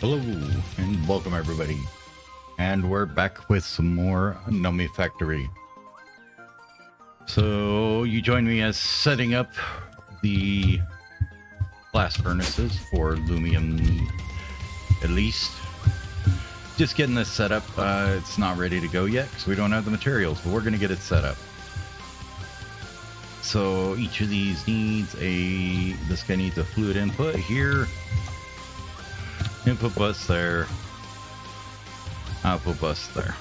Hello and welcome everybody, and we're back with some more Nomifactory. So you join me as setting up the blast furnaces for Lumium, at least. Just getting this set up. It's not ready to go yet because we don't have the materials, but we're going to get it set up. So each of these needs this guy needs a fluid input here. Input bus there. Output bus there.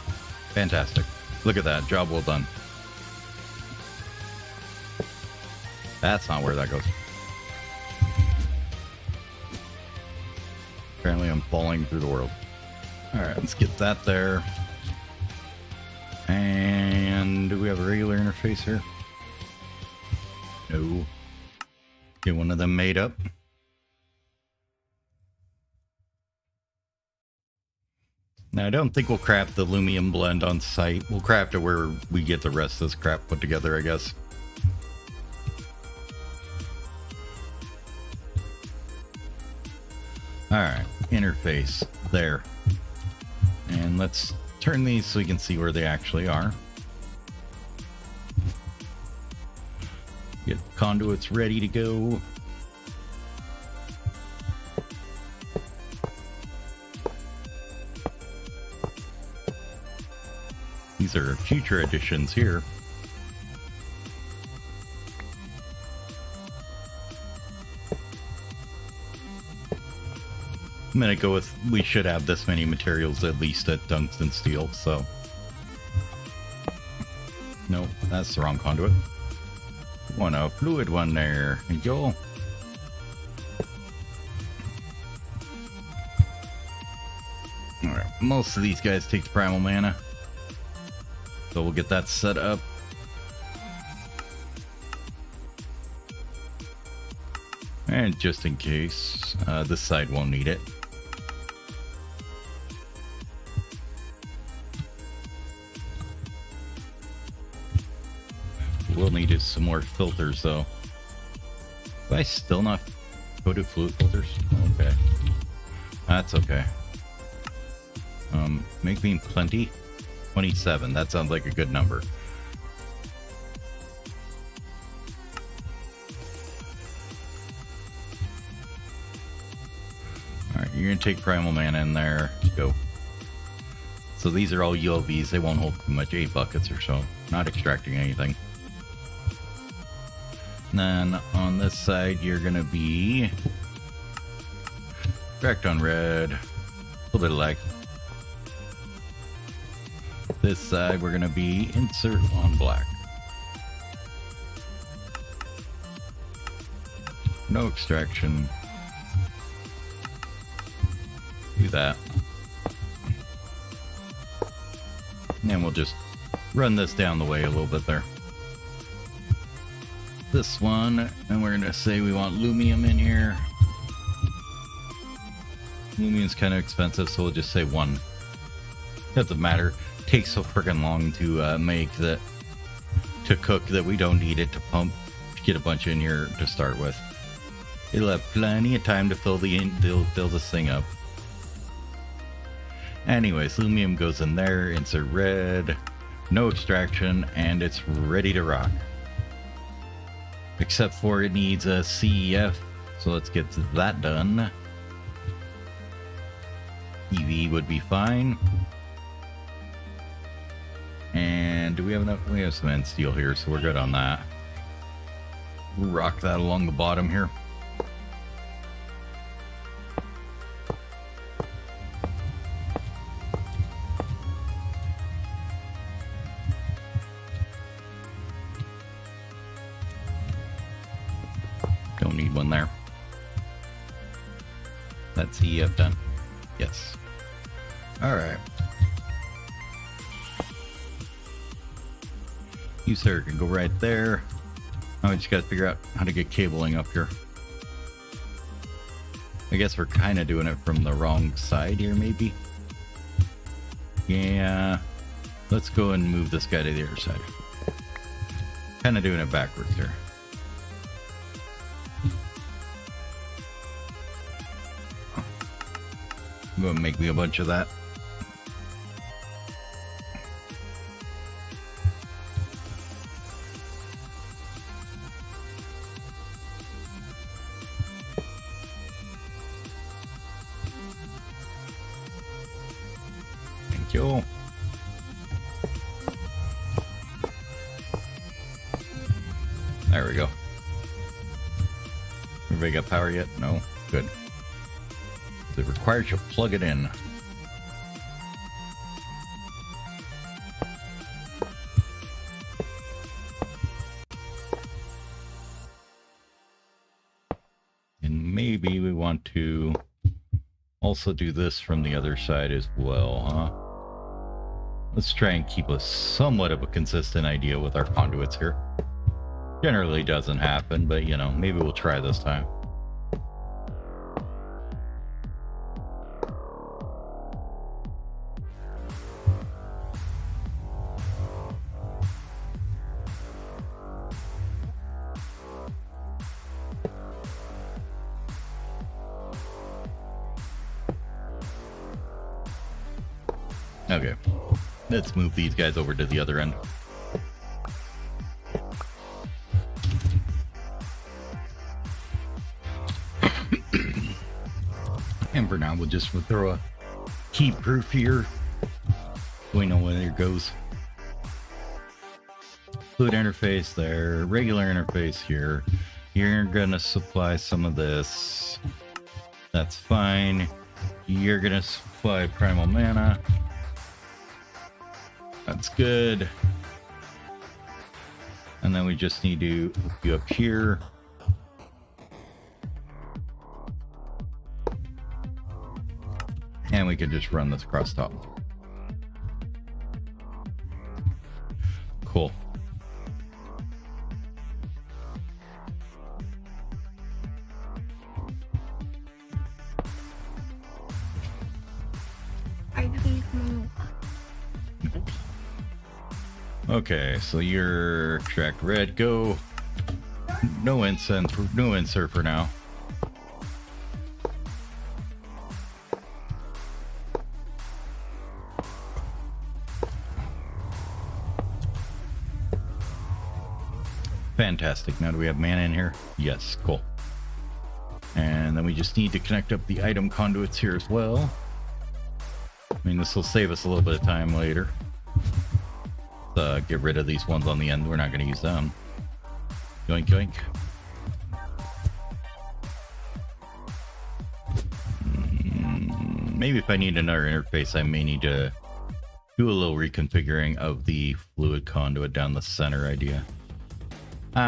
Fantastic. Look at that. Job well done. That's not where that goes. Apparently I'm falling through the world. Alright, let's get that there. And do we have a regular interface here? No. Get one of them made up. Now, I don't think we'll craft the Lumium blend on site. We'll craft it where we get the rest of this crap put together, I guess. Alright, interface. There. And let's turn these so we can see where they actually are. Get conduits ready to go. These are future editions here. I'm gonna go with, we should have this many materials at least at tungsten steel, so. Nope, that's the wrong conduit. Want a fluid one there. There you go. Alright, most of these guys take primal mana. So we'll get that set up. And just in case, this side won't need it. We'll need some more filters though. Do I still not coated fluid filters? Okay. That's okay. Make me plenty. 27. That sounds like a good number. Alright, you're going to take primal mana in there. Go. So these are all ULVs. They won't hold too much. 8 buckets or so. Not extracting anything. And then on this side, you're going to be extract on red. A little bit of lag. This side, we're going to be insert on black. No extraction. Do that. And then we'll just run this down the way a little bit there. This one, and we're going to say we want Lumium in here. Lumium's kind of expensive, so we'll just say 1. Doesn't matter. Takes so freaking long to make that, to cook, that we don't need it to pump to get a bunch in here to start with. It'll have plenty of time to fill this thing up. Anyways, Lumium goes in there, insert red, no extraction, and it's ready to rock. Except for it needs a CEF, so let's get that done. EV would be fine. And do we have enough? We have some end steel here, so we're good on that. We'll rock that along the bottom here. Don't need one there. That's EF done. Yes. All right. You, sir, can go right there. Now we just gotta figure out how to get cabling up here. I guess we're kind of doing it from the wrong side here, maybe. Yeah. Let's go and move this guy to the other side. Kind of doing it backwards here. Gonna make me a bunch of that. Thank you. There we go. Everybody got power yet? No? Good. It requires you to plug it in. And maybe we want to also do this from the other side as well, huh? Let's try and keep a somewhat of a consistent idea with our conduits here. Generally doesn't happen, but you know, maybe we'll try this time. Okay, let's move these guys over to the other end. And for now, we'll just throw a key proof here. We know where it goes. Fluid interface there, regular interface here. You're gonna supply some of this. That's fine. You're gonna supply primal mana. That's good. And then we just need to hook you up here. And we can just run this across top. Cool. Okay, so you're extract red, go. No incense, no insert for now. Fantastic. Now do we have mana in here? Yes, cool. And then we just need to connect up the item conduits here as well. I mean, this will save us a little bit of time later. Get rid of these ones on the end. We're not going to use them. Yoink, yoink. Maybe if I need another interface, I may need to do a little reconfiguring of the fluid conduit down the center idea.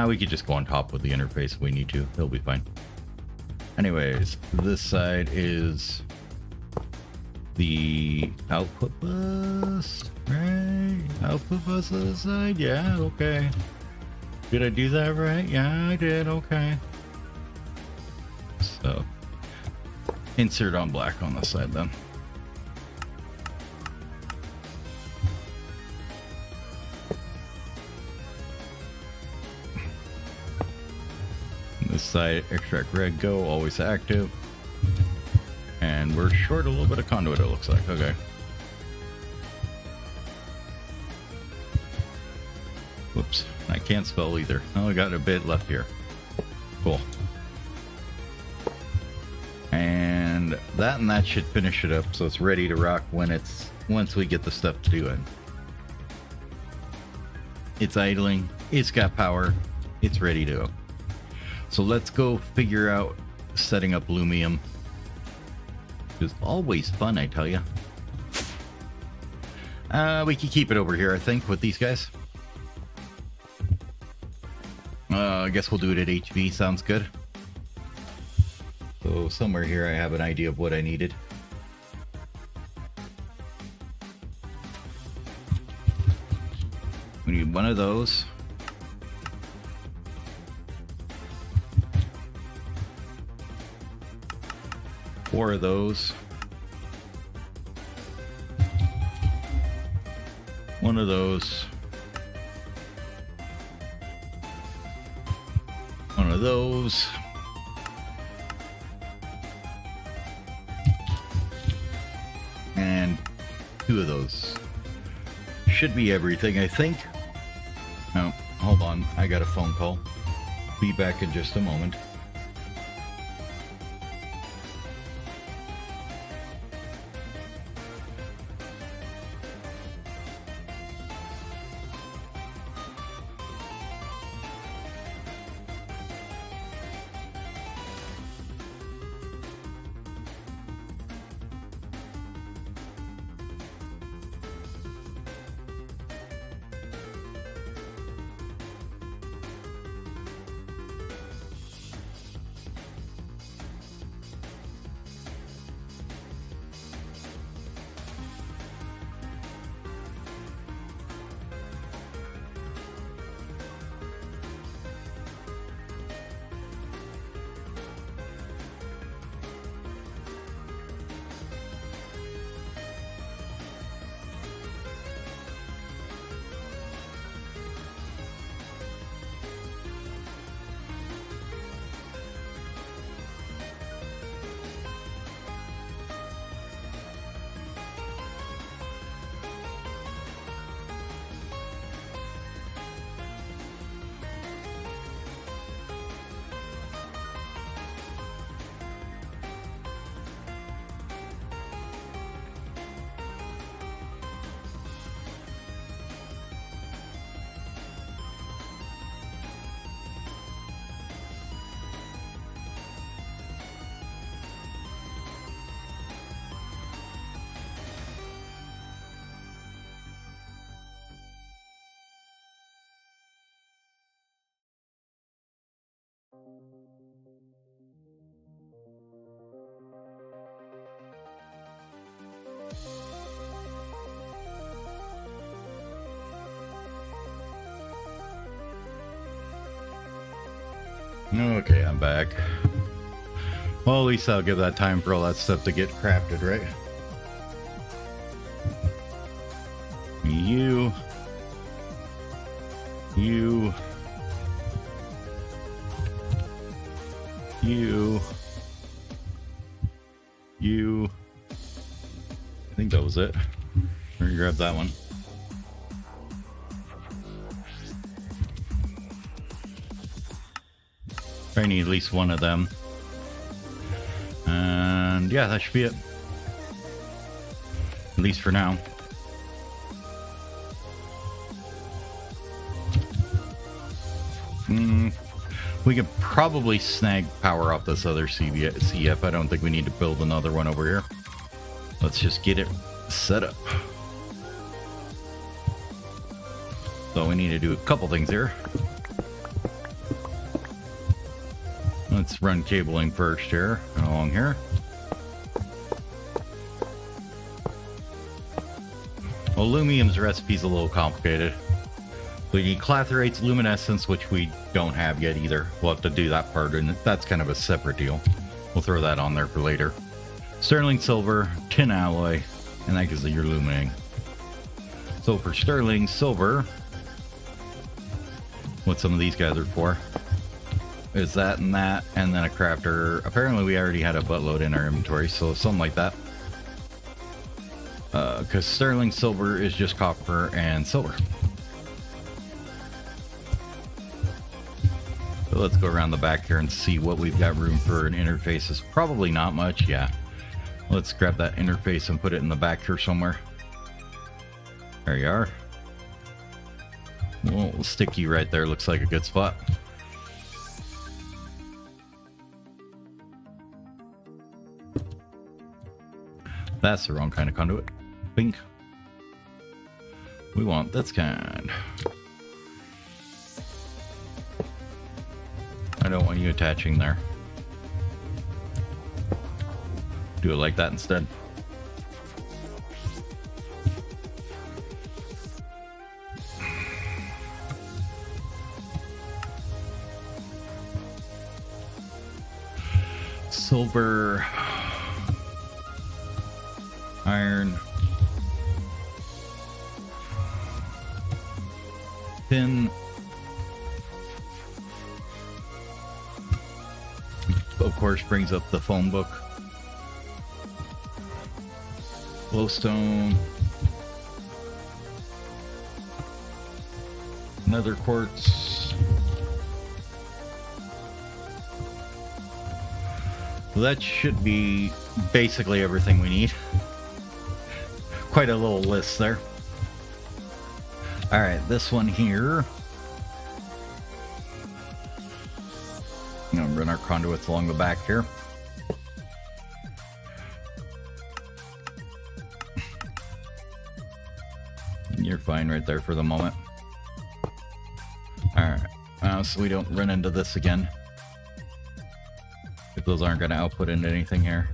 We could just go on top with the interface if we need to. It'll be fine. Anyways, this side is the output bus, right? Output bus on the side? Yeah, okay. Did I do that right? Yeah, I did, okay. So, insert on black on this side then. This side, extract red, go, always active. And we're short a little bit of conduit, it looks like. Okay. Whoops, I can't spell either. Oh, I got a bit left here. Cool. And that should finish it up, so it's ready to rock once we get the stuff to do it. It's idling, it's got power, it's ready to go. So let's go figure out setting up Lumium. It's always fun, I tell you. We can keep it over here, I think, with these guys. I guess we'll do it at HV, sounds good. So somewhere here I have an idea of what I needed. We need one of those. Four of those. One of those. One of those. 2 of those. Should be everything, I think. Oh, hold on. I got a phone call. Be back in just a moment. Okay, I'm back. Well, at least I'll give that time for all that stuff to get crafted, right? You. I think that was it. Let me grab that one. I need at least one of them. And yeah, that should be it. At least for now. We could probably snag power off this other CF. I don't think we need to build another one over here. Let's just get it set up. So we need to do a couple things here. Let's run cabling first here, along here. Well, Lumium's recipe's a little complicated. We need Clatherate's luminescence, which we don't have yet either. We'll have to do that part, and that's kind of a separate deal. We'll throw that on there for later. Sterling silver, tin alloy, and that gives you your illuminating. So for sterling silver, what some of these guys are for is that, and then a crafter. Apparently we already had a buttload in our inventory, so something like that. Because sterling silver is just copper and silver. So let's go around the back here and see what we've got room for an interface. Is probably not much, yeah. Let's grab that interface and put it in the back here somewhere. There you are. A little sticky right there, looks like a good spot. That's the wrong kind of conduit. Bink. We want this kind. I don't want you attaching there. Do it like that instead. Silver, iron, tin, of course brings up the phone book, glowstone, Another quartz. Well, that should be basically everything we need. Quite a little list there. Alright, this one here. I'm gonna run our conduits along the back here. You're fine right there for the moment. Alright, so we don't run into this again. If those aren't gonna output into anything here.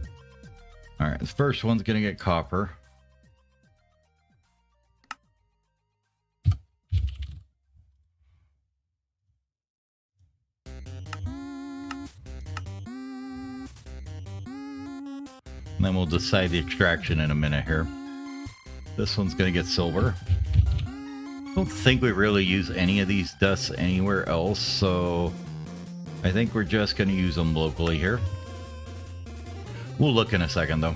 Alright, the first one's gonna get copper. And then we'll decide the extraction in a minute here. This one's gonna get silver. I don't think we really use any of these dusts anywhere else, so I think we're just gonna use them locally here. We'll look in a second though.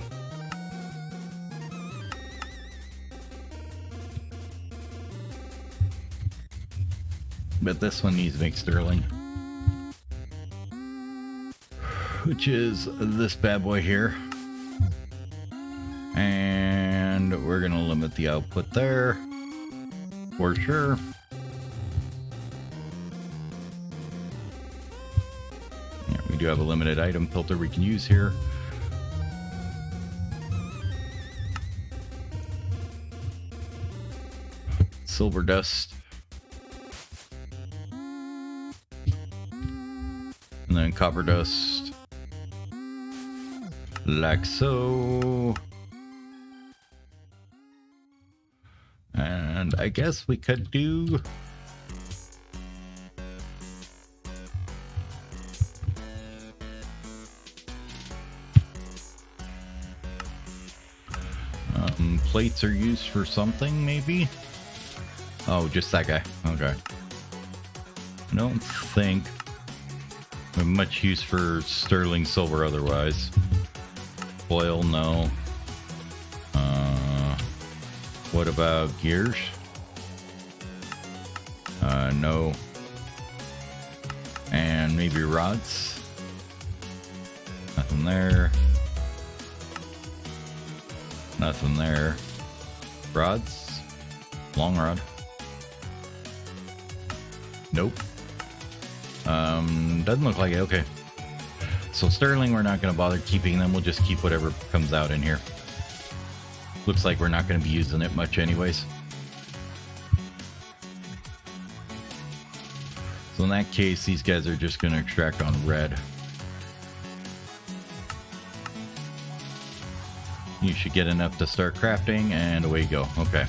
But this one needs to make sterling, which is this bad boy here. And we're gonna limit the output there for sure. Yeah, we do have a limited item filter we can use here. Silver dust. And then copper dust. Like so. And I guess we could do plates are used for something, maybe? Oh, just that guy. Okay. I don't think we have much use for sterling silver otherwise. Foil, no. What about gears? No. And maybe rods? Nothing there. Nothing there. Rods? Long rod? Nope. Doesn't look like it. Okay. So sterling, we're not going to bother keeping them. We'll just keep whatever comes out in here. Looks like we're not going to be using it much anyways. So in that case, these guys are just going to extract on red. You should get enough to start crafting, and away you go. Okay.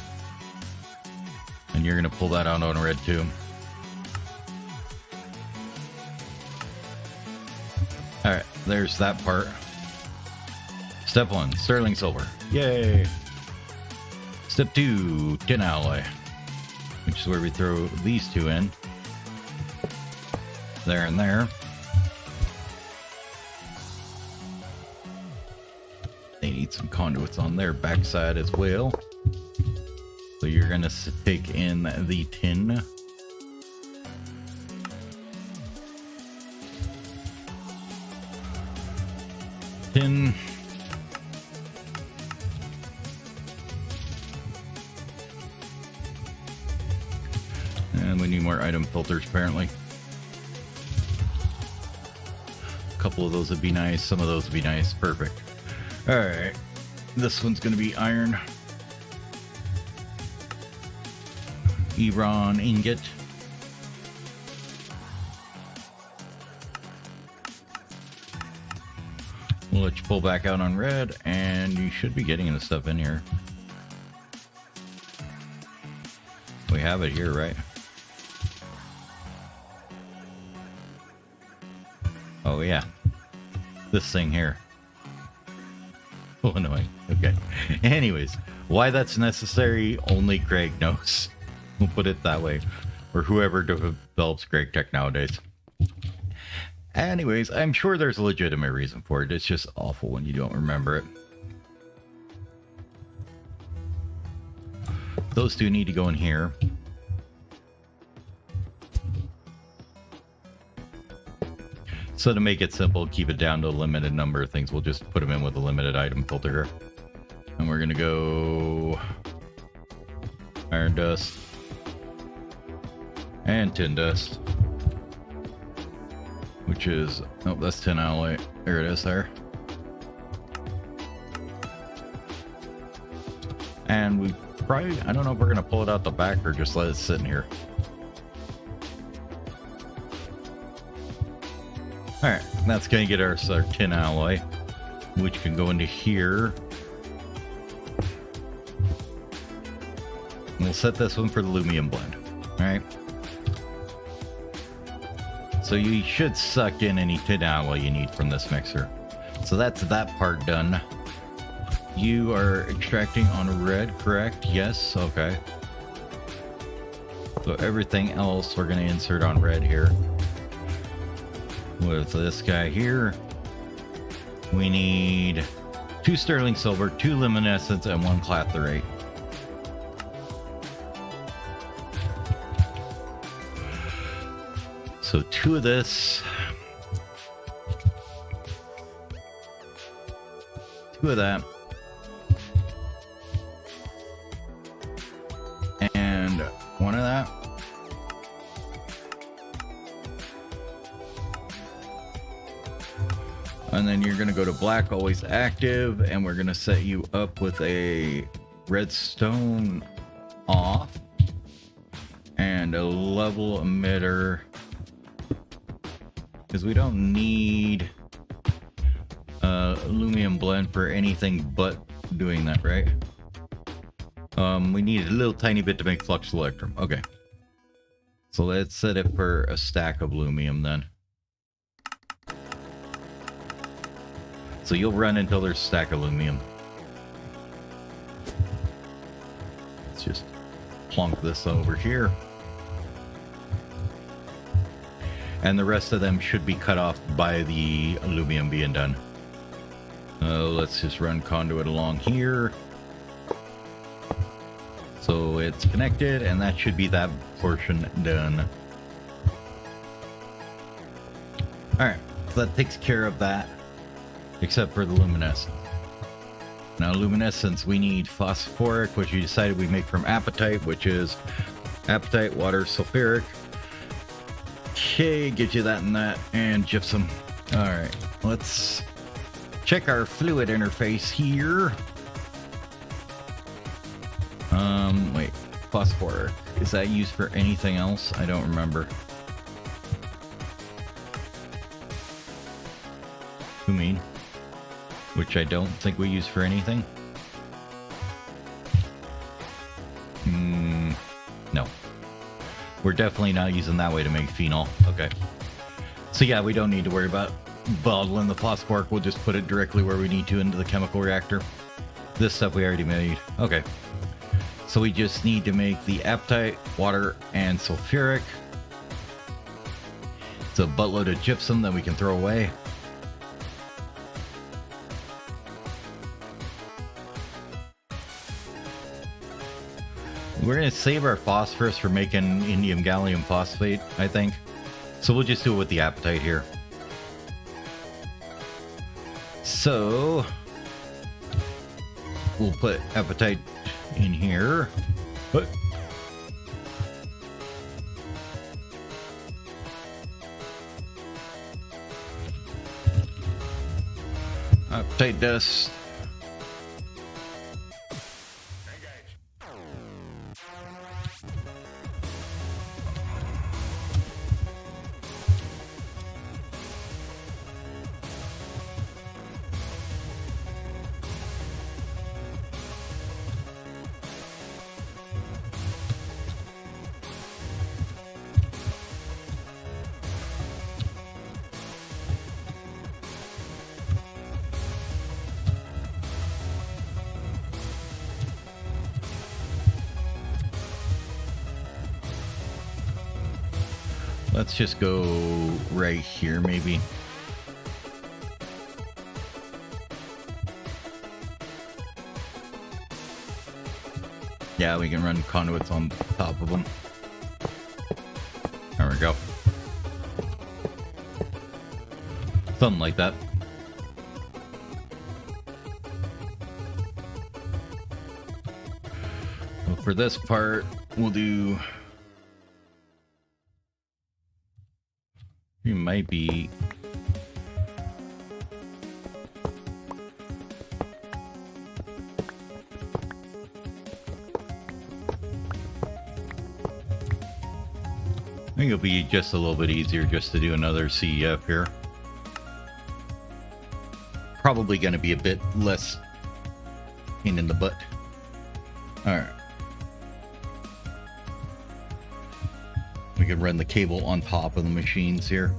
And you're going to pull that out on red too. Alright, there's that part. Step 1, sterling silver. Yay! Step 2, tin alloy. Which is where we throw these two in. There and there. They need some conduits on their backside as well. So you're going to take in the tin. Tin. And we need more item filters apparently. A couple of those would be nice, some of those would be nice. Perfect. Alright. This one's gonna be iron. Ebron ingot. We'll let you pull back out on red, and you should be getting the stuff in here. We have it here, right? Oh yeah, this thing here. Oh, annoying. Okay. Anyways, why that's necessary, only Greg knows. We'll put it that way. Or whoever develops Greg Tech nowadays. Anyways, I'm sure there's a legitimate reason for it. It's just awful when you don't remember it. Those two need to go in here. So to make it simple, keep it down to a limited number of things. We'll just put them in with a limited item filter here. And we're going to go iron dust and tin dust, which is, oh, that's tin alloy. There it is there. And we probably, I don't know if we're going to pull it out the back or just let it sit in here. All right, that's going to get our tin alloy, which can go into here. And we'll set this one for the Lumium blend. All right. So you should suck in any tin alloy you need from this mixer. So that's that part done. You are extracting on red, correct? Yes, okay. So everything else we're going to insert on red here. With this guy here, we need 2 sterling silver, 2 luminescence, and 1 clathrate. So 2 of this, 2 of that, and 1 of that. And then you're going to go to black, always active, and we're going to set you up with a redstone off and a level emitter, because we don't need Lumium blend for anything but doing that, right? We need a little tiny bit to make flux electrum. Okay. So let's set it for a stack of Lumium then. So you'll run until there's a stack of Lumium. Let's just plonk this over here. And the rest of them should be cut off by the Lumium being done. Let's just run conduit along here. So it's connected, and that should be that portion done. Alright, so that takes care of that. Except for the luminescence. Now luminescence, we need phosphoric, which we decided we make from apatite, which is apatite, water, sulfuric. Okay, get you that and that, and gypsum. Alright, let's check our fluid interface here. Wait, phosphoric. Is that used for anything else? I don't remember. Who mean? Which I don't think we use for anything. No. We're definitely not using that way to make phenol. Okay. So yeah, we don't need to worry about bottling the phosphoric. We'll just put it directly where we need to into the chemical reactor. This stuff we already made. Okay. So we just need to make the apatite, water, and sulfuric. It's a buttload of gypsum that we can throw away. We're going to save our phosphorus for making indium gallium phosphate, I think. So we'll just do it with the apatite here. So we'll put apatite in here. But apatite dust. Let's just go right here, maybe. Yeah, we can run conduits on top of them. There we go. Something like that. Well, for this part, we'll do... You might be... I think it'll be just a little bit easier just to do another CEF here. Probably going to be a bit less pain in the butt. Alright. We can run the cable on top of the machines here.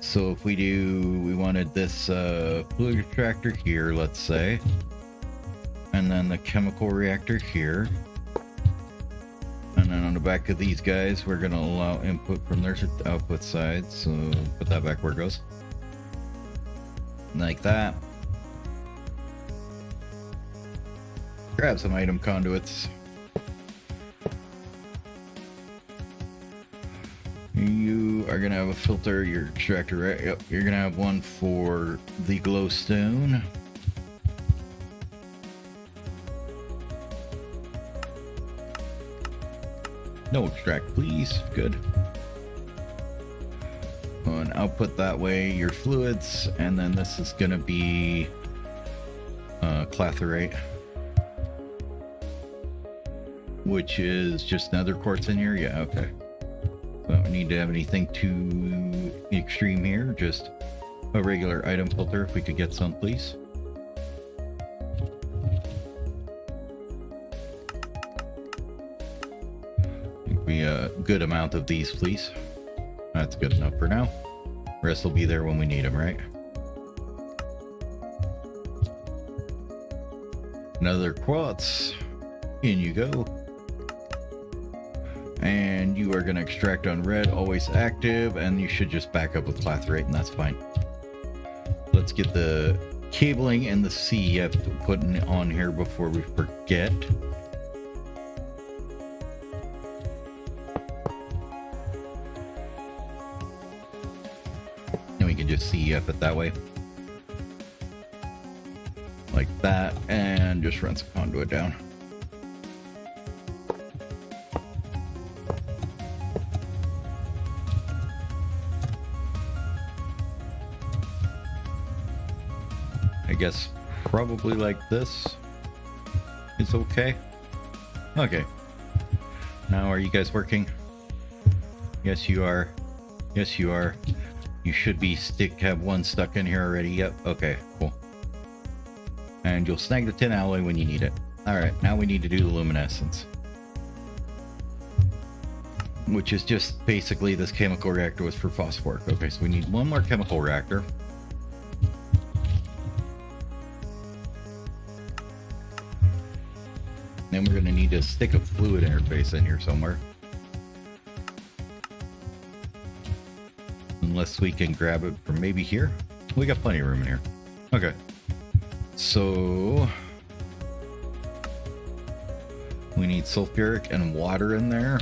So if we do, we wanted this fluid extractor here, let's say. And then the chemical reactor here. And then on the back of these guys, we're going to allow input from their output side. So put that back where it goes. Like that. Grab some item conduits. You are going to have a filter, your extractor, right? Yep. You're going to have one for the glowstone. No extract, please. Good. And output that way your fluids, and then this is going to be clathrate, which is just another quartz in here. Yeah, okay. So don't need to have anything too extreme here. Just a regular item filter. If we could get some, please. A good amount of these, please. That's good enough for now. Rest will be there when we need them, right? Another quartz. In you go. And you are going to extract on red, always active, and you should just back up with clathrate, and that's fine. Let's get the cabling and the CEF put on here before we forget. Just CEF it that way, like that, and just run some conduit down. I guess probably like this is okay. Okay, now are you guys working? Yes you are. Yes you are. You should be have one stuck in here already. Yep. Okay, cool. And you'll snag the tin alloy when you need it. Alright, now we need to do the luminescence. Which is just basically this chemical reactor was for phosphoric. Okay, so we need one more chemical reactor. Then we're going to need to stick a fluid interface in here somewhere. Unless we can grab it from maybe here. We got plenty of room in here. Okay. So we need sulfuric and water in there.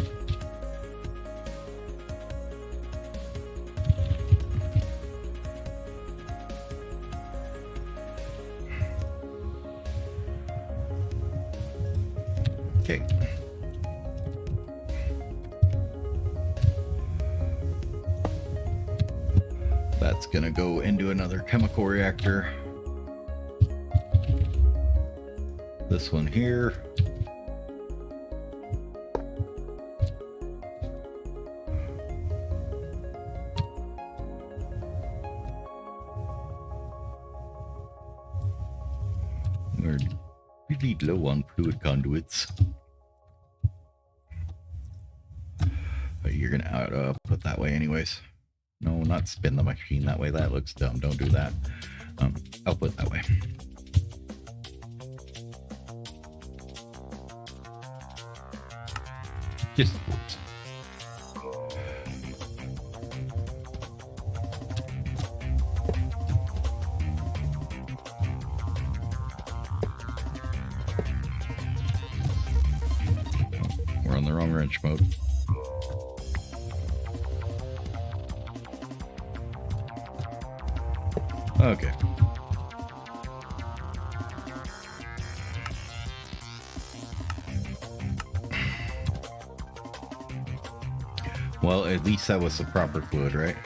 Okay. That's gonna go into another chemical reactor. This one here. We're really low on fluid conduits. But you're gonna put that way anyways. No, not spin the machine that way. That looks dumb. Don't do that. Output that way. Just we're on the wrong wrench mode. Okay. Well, at least that was the proper fluid, right?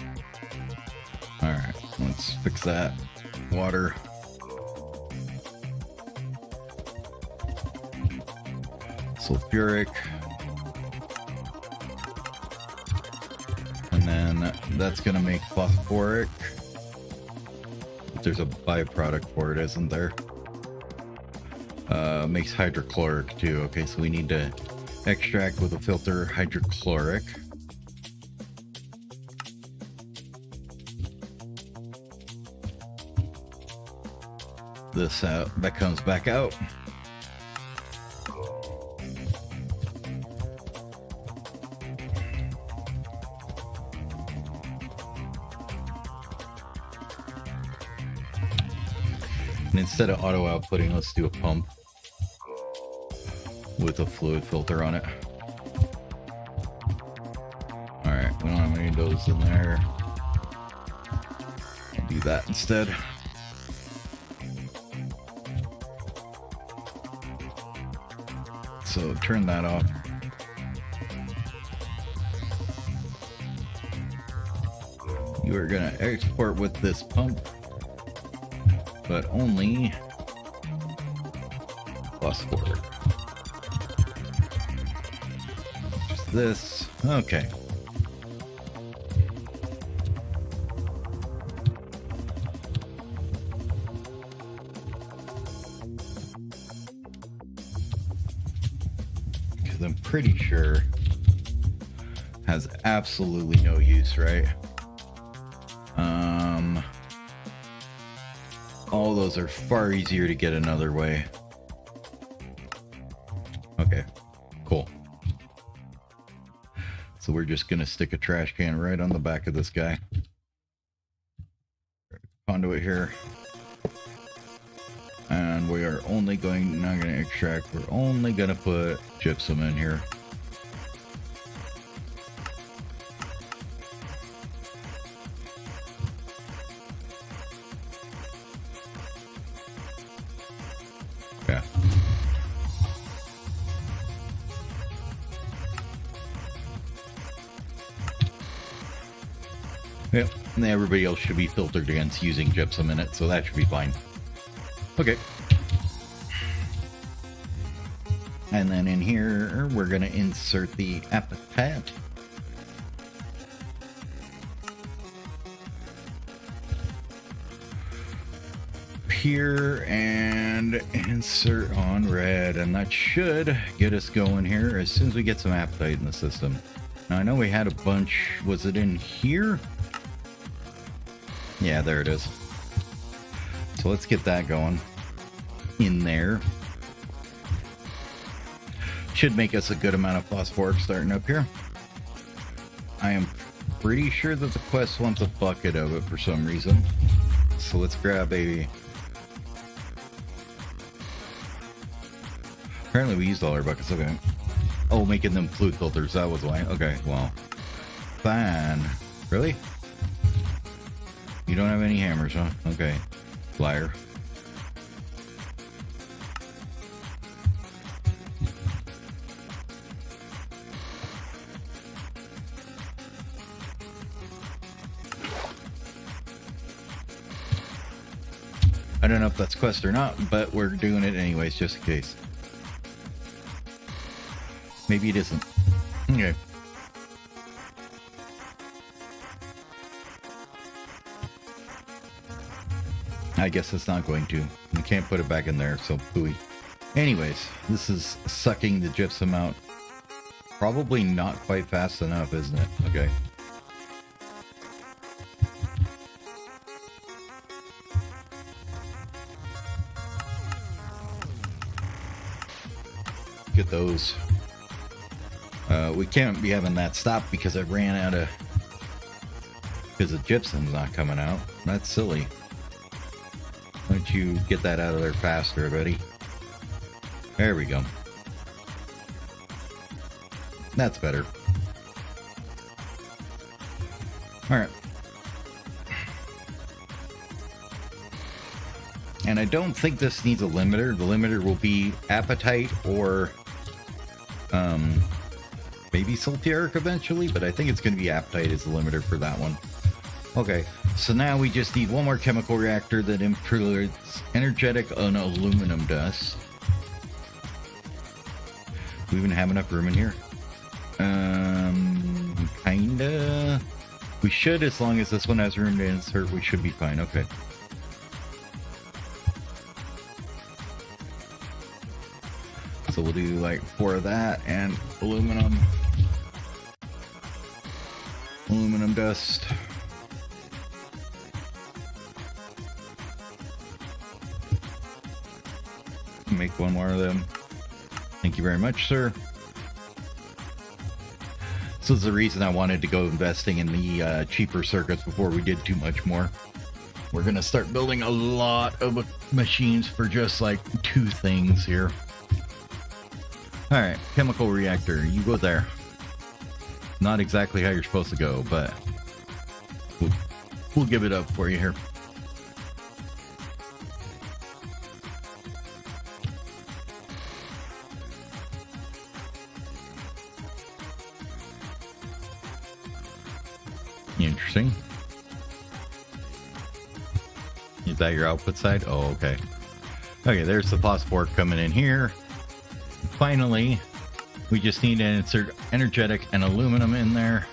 Alright, let's fix that. Water. Sulfuric. And then that's going to make phosphoric. There's a byproduct for it, isn't there? Makes hydrochloric too. Okay, so we need to extract with a filter hydrochloric. This out, that comes back out. And instead of auto outputting, let's do a pump with a fluid filter on it. Alright, we don't have any of those in there. I'll do that instead. So turn that off. You are going to export with this pump, but only phosphoric. Just this. Okay. Because I'm pretty sure has absolutely no use, right? All those are far easier to get another way. Okay, cool. So we're just gonna stick a trash can right on the back of this guy. Conduit here. And we are only going, not gonna extract, we're only gonna put gypsum in here. Yeah. Yep, and everybody else should be filtered against using gypsum in it, so that should be fine. Okay. And then in here, we're going to insert the appetite. Here and insert on red, and that should get us going here as soon as we get some appetite in the system. Now I know we had a bunch. Was it in here? Yeah, there it is. So let's get that going in there. Should make us a good amount of phosphoric starting up here. I am pretty sure that the quest wants a bucket of it for some reason. So let's grab a... Apparently we used all our buckets, okay. Oh, making them fluid filters, that was why. Okay, well. Fine. Really? You don't have any hammers, huh? Okay. Liar. I don't know if that's quest or not, but we're doing it anyways, just in case. Maybe it isn't. Okay. I guess it's not going to. We can't put it back in there, so pooey. Anyways, this is sucking the gypsum out. Probably not quite fast enough, isn't it? Okay. Get those. We can't be having that stop because I ran out of... Because the gypsum's not coming out. That's silly. Why don't you get that out of there faster, buddy? There we go. That's better. Alright. And I don't think this needs a limiter. The limiter will be apatite or maybe sulfuric eventually, but I think it's going to be apatite as the limiter for that one. Okay, so now we just need one more chemical reactor that includes energetic and aluminum dust. Do we even have enough room in here? Kinda. We should, as long as this one has room to insert, we should be fine. Okay. So we'll do like 4 of that and aluminum dust. Make one more of them. Thank you very much, sir. This is the reason I wanted to go investing in the cheaper circuits before we did too much more. We're gonna start building a lot of machines for just like 2 things here. Alright, chemical reactor, you go there. Not exactly how you're supposed to go, but we'll give it up for you here. Interesting. Is that your output side? Oh, okay. Okay, there's the phosphor coming in here. Finally, we just need to insert energetic and aluminum in there.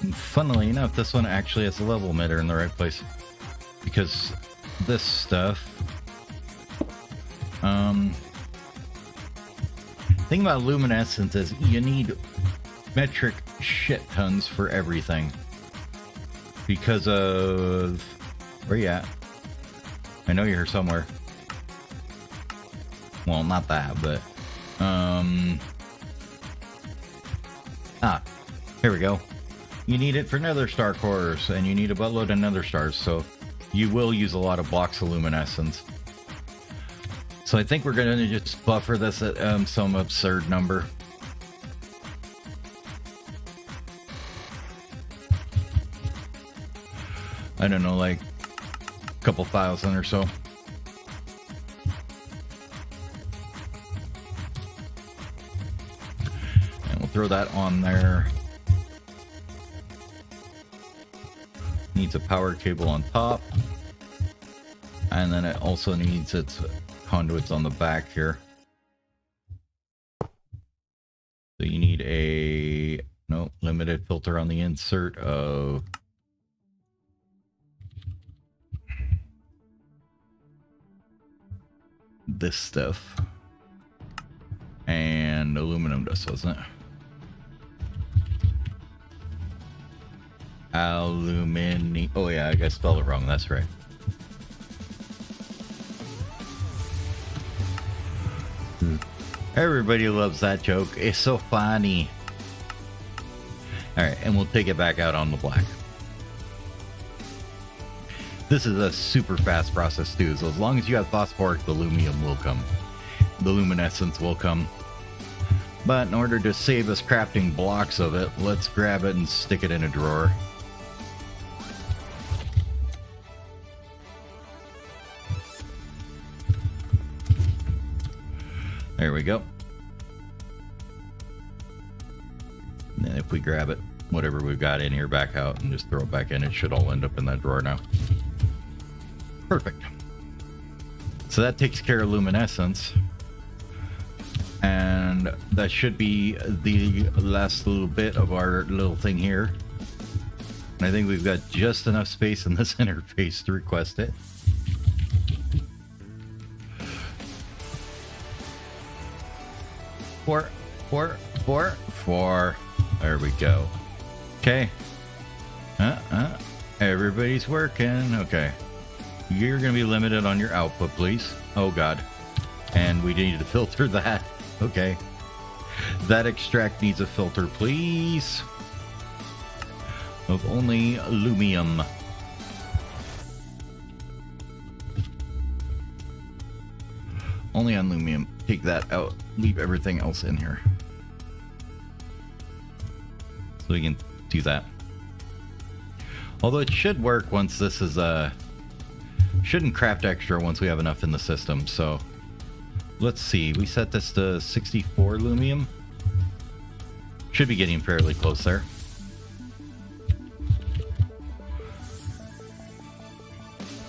And funnily enough, this one actually has a level emitter in the right place. Because this stuff... thing about luminescence is you need metric shit tons for everything. Because of... Where you at? I know you're here somewhere. Well, not that, but... here we go. You need it for nether star cores, and you need a buttload of nether stars, so you will use a lot of blocks of luminescence. So I think we're going to just buffer this at some absurd number. I don't know, like a couple thousand or so. And we'll throw that on there. Needs a power cable on top. And then it also needs its conduits on the back here. So you need a limited filter on the insert of this stuff. And aluminum dust, wasn't it? Aluminium. Oh yeah, I guess I spelled it wrong. That's right. Everybody loves that joke. It's so funny. Alright, and we'll take it back out on the black. This is a super fast process too, so as long as you have phosphoric, the lumium will come. The luminescence will come. But in order to save us crafting blocks of it, let's grab it and stick it in a drawer. There we go. And then if we grab it, whatever we've got in here, back out and just throw it back in, it should all end up in that drawer now. Perfect. So that takes care of luminescence. And that should be the last little bit of our little thing here. And I think we've got just enough space in this interface to request it. Four. There we go. Okay. Everybody's working. Okay. You're going to be limited on your output, please. Oh, God. And we need to filter that. Okay. That extract needs a filter, please. Of only Lumium. Only on Lumium. Take that out. Leave everything else in here. So we can do that. Although it should work once this is Shouldn't craft extra once we have enough in the system, so... Let's see, we set this to 64 Lumium. Should be getting fairly close there.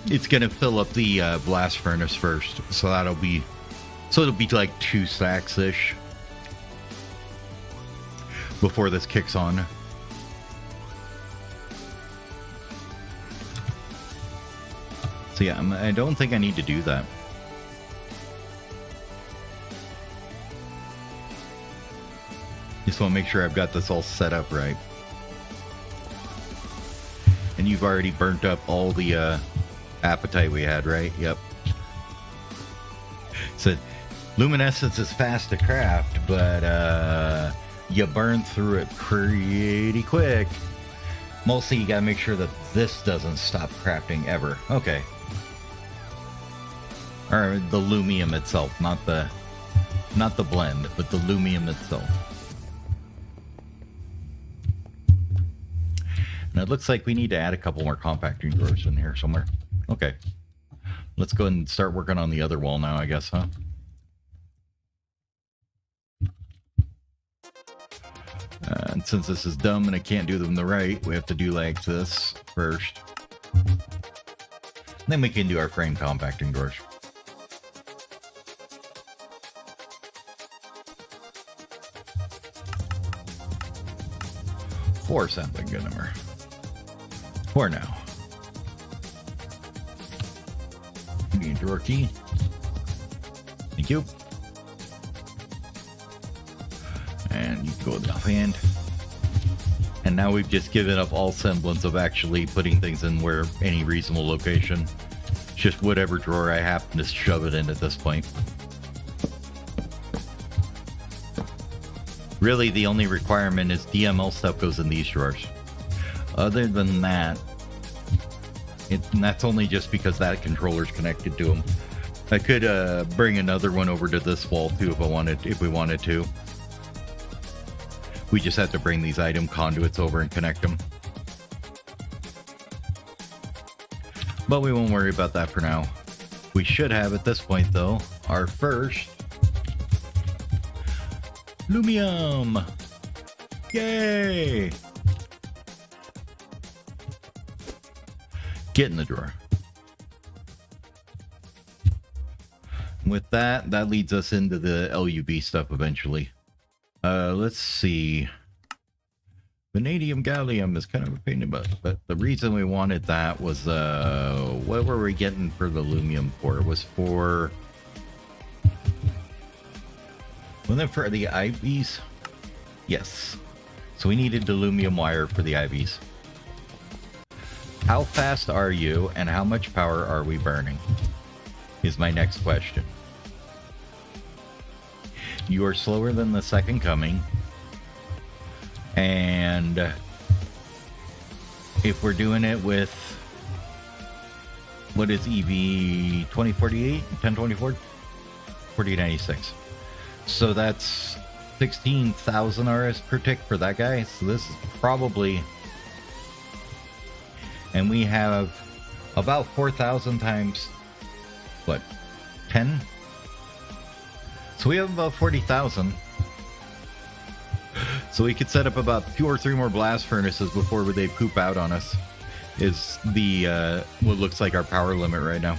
It's gonna fill up the blast furnace first, so that'll be... So it'll be like 2 stacks-ish before this kicks on. So yeah, I don't think I need to do that. Just want to make sure I've got this all set up right. And you've already burnt up all the appetite we had, right? Yep. So luminescence is fast to craft, but you burn through it pretty quick. Mostly you gotta make sure that this doesn't stop crafting ever. Okay. Or the Lumium itself, not the blend, but the Lumium itself. And it looks like we need to add a couple more compacting drawers in here somewhere. Okay. Let's go and start working on the other wall now, I guess, huh? And since this is dumb and I can't do them the right, we have to do like this first. Then we can do our frame compacting drawers. Four sounds like a good number. 4 now. Give me a drawer key. Thank you. And you can go with the offhand. And now we've just given up all semblance of actually putting things in where any reasonable location. Just whatever drawer I happen to shove it in at this point. Really, the only requirement is DML stuff goes in these drawers. Other than that, and that's only just because that controller's connected to them. I could bring another one over to this wall too if we wanted to. We just have to bring these item conduits over and connect them. But we won't worry about that for now. We should have at this point though our first Lumium! Yay! Get in the drawer. With that, that leads us into the LUB stuff eventually. Let's see. Vanadium gallium is kind of a pain in the butt, but the reason we wanted that was, what were we getting for the Lumium for? It was for... Wasn't it for the IVs? Yes. So we needed the Lumium wire for the IVs. How fast are you and how much power are we burning? Is my next question. You are slower than the second coming. And if we're doing it with, what is EV 2048? 1024? 4096. So that's 16,000 RS per tick for that guy. So this is probably, and we have about 4,000 times, what, 10? So we have about 40,000. So we could set up about 2 or 3 more blast furnaces before they poop out on us. Is the what looks like our power limit right now.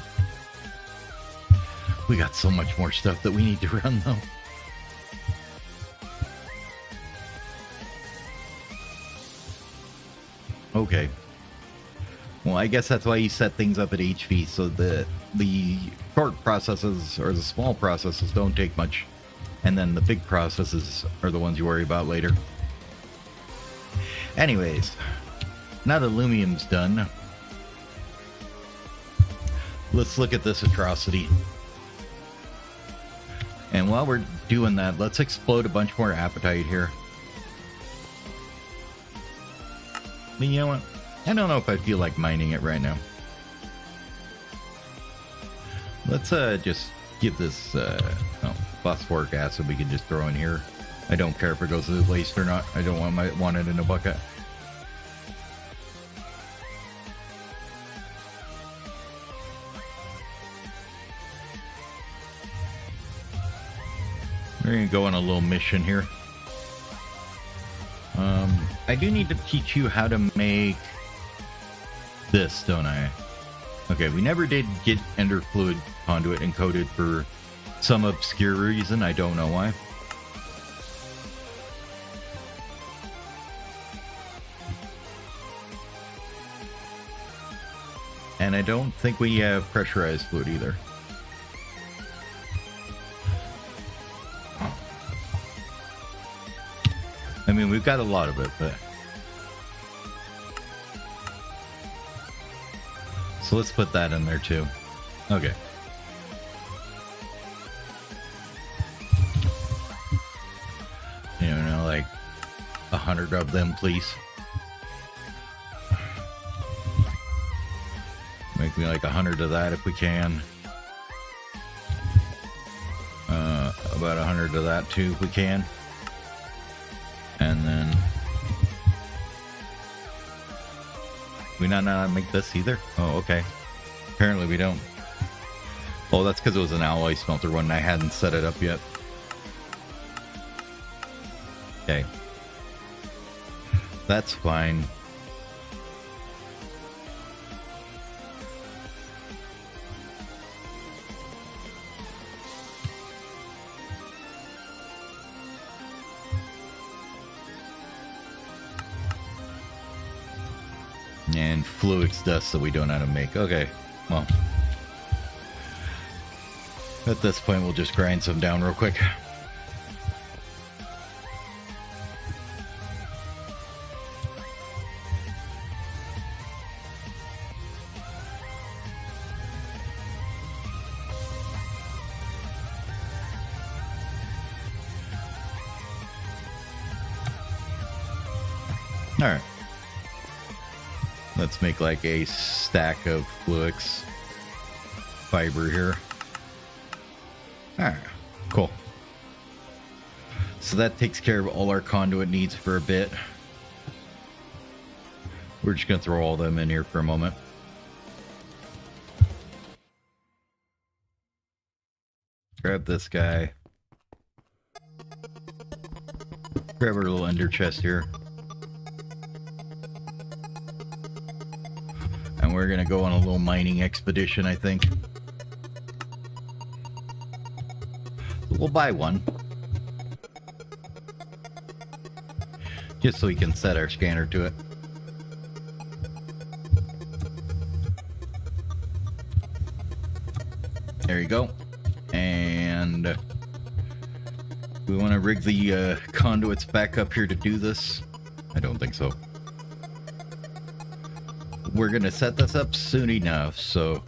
We got so much more stuff that we need to run though. Okay. Well, I guess that's why you set things up at HV, so the short processes or the small processes don't take much, and then the big processes are the ones you worry about later. Anyways, now that Lumium's done, let's look at this atrocity. And while we're doing that, let's explode a bunch more apatite here. I mean, you know what? I don't know if I feel like mining it right now. Let's just give this phosphoric acid we can just throw in here. I don't care if it goes to the waste or not. I don't want it in a bucket. We're gonna go on a little mission here. I do need to teach you how to make this, don't I? Okay, we never did get ender fluid conduit encoded for some obscure reason. I don't know why. And I don't think we have pressurized fluid either. I mean, we've got a lot of it, but... So let's put that in there too. Okay. You know, like 100 of them, please. Make me like 100 of that if we can. About 100 of that too if we can. And then we not make this either? Oh, okay. Apparently we don't. Oh, that's because it was an alloy smelter one and I hadn't set it up yet. Okay. That's fine. And Fluix dust that we don't know how to make. Okay, well. At this point, we'll just grind some down real quick. Alright. Let's make like a stack of Fluix fiber here. Alright, cool. So that takes care of all our conduit needs for a bit. We're just going to throw all them in here for a moment. Grab this guy. Grab our little ender chest here. And we're going to go on a little mining expedition, I think. We'll buy one. Just so we can set our scanner to it. There you go. And we want to rig the conduits back up here to do this. I don't think so. We're going to set this up soon enough, so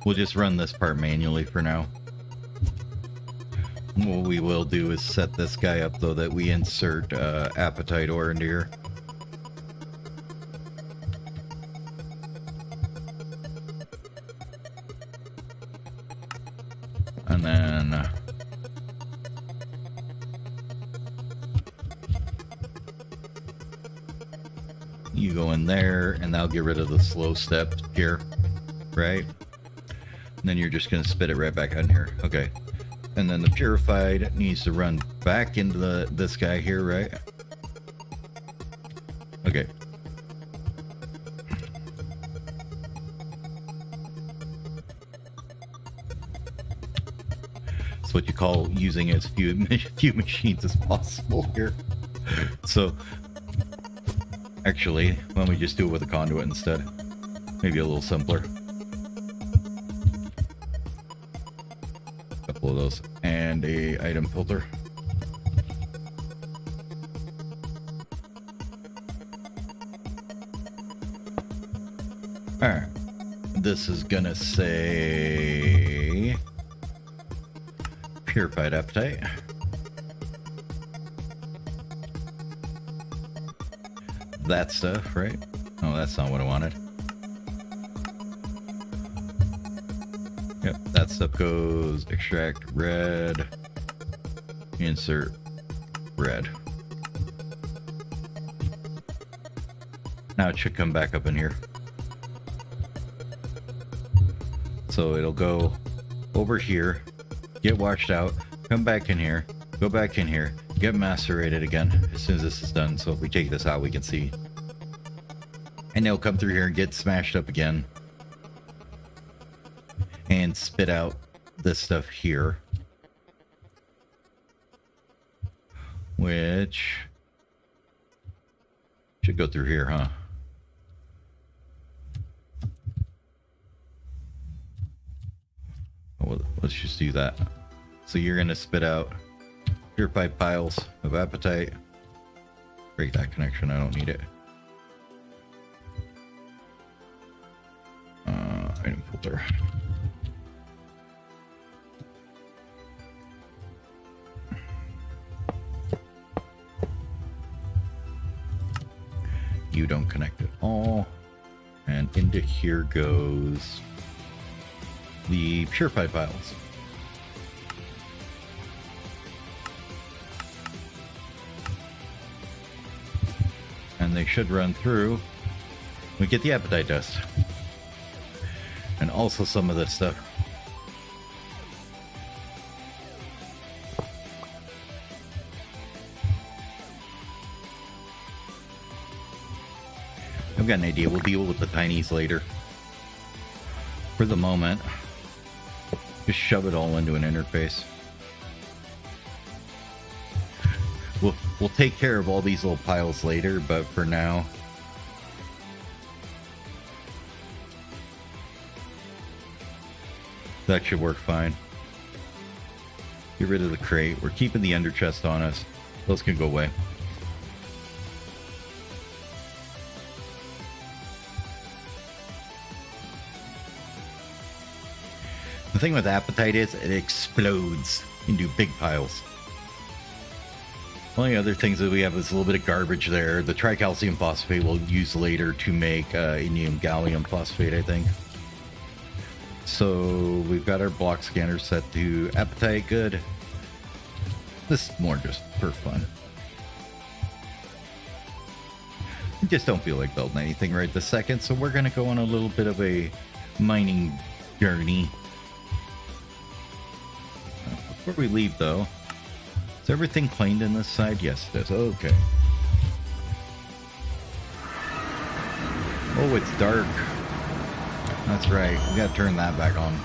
we'll just run this part manually for now. What we will do is set this guy up, though, that we insert apatite ore into here. And then... you go in there, and that'll get rid of the slow step here, right? And then you're just going to spit it right back in here. Okay. And then the purified needs to run back into this guy here, right? Okay. It's what you call using as few machines as possible here. So, actually, why don't we just do it with a conduit instead? Maybe a little simpler. Couple of those. And a item filter. Alright. This is gonna say purified apatite. That stuff, right? Oh, that's not what I wanted. Yep, that stuff goes extract red, insert red. Now it should come back up in here. So it'll go over here, get washed out, come back in here, go back in here, get macerated again as soon as this is done. So if we take this out, we can see. And they'll come through here and get smashed up again. And spit out this stuff here. Which should go through here, huh? Well, let's just do that. So you're going to spit out purified piles of apatite. Break that connection. I don't need it. Item filter. You don't connect at all. And into here goes the purified piles. And they should run through. We get the apatite dust. And also some of this stuff. I've got an idea. We'll deal with the tinies later. For the moment, just shove it all into an interface. We'll take care of all these little piles later, but for now, that should work fine. Get rid of the crate. We're keeping the under chest on us. Those can go away. The thing with apatite is it explodes into big piles. Only other things that we have is a little bit of garbage there. The tricalcium phosphate we'll use later to make indium gallium phosphate, I think. So we've got our block scanner set to apatite. Good. This is more just for fun. I just don't feel like building anything right this second, so we're going to go on a little bit of a mining journey. Before we leave, though, is everything cleaned in this side? Yes, it is. Okay. Oh, it's dark. That's right. We gotta turn that back on.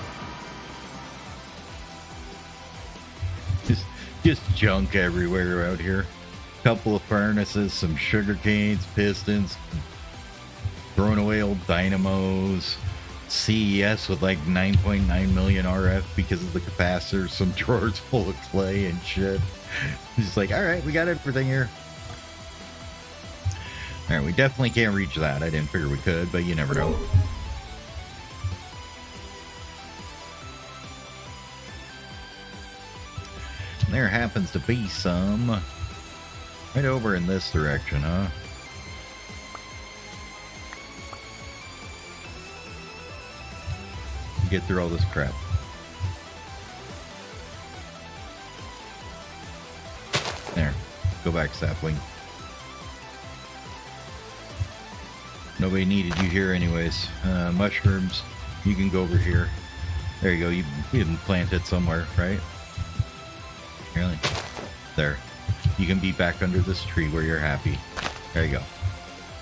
Just junk everywhere out here. Couple of furnaces, some sugar canes, pistons, thrown away old dynamos, CES with like 9.9 million RF because of the capacitor, some drawers full of clay and shit. Just like, alright, we got everything here. Alright, we definitely can't reach that. I didn't figure we could, but you never know. There happens to be some right over in this direction, huh? Get through all this crap. There. Go back, sapling. Nobody needed you here anyways. Mushrooms, you can go over here. There you go. You can plant it somewhere, right? Really? There. You can be back under this tree where you're happy. There you go.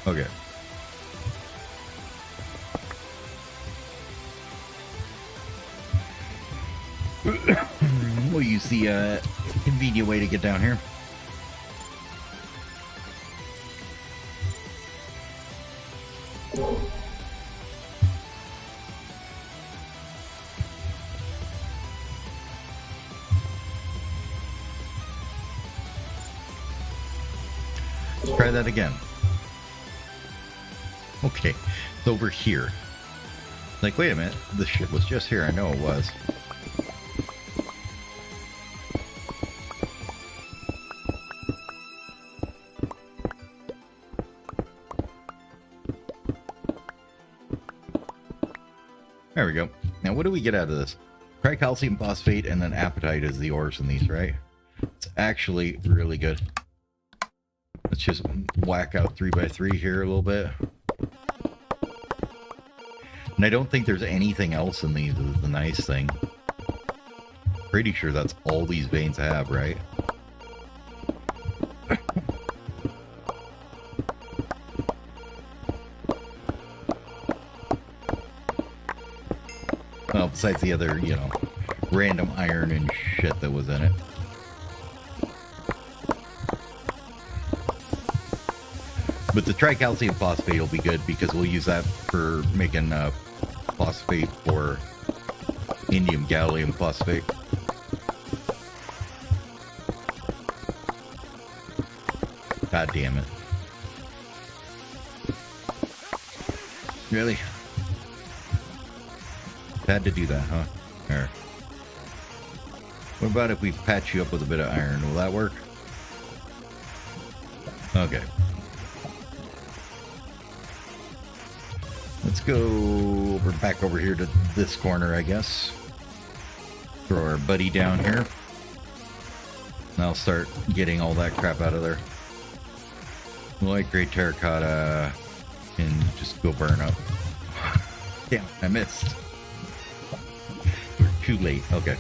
Okay. We'll use the convenient way to get down here. Let's try that again. Okay, it's over here. Like, wait a minute, this shit was just here. I know it was. There we go. Now, what do we get out of this? Tricalcium phosphate and then apatite is the ores in these, right? It's actually really good. Let's just whack out 3x3 here a little bit. And I don't think there's anything else in these, is the nice thing. pretty sure that's all these veins have, right? Well, besides the other, you know, random iron and shit that was in it. But the tricalcium phosphate will be good because we'll use that for making phosphate for indium gallium phosphate. God damn it. Really? Had to do that, huh? Alright. What about if we patch you up with a bit of iron? Will that work? Okay. Let's go back over here to this corner, I guess. Throw our buddy down here. And I'll start getting all that crap out of there. Light gray terracotta and just go burn up. Damn, I missed. We're too late. Okay.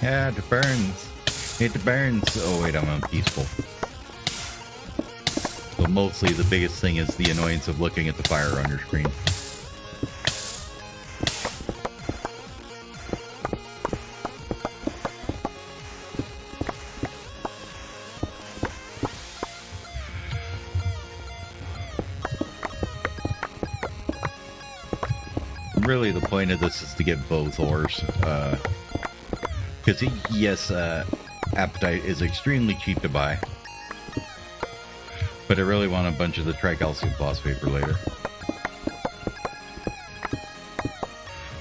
Yeah, it burns. It burns. Oh wait, I'm on peaceful. So mostly the biggest thing is the annoyance of looking at the fire on your screen. Really, the point of this is to get both ores. Because, yes, apatite is extremely cheap to buy. But I really want a bunch of the tricalcium phosphate for later.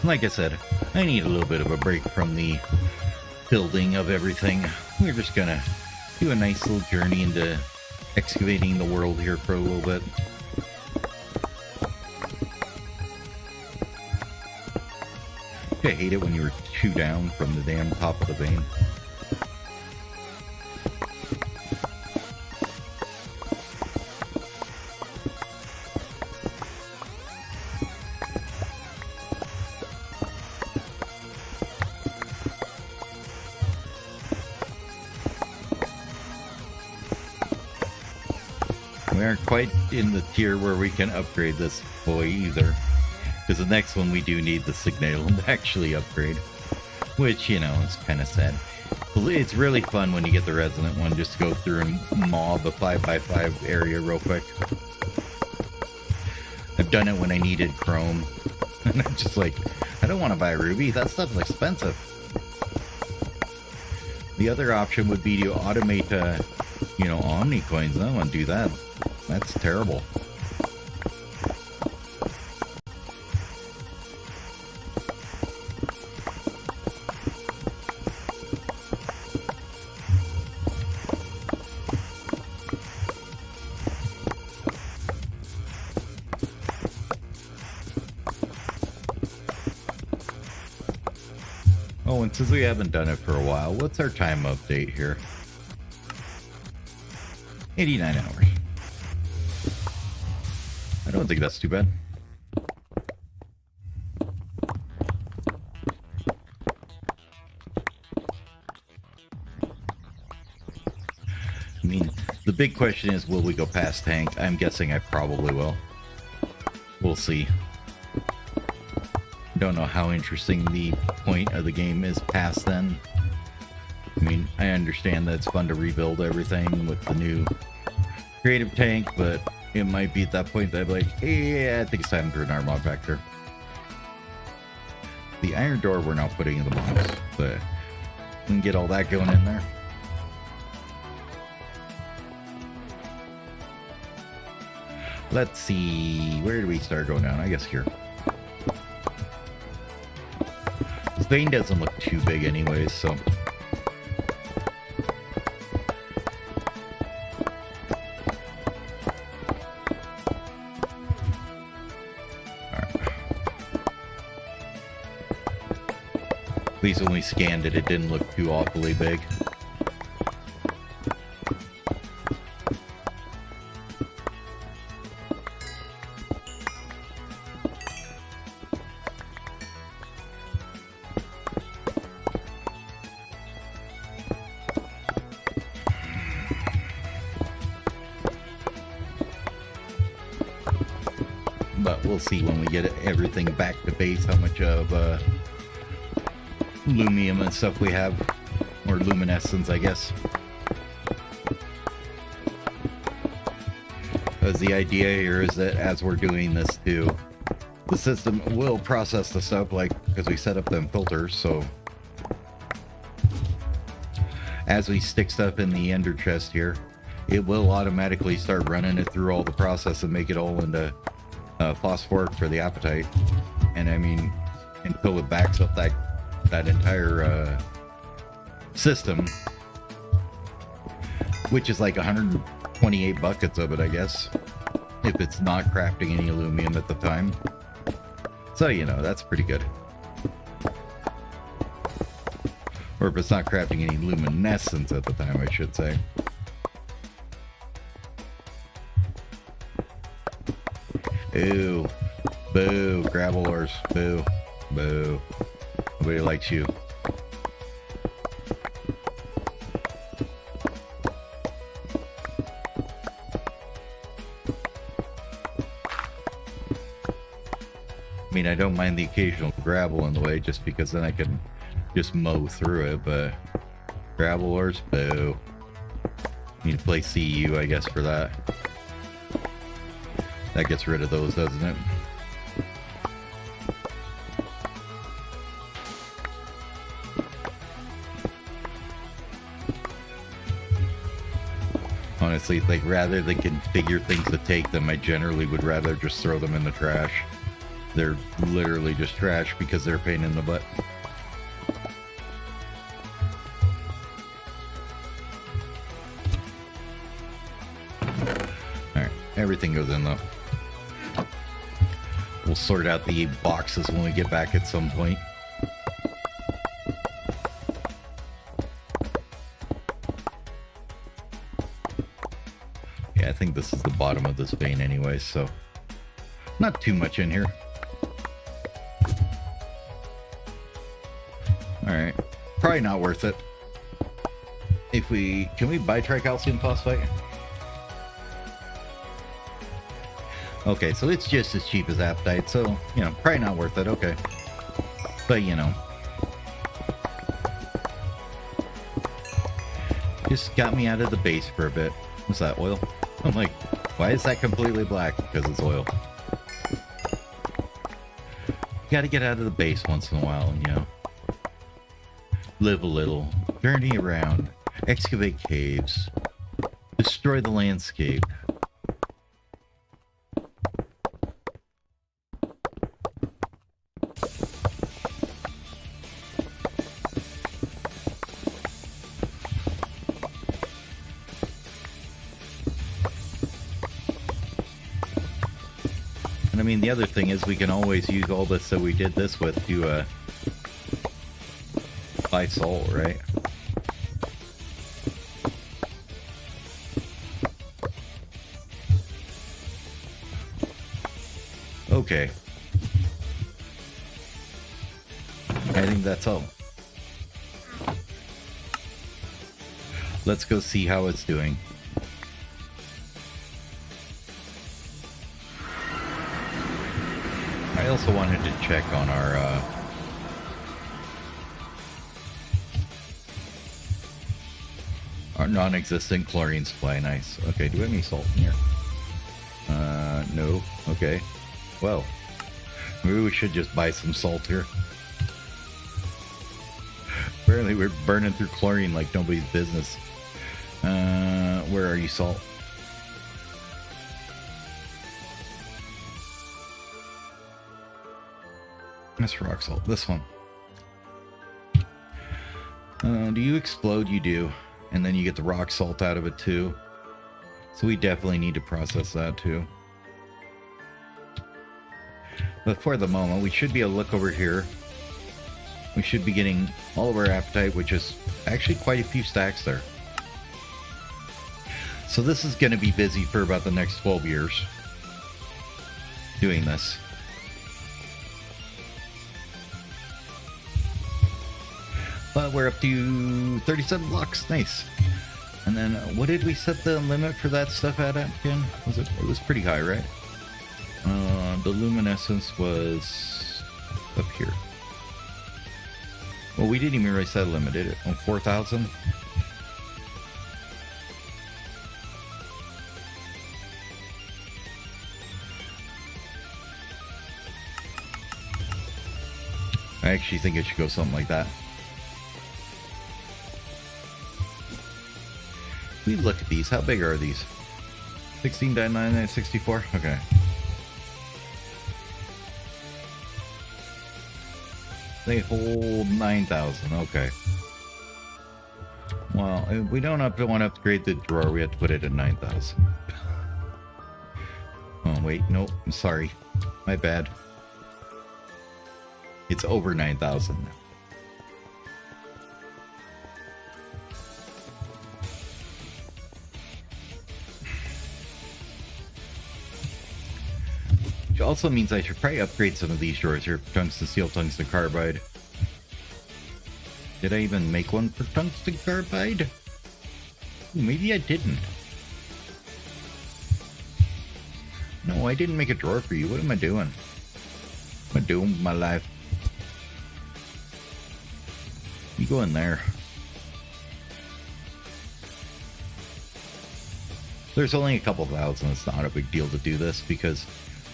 Like I said, I need a little bit of a break from the building of everything. We're just gonna do a nice little journey into excavating the world here for a little bit. I hate it when you were 2 down from the damn top of the vein. We aren't quite in the tier where we can upgrade this boy either. Because the next one we do need the Signalum to actually upgrade. Which, you know, is kind of sad. It's really fun when you get the resonant one, just to go through and mob a 5x5 area real quick. I've done it when I needed chrome. And I'm just like, I don't want to buy ruby, that stuff's expensive. The other option would be to automate, you know, Omni coins. I don't want to do that. That's terrible. Oh, and since we haven't done it for a while, what's our time update here? 89 hours. I don't think that's too bad. I mean, the big question is, will we go past tank? I'm guessing I probably will. We'll see. Don't know how interesting the point of the game is past then. I mean, I understand that it's fun to rebuild everything with the new creative tank, but it might be at that point that I'm like, hey, yeah, I think it's time for an Armor Vector. The iron door we're now putting in the box, but we can get all that going in there. Let's see, where do we start going down? I guess here. This vein doesn't look too big anyways, so... At least when we scanned it, it didn't look too awfully big. But we'll see when we get everything back to base how much of Lumium and stuff we have. Or luminescence, I guess. Because the idea here is that as we're doing this too, the system will process the stuff, like, because we set up them filters, so as we stick stuff in the ender chest here, it will automatically start running it through all the process and make it all into phosphoric for the appetite. And I mean, until it backs up that entire system, which is like 128 buckets of it, I guess, if it's not crafting any aluminum at the time. So, you know, that's pretty good. Or if it's not crafting any luminescence at the time, I should say. Ooh. Boo. Gravel ores. Boo. Boo. Nobody likes you. I mean, I don't mind the occasional gravel in the way, just because then I can just mow through it, but gravel ores, boo. Need to play CU, I guess, for that. That gets rid of those, doesn't it? Honestly, like, rather than configure things to take them, I generally would rather just throw them in the trash. They're literally just trash because they're a pain in the butt. Alright, everything goes in though. We'll sort out the boxes when we get back at some point. Yeah, I think this is the bottom of this vein anyway, so not too much in here. Alright, probably not worth it. If we, can we buy tricalcium phosphate? Okay, so it's just as cheap as apatite, so, you know, probably not worth it, okay. But, you know, just got me out of the base for a bit. What's that, oil? I'm like, why is that completely black? Because it's oil. You gotta get out of the base once in a while, you know. Live a little, journey around, excavate caves, destroy the landscape. And I mean, the other thing is we can always use all this that we did this with to buy salt, right? Okay. I think that's all. Let's go see how it's doing. I also wanted to check on our non-existent chlorine supply. Nice. Okay, do we have any salt in here? No. Okay. Well, maybe we should just buy some salt here. Apparently we're burning through chlorine like nobody's business. Where are you, salt? That's rock salt. This one. Do you explode? You do. And then you get the rock salt out of it too. So we definitely need to process that too. But for the moment, we should be able to look over here. We should be getting all of our apatite, which is actually quite a few stacks there. So this is going to be busy for about the next 12 years. Doing this. But we're up to 37 blocks. Nice. And then what did we set the limit for that stuff at again? It was pretty high, right? The luminescence was up here. Well, we didn't even reset the limit, did it? On 4,000? I actually think it should go something like that. We look at these. How big are these? 16.99, 64? Okay. They hold 9,000. Okay. Well, if we don't want to upgrade the drawer, we have to put it at 9,000. Oh, wait. Nope. I'm sorry. My bad. It's over 9,000 now. Which also means I should probably upgrade some of these drawers here. Tungsten steel, tungsten carbide. Did I even make one for tungsten carbide? Ooh, maybe I didn't. No, I didn't make a drawer for you. What am I doing? What am I doing with my life? You go in there. There's only a couple thousand. It's not a big deal to do this because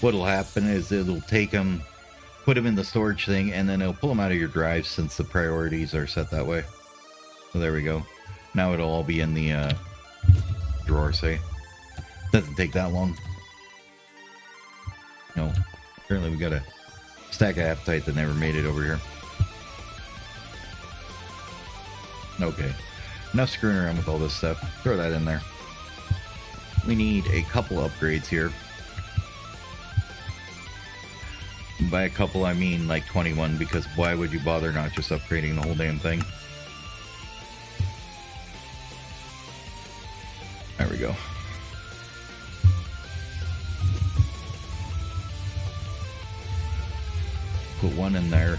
what'll happen is it'll take them, put them in the storage thing, and then it'll pull them out of your drive since the priorities are set that way. So there we go. Now it'll all be in the drawer, say. Doesn't take that long. No. Apparently we got a stack of appetite that never made it over here. Okay. Enough screwing around with all this stuff. Throw that in there. We need a couple upgrades here. By a couple, I mean like 21, because why would you bother not just upgrading the whole damn thing? There we go. Put one in there.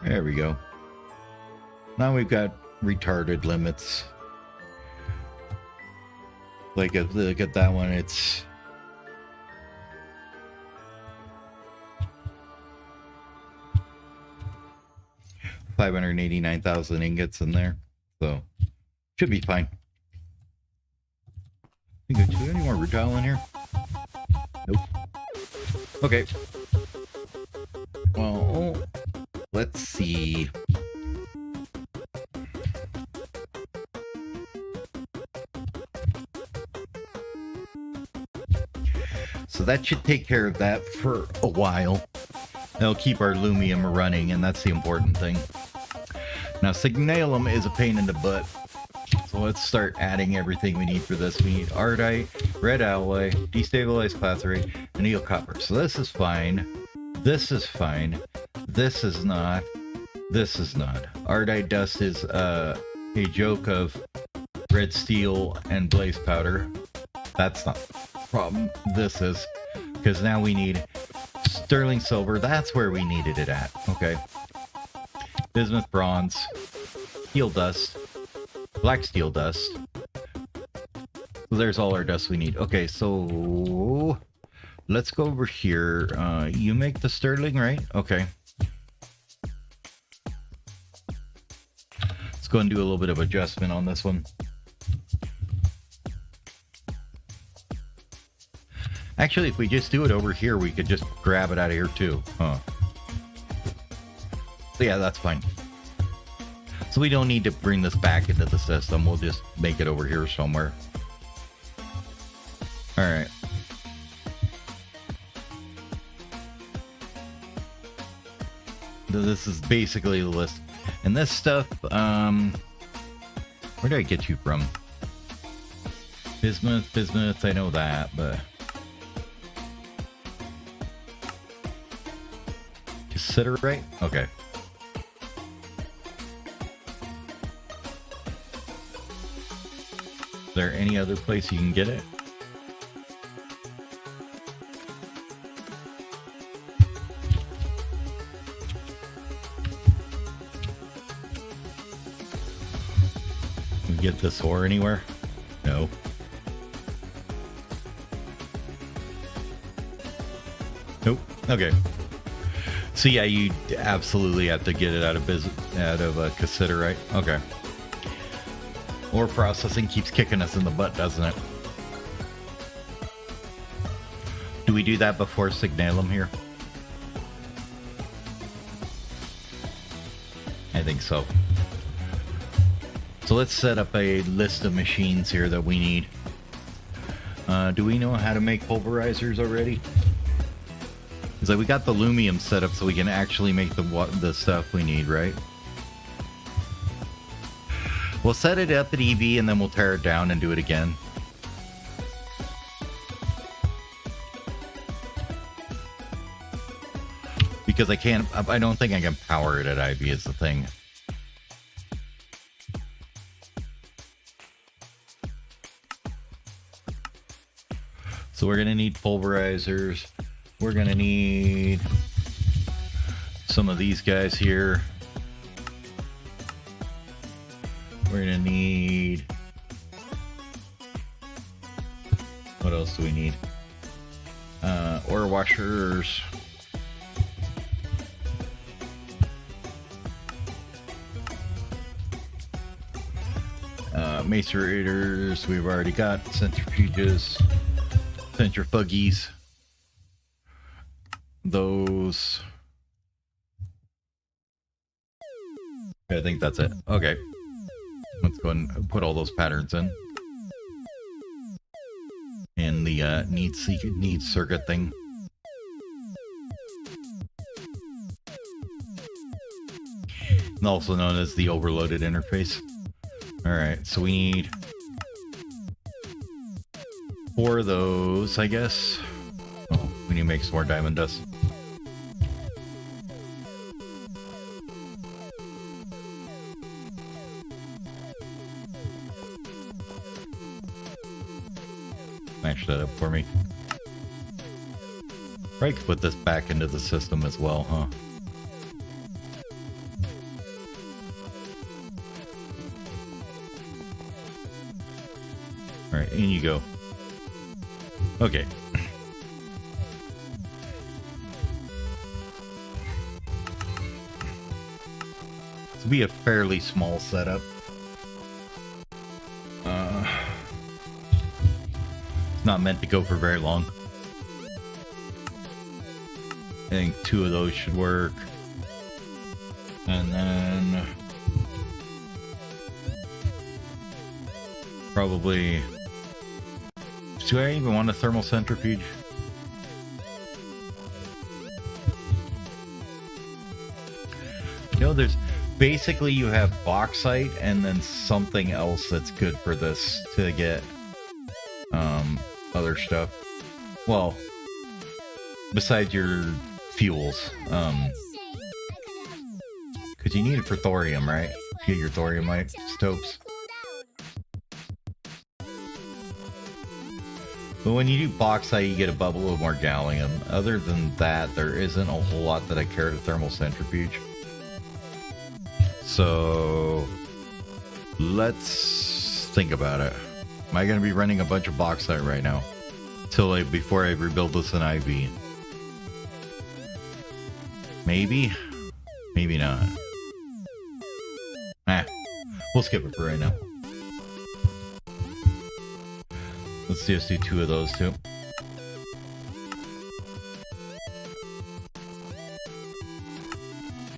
There we go. Now we've got retarded limits. Like, look at that one. It's $589,000 ingots in there, so should be fine. Do any more rutile in here? Nope. Okay. Well, let's see. So that should take care of that for a while. That'll keep our Lumium running, and that's the important thing. Now, Signalum is a pain in the butt. So let's start adding everything we need for this. We need Ardite, Red Alloy, Destabilized Clathrate, and Neil Copper. So this is fine. This is fine. This is not. This is not. Ardite dust is a joke of red steel and blaze powder. That's not the problem. This is, because now we need sterling silver. That's where we needed it at. Okay. Bismuth bronze, steel dust, black steel dust. So there's all our dust we need. Okay, so let's go over here. You make the sterling, right? Okay. Let's go and do a little bit of adjustment on this one. Actually, if we just do it over here, we could just grab it out of here too. Huh. So yeah, that's fine. So we don't need to bring this back into the system. We'll just make it over here somewhere. All right. So this is basically the list. And this stuff, where did I get you from? Bismuth, I know that, but... Considerate? Okay. Is there any other place you can get it? we get this ore anywhere? No. Nope. Okay. So yeah, you absolutely have to get it out of cassiterite. Okay. Ore processing keeps kicking us in the butt, doesn't it? Do we do that before Signalum here? I think so. So let's set up a list of machines here that we need. Do we know how to make pulverizers already? It's like we got the Lumium set up so we can actually make the stuff we need, right? We'll set it up at EV and then we'll tear it down and do it again. Because I don't think I can power it at IV is the thing. So we're gonna need pulverizers. We're gonna need some of these guys here. We're gonna need... What else do we need? Ore washers. Macerators, we've already got centrifuges, centrifuges. Those. I think that's it. Okay. Let's go and put all those patterns in. And the need circuit thing. Also known as the overloaded interface. Alright, so we need 4 of those, I guess. Oh, we need to make some more diamond dust. Smash that up for me. Probably could put this back into the system as well, huh? Alright, in you go. Okay. This will be a fairly small setup. It's not meant to go for very long. I think 2 of those should work. And then... probably... Do I even want a thermal centrifuge? You know, there's... basically you have bauxite and then something else that's good for this to get other stuff. Well, besides your fuels. Because you need it for thorium, right? To get your thoriumite stopes. But when you do bauxite, you get a bubble of more gallium. Other than that, there isn't a whole lot that I care to thermal centrifuge. So let's think about it. Am I going to be running a bunch of bauxite right now? Before I rebuild this in IV? Maybe? Maybe not. We'll skip it for right now. Let's just do 2 of those too.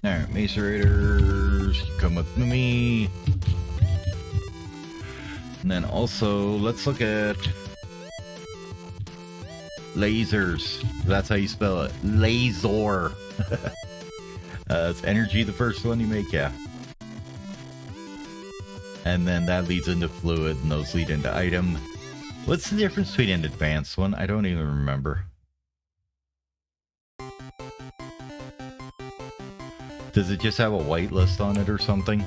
Alright, macerators, come with me. And then also, let's look at lasers. That's how you spell it. Laser. It's energy, the first one you make, yeah. And then that leads into fluid, and those lead into item. What's the difference between an advanced one? I don't even remember. Does it just have a whitelist on it or something?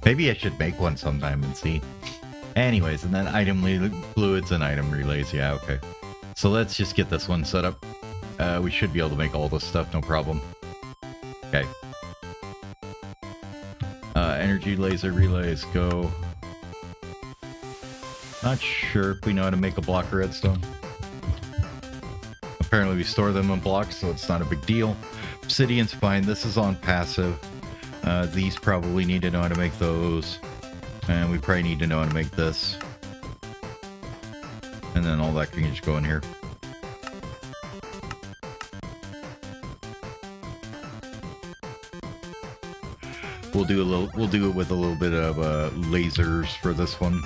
Maybe I should make one sometime and see. Anyways, and then item fluids and item relays. Yeah, okay. So let's just get this one set up. We should be able to make all this stuff, no problem. Okay. Energy laser relays, go. Not sure if we know how to make a block of redstone. Apparently we store them in blocks, so it's not a big deal. Obsidian's fine. This is on passive. These probably need to know how to make those. And we probably need to know how to make this. And then all that can just go in here. We'll do it with a little bit of lasers for this one.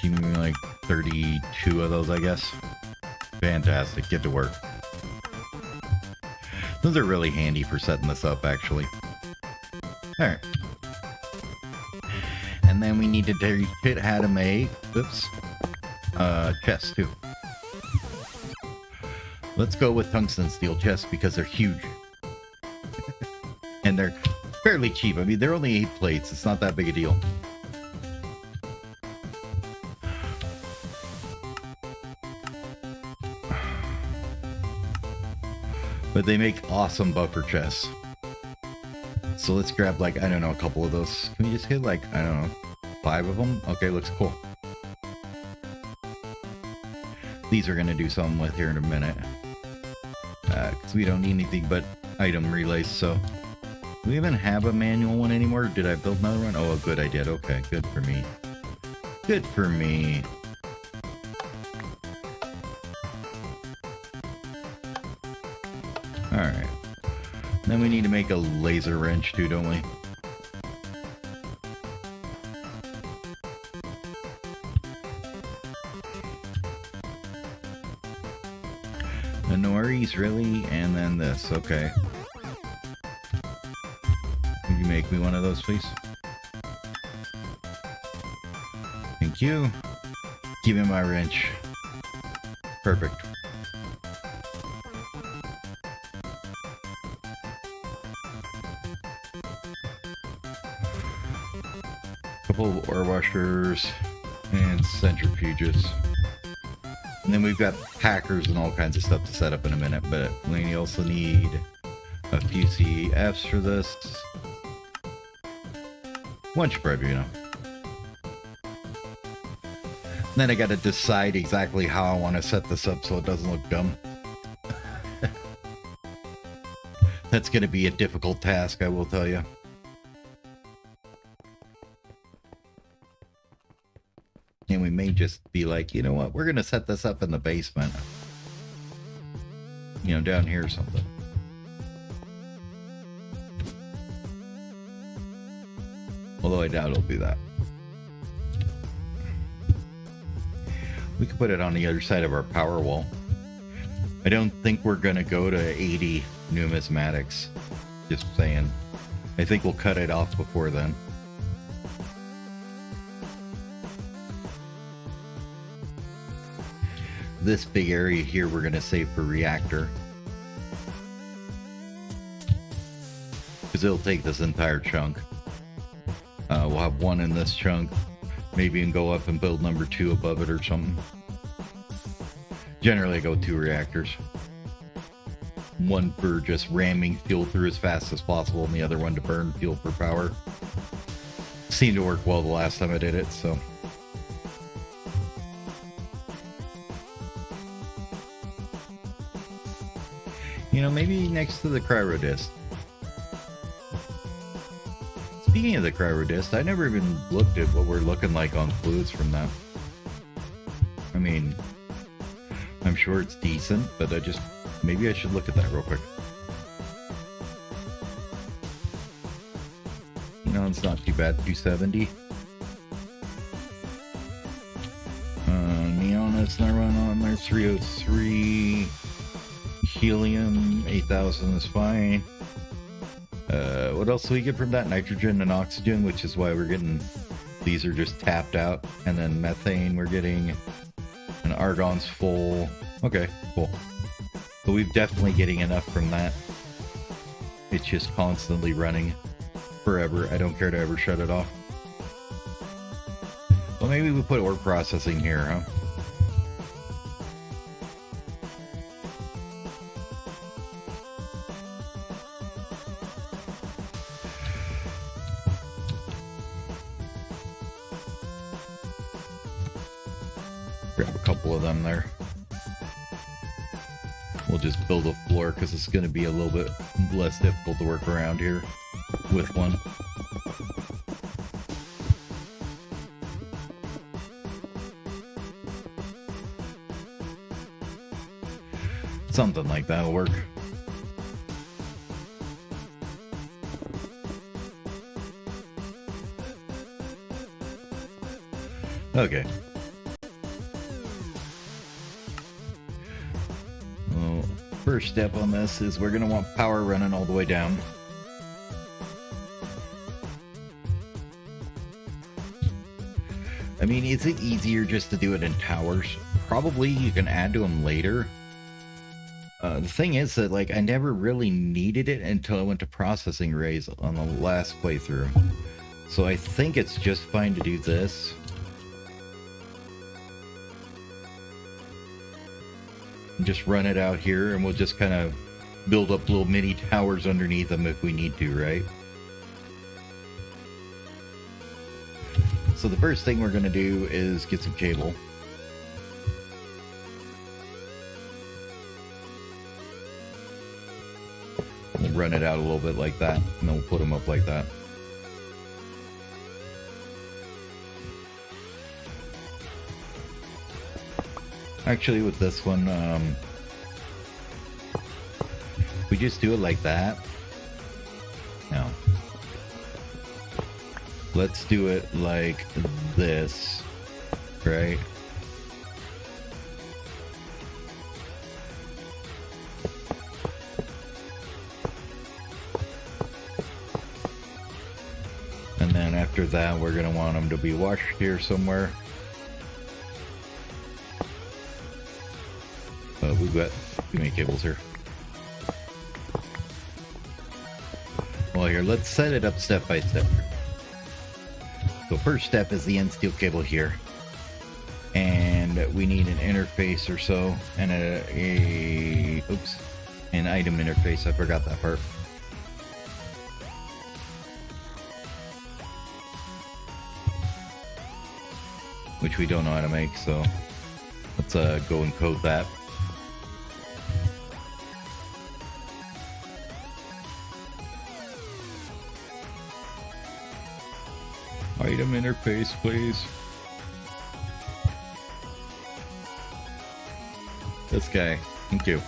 Keep me like 32 of those, I guess. Fantastic, get to work. Those are really handy for setting this up, actually. Alright. And then we need to teach it how to make, oops, chests too. Let's go with tungsten steel chests because they're huge. And they're fairly cheap. I mean, they're only 8 plates. It's not that big a deal. But they make awesome buffer chests. So let's grab like, I don't know, a couple of those. Can we just get like, I don't know, 5 of them? Okay, looks cool. These are going to do something with here in a minute. Because we don't need anything but item relays, so... Do we even have a manual one anymore? Did I build another one? Oh, good, I did. Okay, good for me. Good for me. Alright. Then we need to make a laser wrench too, don't we? The Noris, really? And then this, okay. Can you make me one of those, please? Thank you. Give me my wrench. Perfect. Couple of ore washers and centrifuges. And then we've got packers and all kinds of stuff to set up in a minute, but we also need a few CFs for this. One should probably be enough. Then I gotta decide exactly how I want to set this up so it doesn't look dumb. That's gonna be a difficult task, I will tell you. And we may just be like, you know what, we're gonna set this up in the basement. You know, down here or something. Although I doubt it'll be that. We could put it on the other side of our power wall. I don't think we're gonna go to 80 numismatics. Just saying. I think we'll cut it off before then. This big area here we're going to save for reactor. Because it'll take this entire chunk. We'll have one in this chunk. Maybe you can go up and build number 2 above it or something. Generally I go 2 reactors. One for just ramming fuel through as fast as possible and the other one to burn fuel for power. Seemed to work well the last time I did it, so... You know, maybe next to the cryo disc. Speaking of the cryo disc, I never even looked at what we're looking like on fluids from that. I mean, I'm sure it's decent, but maybe I should look at that real quick. You know, it's not too bad, 270. Neon, it's not run on there, 303. Helium, 8,000 is fine. What else do we get from that? Nitrogen and oxygen, which is why we're getting... These are just tapped out. And then methane we're getting. And argon's full. Okay, cool. But we're definitely getting enough from that. It's just constantly running forever. I don't care to ever shut it off. Well, maybe we put ore processing here, huh? have a couple of them there. We'll just build a floor because it's going to be a little bit less difficult to work around here with one. Something like that will work. Okay. Well, first step on this is we're going to want power running all the way down. I mean, is it easier just to do it in towers? Probably. You can add to them later. The thing is that, like, I never really needed it until I went to processing arrays on the last playthrough. So I think it's just fine to do this. Just run it out here, and we'll just kind of build up little mini towers underneath them if we need to, right? So the first thing we're going to do is get some cable. We'll run it out a little bit like that, and then we'll put them up like that. Actually, with this one, we just do it like that. No. Let's do it like this, right? And then after that, we're going to want them to be washed here somewhere. We've got too many cables here. Well, here, let's set it up step by step. So first step is the end steel cable here. And we need an interface or so, and an item interface. I forgot that part. Which we don't know how to make, so let's go and code that. Item interface, please. This guy. Thank you.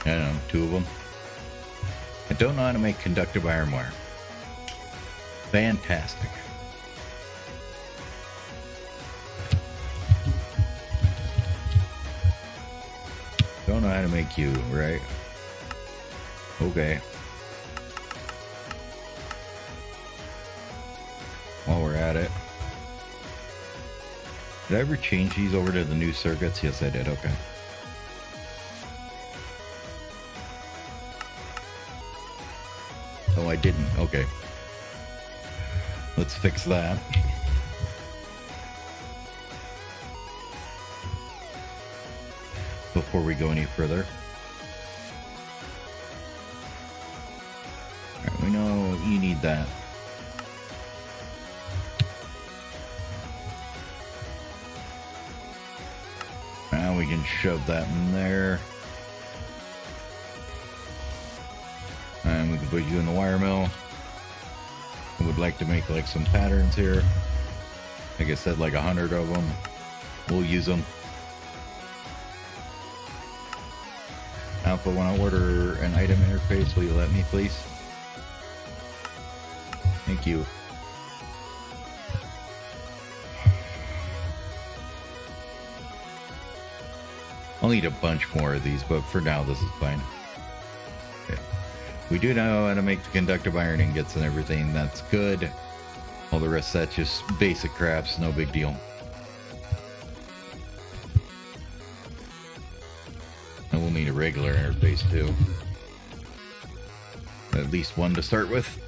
I don't know, 2 of them. I don't know how to make conductive iron wire. Fantastic. Don't know how to make you, right? Okay. While we're at it. Did I ever change these over to the new circuits? Yes, I did. Okay. Oh, I didn't. Okay. Let's fix that. Before we go any further. Alright, we know you need that. Now we can shove that in there. And we can put you in the wire mill. I would like to make like some patterns here. Like I said, like 100 of them. We'll use them. Alpha, when I order an item interface, will you let me, please? Thank you. I'll need a bunch more of these, but for now, this is fine. Okay. We do know how to make the conductive iron ingots and everything. That's good. All the rest of that's just basic crafts, no big deal. And we'll need a regular interface too. At least one to start with.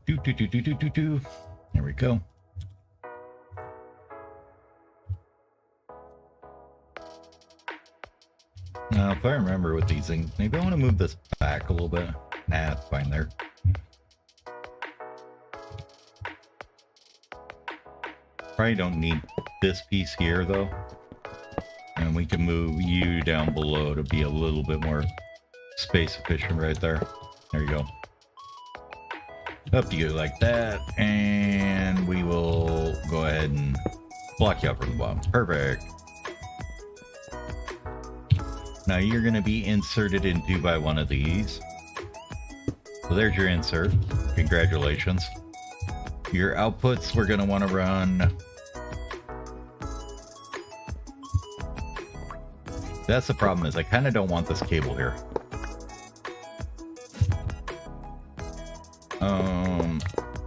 There we go. Now, if I remember with these things, maybe I want to move this back a little bit. Nah, it's fine there. Probably don't need this piece here, though. And we can move you down below to be a little bit more space efficient right there. There you go. Up to you like that. And we will go ahead and block you up from the bottom. Perfect. Now you're going to be inserted into by one of these. So there's your insert. Congratulations. Your outputs we're going to want to run. That's the problem, is I kind of don't want this cable here.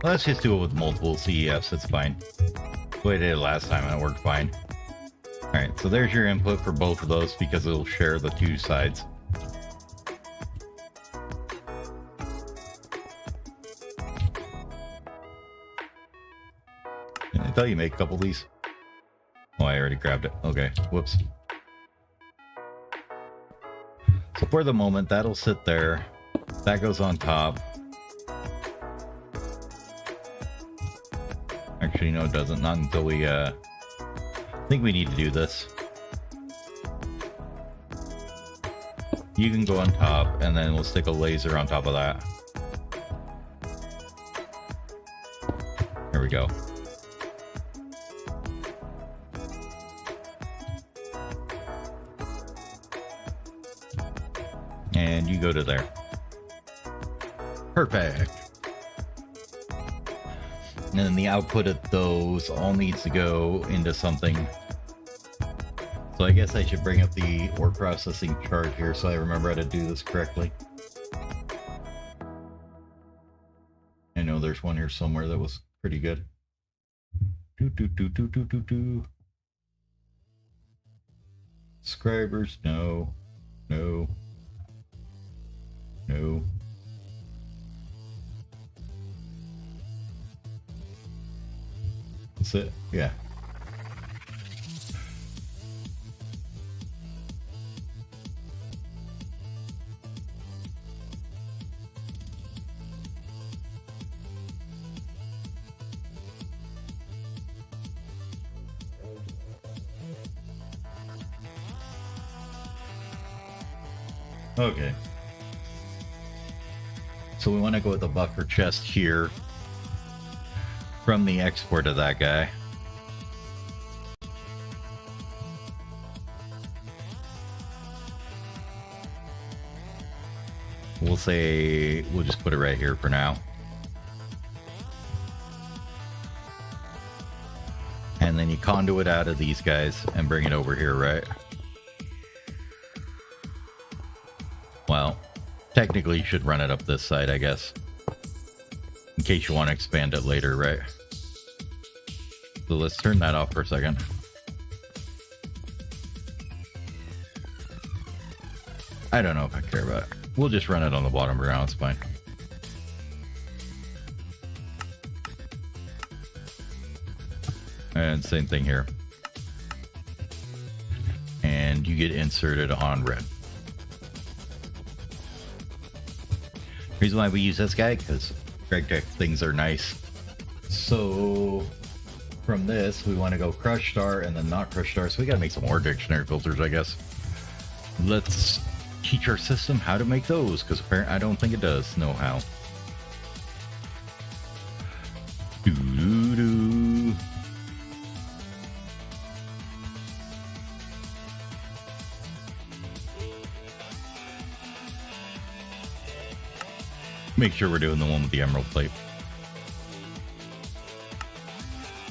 Let's just do it with multiple CEFs. It's fine. The way I did it last time and it worked fine. Alright, so there's your input for both of those because it'll share the two sides. I thought you made a couple of these. Oh, I already grabbed it. Okay, whoops. So for the moment, that'll sit there. That goes on top. Actually, no, it doesn't. Not until we, I think we need to do this. You can go on top, and then we'll stick a laser on top of that. There we go. And you go to there. Perfect. And then the output of those all needs to go into something. So I guess I should bring up the ore processing chart here so I remember how to do this correctly. I know there's one here somewhere that was pretty good. Scribers, no. No. No. That's it. Yeah. Okay. So we want to go with the buffer chest here from the export of that guy. We'll say, we'll just put it right here for now. And then you conduit out of these guys and bring it over here, right? Well, technically you should run it up this side, I guess. In case you want to expand it later, right? So let's turn that off for a second. I don't know if I care about it. We'll just run it on the bottom for now, it's fine. And same thing here. And you get inserted on red. Reason why we use this guy, because Greg things are nice. So from this, we want to go crush star and then not crush star. So we got to make some more dictionary filters, I guess. Let's teach our system how to make those, because apparently I don't think it does know how. Doo-doo-doo. Make sure we're doing the one with the emerald plate.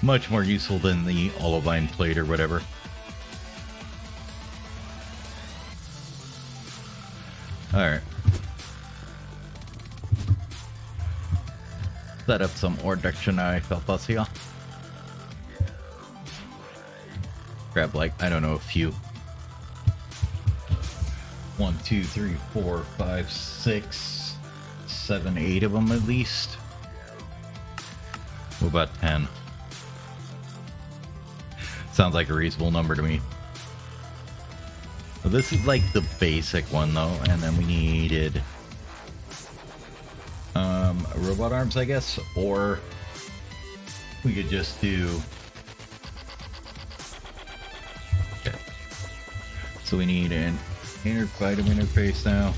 Much more useful than the olivine plate or whatever. Alright. Set up some ore dictionary filters. Grab like, I don't know, a few. 1, 2, 3, 4, 5, 6, 7, 8 of them at least. What about 10? Sounds like a reasonable number to me. So this is like the basic one though, and then we needed robot arms, I guess, or we could just do. Okay. So we need an item interface now.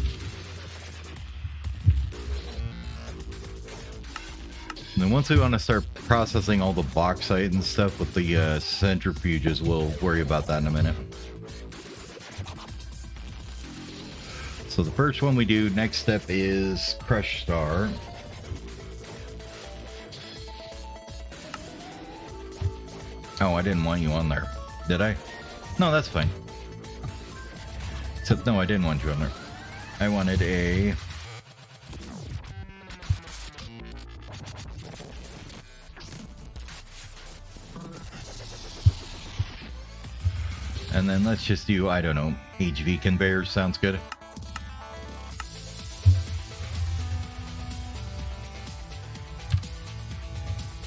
And then once we want to start processing all the bauxite and stuff with the centrifuges, we'll worry about that in a minute. So the first one we do, next step is Crush Star. Oh, I didn't want you on there. Did I? No, that's fine. Except, no, I didn't want you on there. I wanted a... And then let's just do, I don't know, HV conveyors. Sounds good.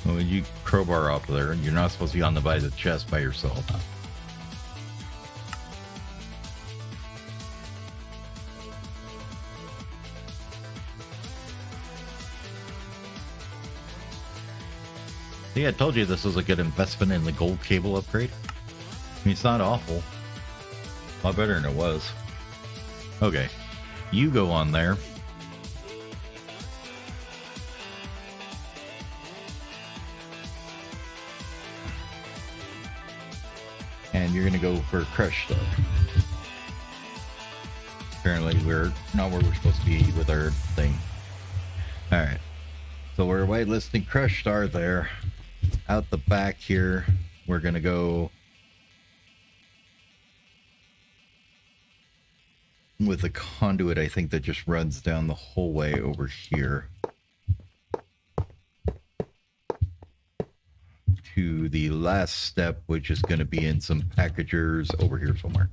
Well, you crowbar up there, and you're not supposed to be on the by the chest by yourself. See, I told you this was a good investment in the gold cable upgrade. I mean, it's not awful. A lot better than it was. Okay, you go on there. And you're gonna go for Crush Star. Apparently we're not where we're supposed to be with our thing. Alright. So we're whitelisting Crush Star there. Out the back here, we're gonna go with a conduit, I think, that just runs down the whole way over here to the last step, which is going to be in some packagers over here somewhere.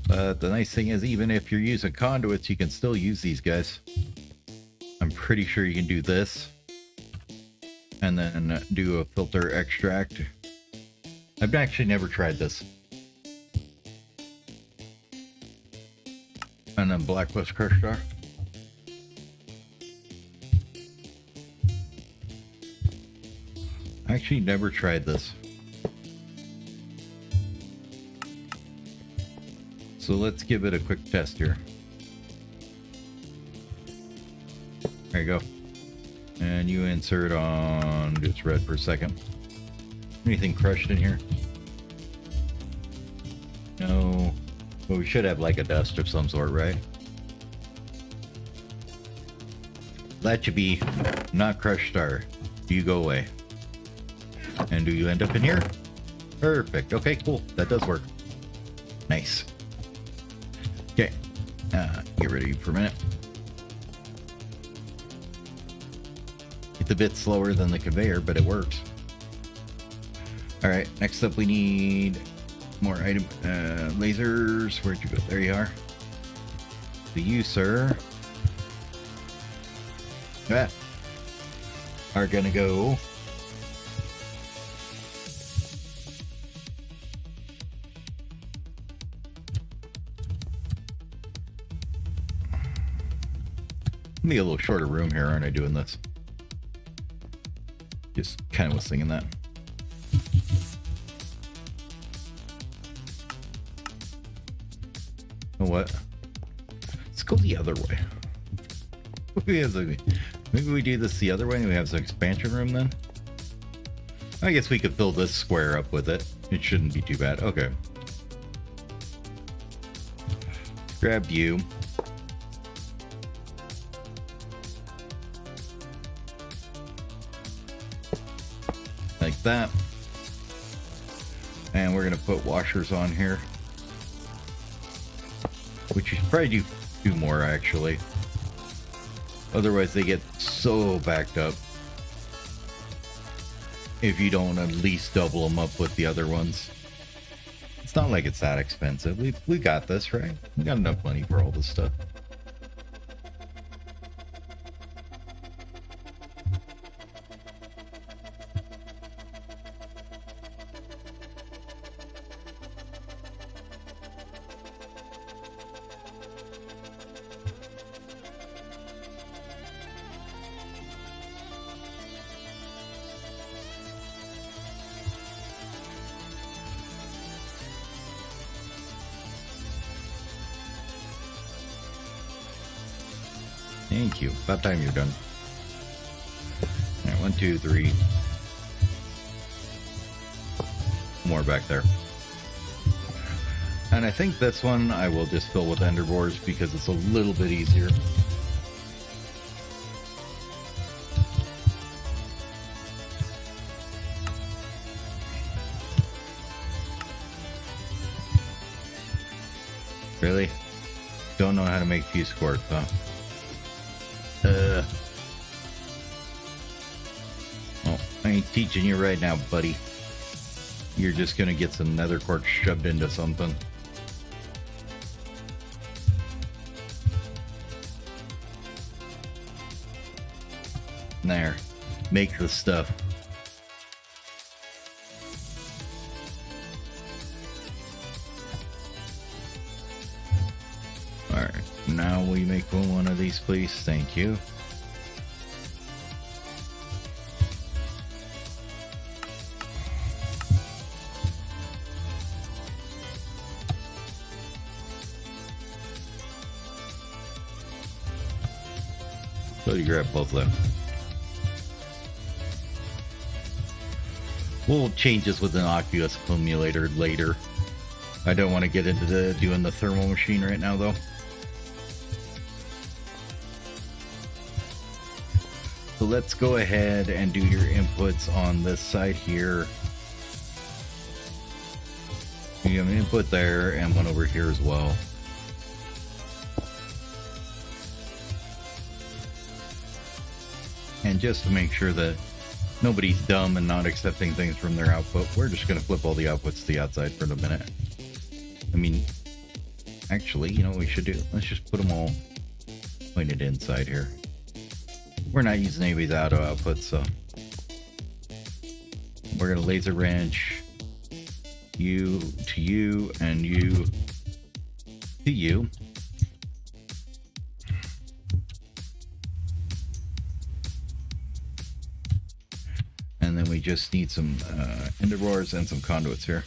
But the nice thing is, even if you're using conduits, you can still use these guys. I'm pretty sure you can do this and then do a filter extract. I've actually never tried this. And then Blacklist Crush Star. I actually never tried this. So let's give it a quick test here. There you go. And you insert on just red for a second. Anything crushed in here? No. Well, we should have like a dust of some sort, right? That should be not Crush Star. Do you go away? And do you end up in here? Perfect. Okay, cool. That does work. Nice. Okay. Get rid of you for a minute. It's a bit slower than the conveyor, but it works. All right, next up we need more item lasers. Where'd you go? There you are. So you, sir, are gonna go be a little shorter room here, aren't I doing this? Just kind of was thinking that. You know what? Let's go the other way. Maybe we do this the other way and we have some expansion room then? I guess we could fill this square up with it. It shouldn't be too bad. Okay. Grab you. Like that. And we're going to put washers on here. Which you should probably do more, actually. Otherwise, they get so backed up. If you don't at least double them up with the other ones. It's not like it's that expensive. We got this, right? We got enough money for all this stuff. Thank you. About time you're done. All right, 1, 2, 3. More back there. And I think this one I will just fill with ender boars because it's a little bit easier. Really? Don't know how to make fuse quartz, huh? Oh, I ain't teaching you right now, buddy. You're just gonna get some nether quartz shoved into something. There. Make the stuff. Alright, now will you make one of these, please? Thank you. So you grab both of them. We'll change this with an aqueous accumulator later. I don't want to get into doing the thermal machine right now, though. So let's go ahead and do your inputs on this side here. You have an input there and one over here as well. And just to make sure that nobody's dumb and not accepting things from their output, we're just going to flip all the outputs to the outside for the minute. I mean, actually, you know what we should do? Let's just put them all pointed inside here. We're not using any of these auto outputs, so we're going to laser wrench you to you and you to you. And then we just need some ender boars and some conduits here.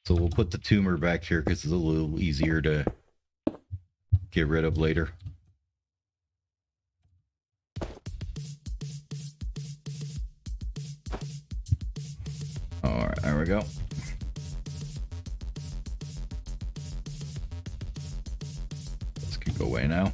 So we'll put the tumor back here because it's a little easier to get rid of later. Alright, there we go. This could go away now.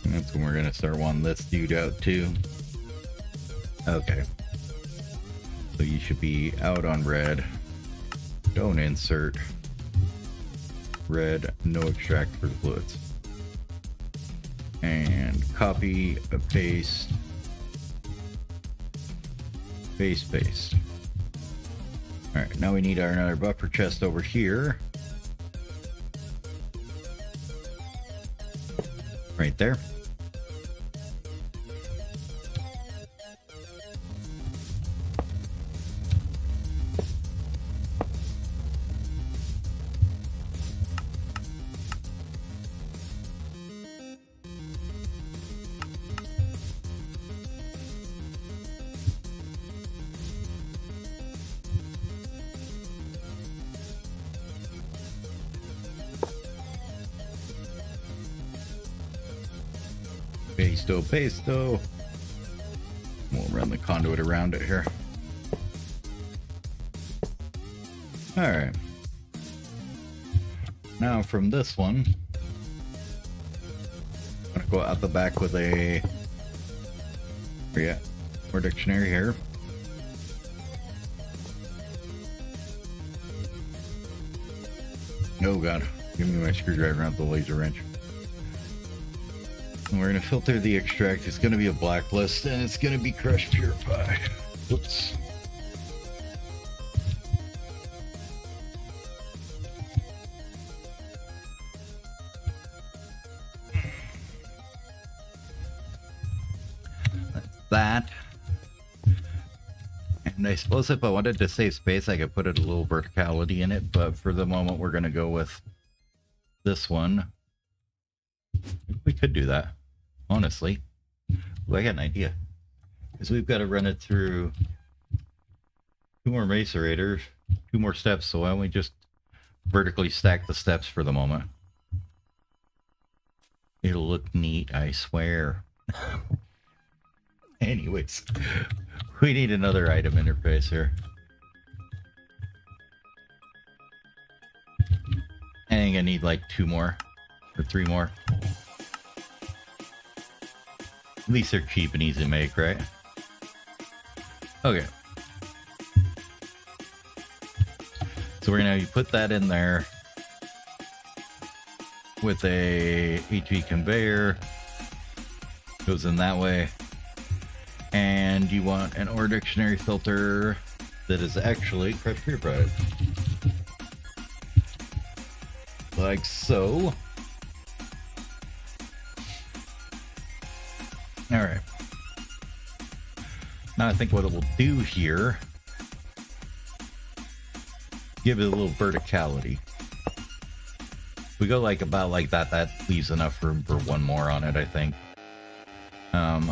That's when we're gonna start wanting this dude out too. Okay. So you should be out on red. Don't insert. Red, no extract for the fluids. And copy, paste. Paste. Alright, now we need another buffer chest over here. Right there. Pasto. We'll run the conduit around it here. Alright. Now from this one, I'm gonna go out the back with a more dictionary here. Oh god, give me my screwdriver, not the laser wrench. We're going to filter the extract. It's going to be a blacklist and it's going to be crushed purified. Whoops. That's that. And And I suppose if I wanted to save space, I could put a little verticality in it, but for the moment, we're going to go with this one. We could do that, honestly. Ooh, I got an idea. Because we've got to run it through 2 more macerators, 2 more steps, so why don't we just vertically stack the steps for the moment? It'll look neat, I swear. Anyways, we need another item interface here. I think I need like 2 more or 3 more. At least they're cheap and easy to make, right? Okay. So we're gonna put that in there with a HV conveyor. Goes in that way. And you want an OR dictionary filter that is actually crush purified. Like so. Alright. Now I think what it will do here, give it a little verticality. If we go like about like that, that leaves enough room for 1 more on it, I think.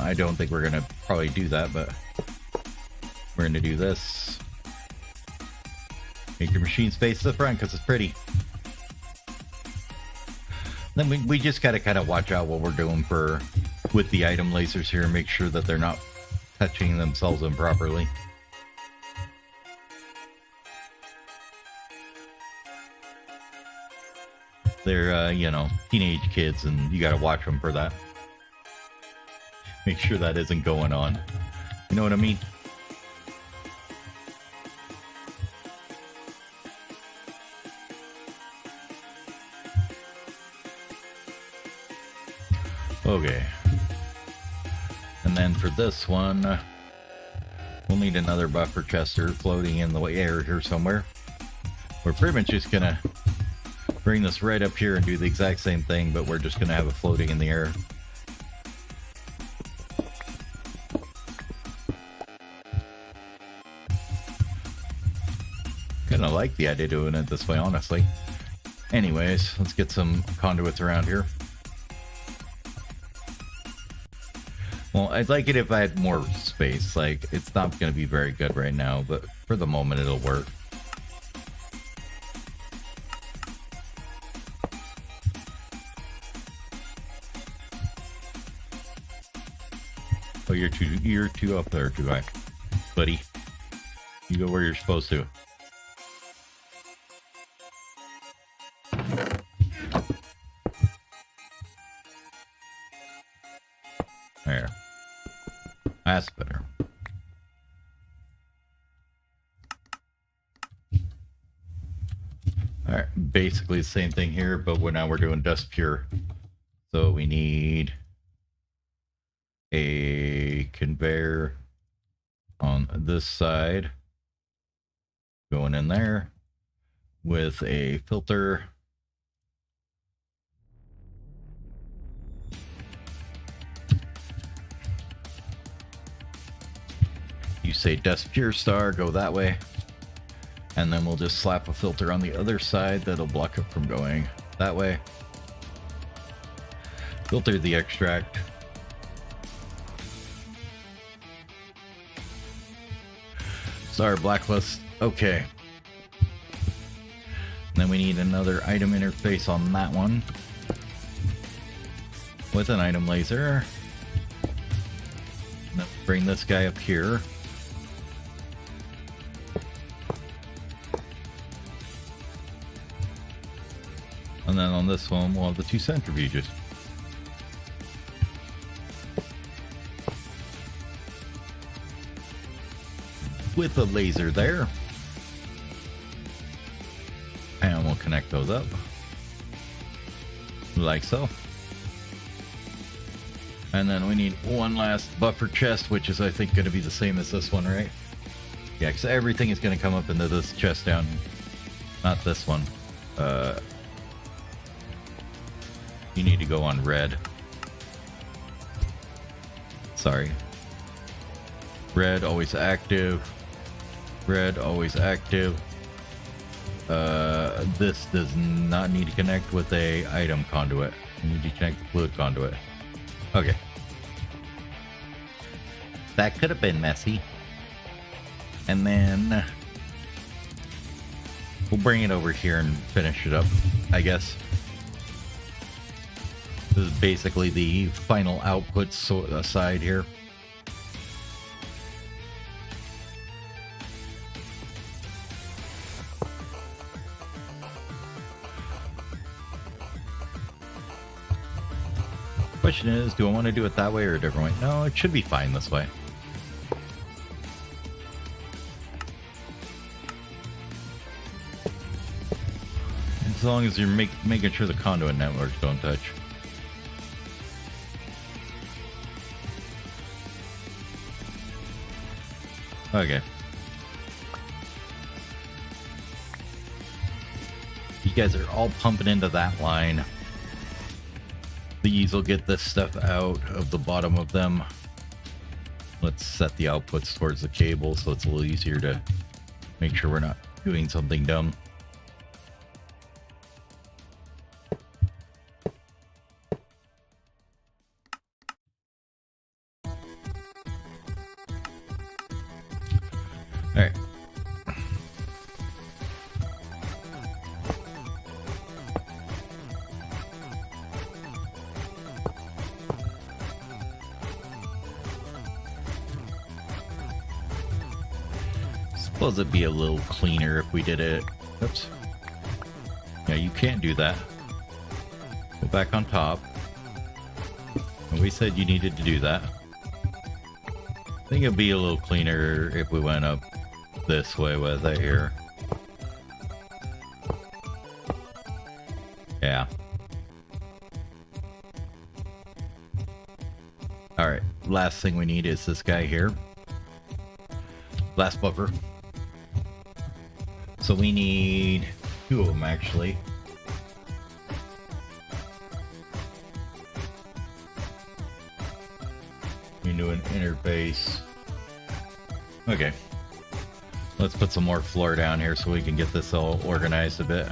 I don't think we're gonna probably do that, but we're gonna do this. Make your machine space to the front because it's pretty. Then we just gotta kind of watch out what we're doing with the item lasers here and make sure that they're not touching themselves improperly. They're, you know, teenage kids, and you gotta watch them for that. Make sure that isn't going on. You know what I mean? Okay. And then for this one, we'll need another buffer chester floating in the air here somewhere. We're pretty much just gonna bring this right up here and do the exact same thing, but we're just gonna have it floating in the air. Kinda like the idea of doing it this way, honestly. Anyways, let's get some conduits around here. Well, I'd like it if I had more space. Like, it's not going to be very good right now, but for the moment, it'll work. Oh, you're too up there, too high, buddy. You go where you're supposed to. There. That's better. Alright, basically the same thing here, but now we're doing dust pure. So we need a conveyor on this side going in there with a filter. You say dust pure star, go that way, and then we'll just slap a filter on the other side that'll block it from going that way. Filter the extract. Star blacklist. Okay. And then we need another item interface on that one with an item laser. And then bring this guy up here. And then on this one, we'll have the 2 centrifuges. With a laser there. And we'll connect those up. Like so. And then we need one last buffer chest, which is, I think, going to be the same as this one, right? Yeah, because everything is going to come up into this chest down. Not this one. You need to go on red. Sorry. Red, always active. Red, always active. This does not need to connect with a item conduit. You need to connect the fluid conduit. Okay. That could have been messy. And then we'll bring it over here and finish it up, I guess. This is basically the final output side here. Question is, do I want to do it that way or a different way? No, it should be fine this way. As long as you're making sure the conduit networks don't touch. Okay. You guys are all pumping into that line. These will get this stuff out of the bottom of them. Let's set the outputs towards the cable so it's a little easier to make sure we're not doing something dumb. All right. Suppose it'd be a little cleaner if we did it. Oops. Yeah, you can't do that. Go back on top. And we said you needed to do that. I think it'd be a little cleaner if we went up this way with it here. Yeah. Alright, last thing we need is this guy here. Last buffer. So we need two of them actually. We do an interface. Okay. Let's put some more floor down here so we can get this all organized a bit.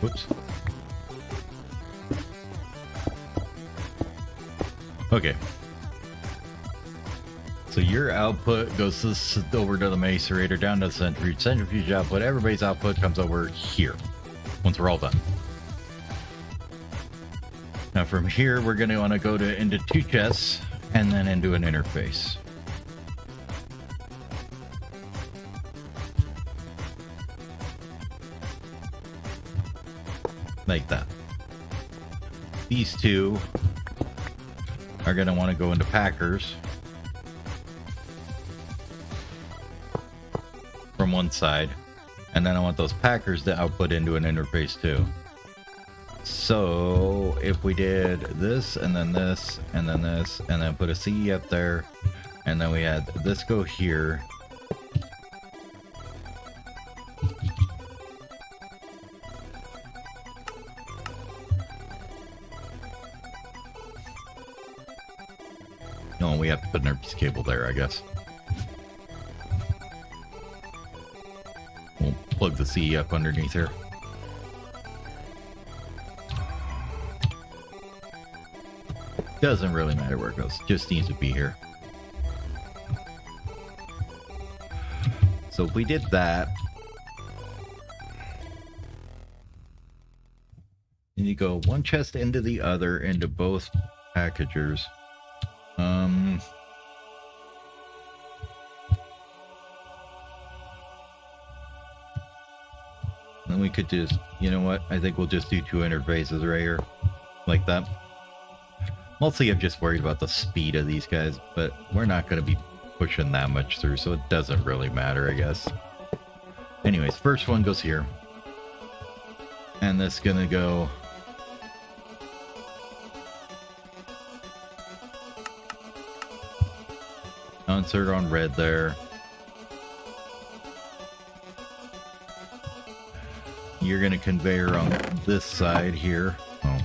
Whoops. Okay. So your output goes over to the macerator, down to the centrifuge output. Everybody's output comes over here once we're all done. Now from here, we're going to want to go into two chests and then into an interface. Like that. These two are going to want to go into packers from one side, and then I want those packers to output into an interface too. So if we did this and then this and then this and then put a CE up there, and then we had this go here. No, we have to put an interface cable there, I guess. We'll plug the CE up underneath here. Doesn't really matter where it goes, just needs to be here. So if we did that, and you go one chest into the other, into both packagers. Then we could just, you know what? I think we'll just do two interfaces right here, like that. Mostly I'm just worried about the speed of these guys, but we're not going to be pushing that much through, so it doesn't really matter, I guess. Anyways, first one goes here. And this is going to go... insert on red there. you're going to conveyor on this side here. Oh,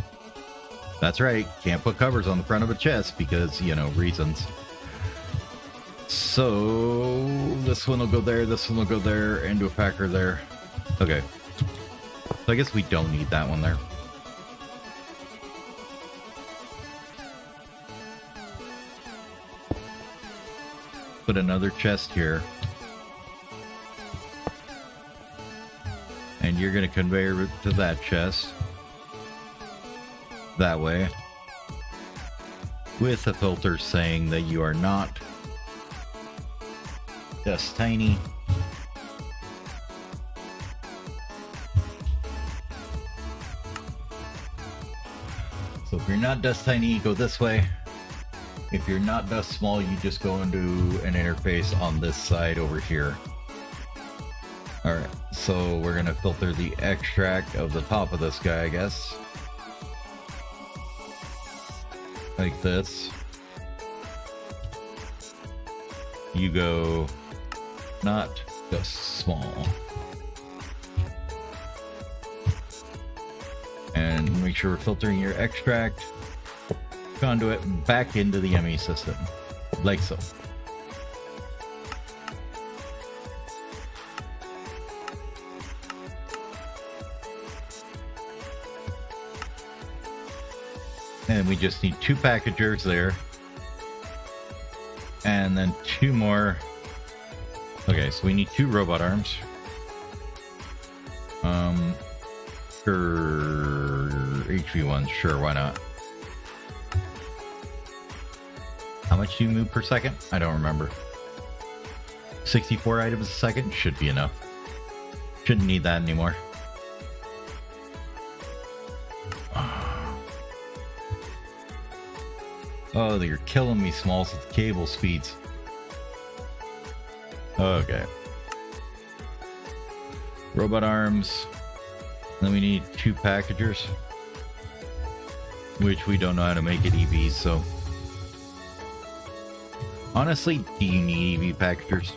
that's right. Can't put covers on the front of a chest because, you know, reasons. So this one will go there, this one will go there, and do a packer there. Okay. So I guess we don't need that one there. Put another chest here. And you're going to conveyor it to that chest. That way. With a filter saying that you are not dust tiny. So if you're not dust tiny, you go this way. If you're not dust small, you just go into an interface on this side over here. Alright, so we're going to filter the extract of the top of this guy, I guess. Like this. You go not dust small. And make sure we're filtering your extract conduit back into the ME system, like so. And we just need 2 packagers there. And then 2 more. Okay, so we need 2 robot arms. For HV1, sure, why not? How much do you move per second? I don't remember. 64 items a second should be enough. Shouldn't need that anymore. Oh, you're killing me, Smalls, with the cable speeds. Okay. Robot arms. Then we need 2 packagers. Which we don't know how to make it EVs, so... Honestly, do you need EV packagers?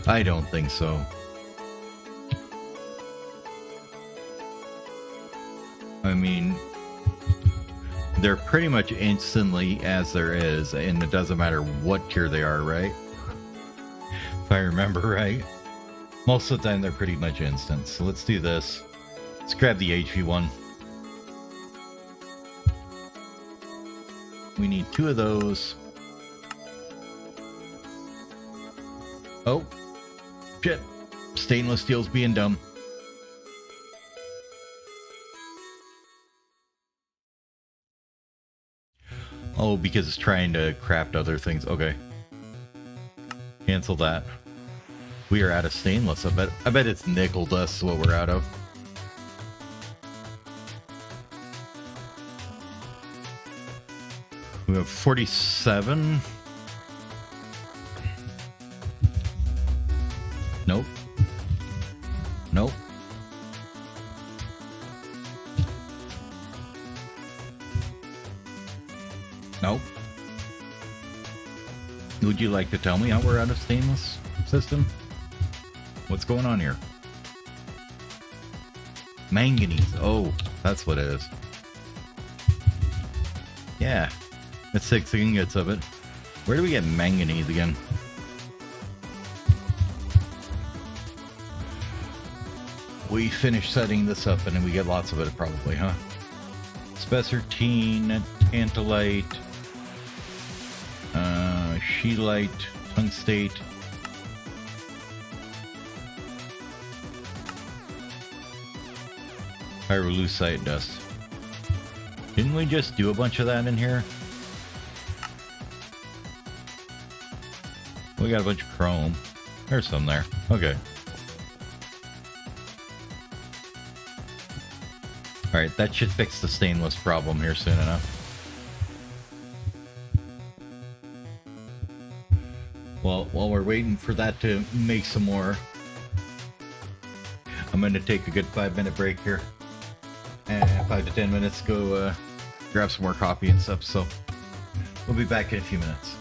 I don't think so. I mean... They're pretty much instantly as there is, and it doesn't matter what tier they are, right? If I remember right. Most of the time they're pretty much instant. So let's do this. Let's grab the HV1. We need 2 of those. Oh. Shit. Stainless steel's being dumb. Oh, because it's trying to craft other things. Okay. Cancel that. We are out of stainless. I bet it's nickel dust what we're out of. We have 47. Nope. Nope. Nope. Would you like to tell me how we're out of stainless, system? What's going on here? Manganese. Oh, that's what it is. Yeah. That's 6 ingots of it. Where do we get manganese again? We finish setting this up and then we get lots of it probably, huh? Spessartine, tantalite, scheelite, tungstate. Pyrolusite dust. Didn't we just do a bunch of that in here? We got a bunch of chrome. There's some there. Okay. Alright, that should fix the stainless problem here soon enough. Well, while we're waiting for that to make some more, I'm going to take a good 5-minute break here. And 5 to 10 minutes, go grab some more coffee and stuff. So we'll be back in a few minutes.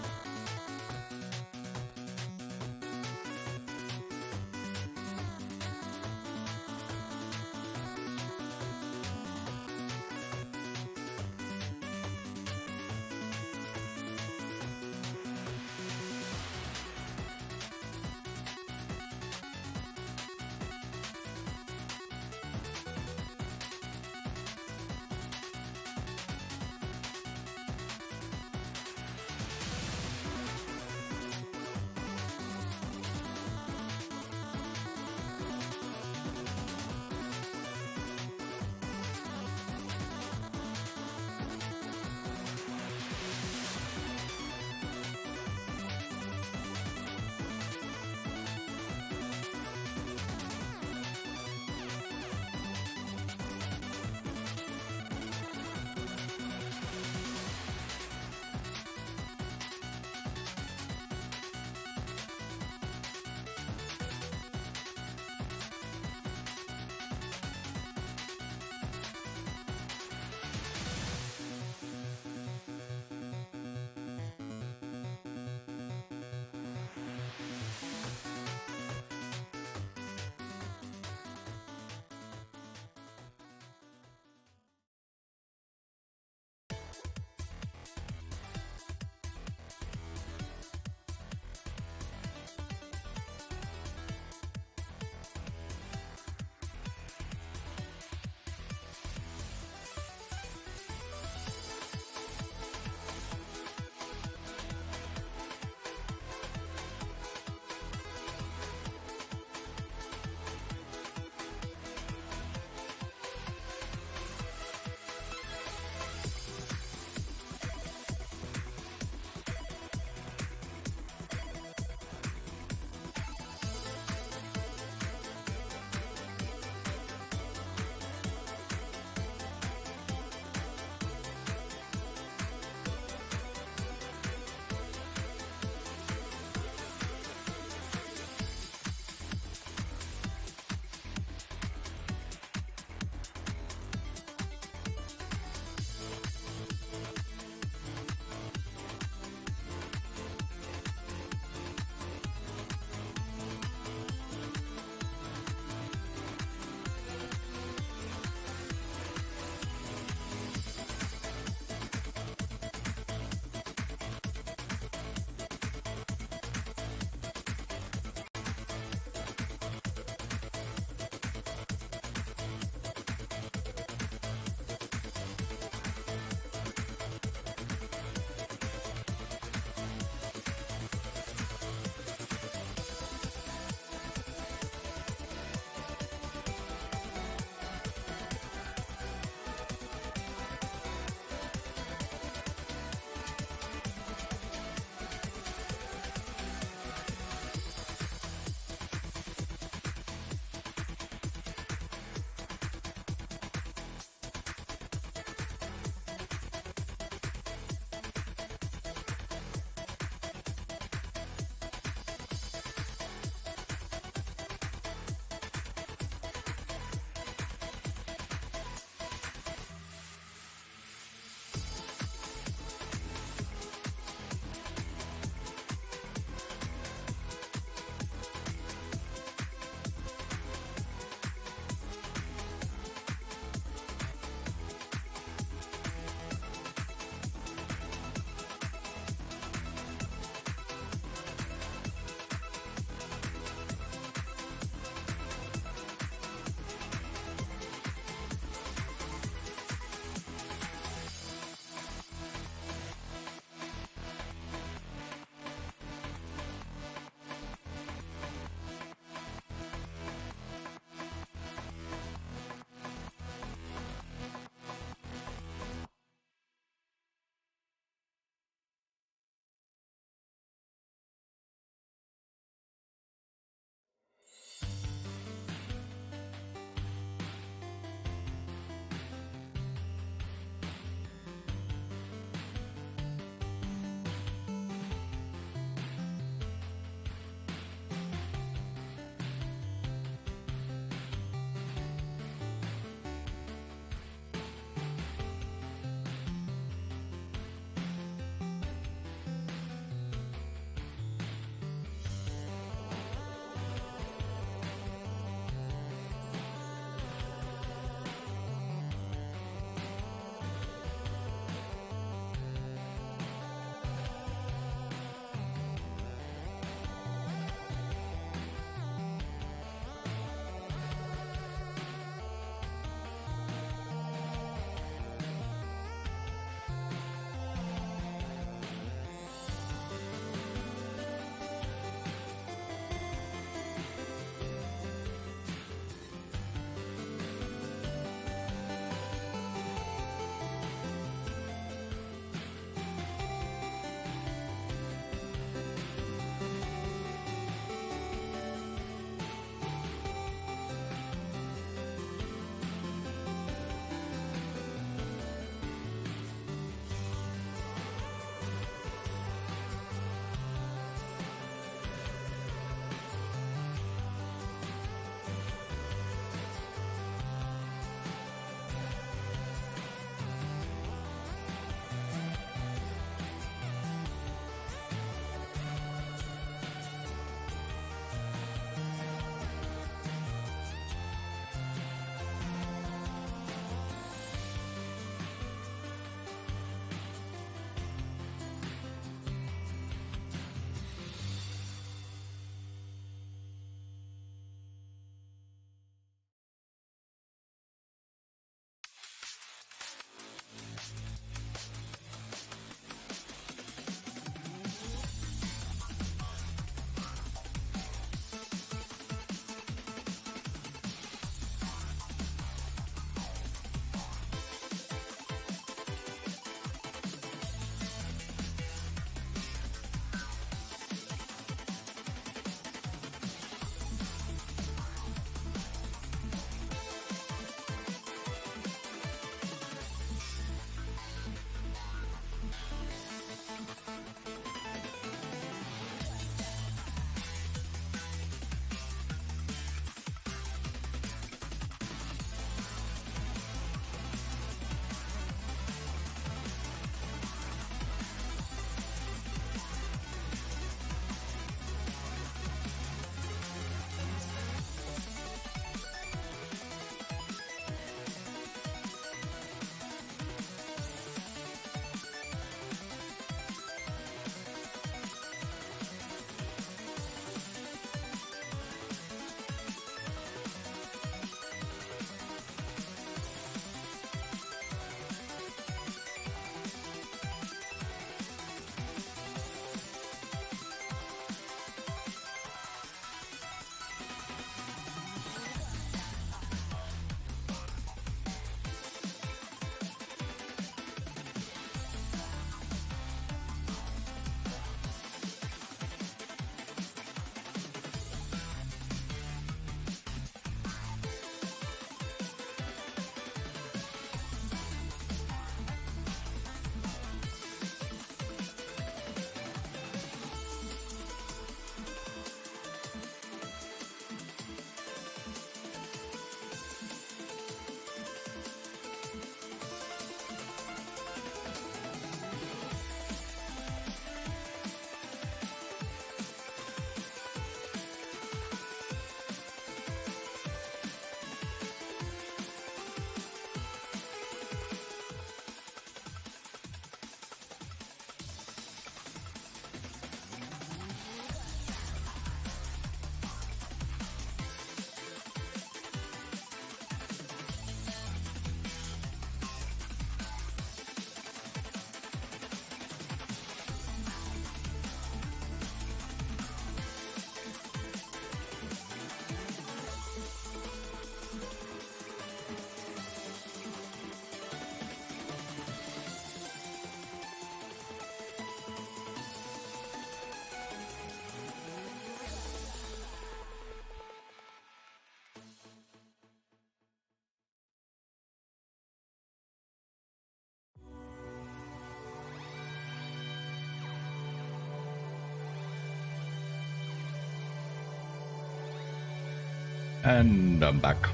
And I'm back.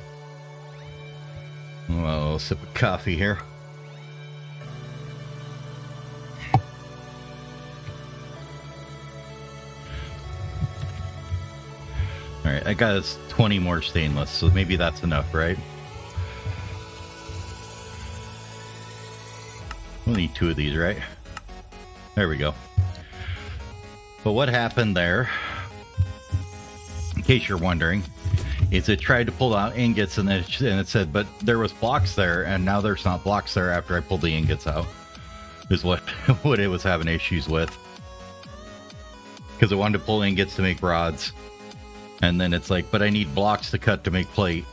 Well, sip of coffee here. Alright, I got us 20 more stainless, so maybe that's enough, right? We'll need 2 of these, right? There we go. But what happened there, in case you're wondering, is it tried to pull out ingots and it said, but there was blocks there, and now there's not blocks there after I pulled the ingots out, is what it was having issues with. Because it wanted to pull ingots to make rods, and then it's like, but I need blocks to cut to make plate.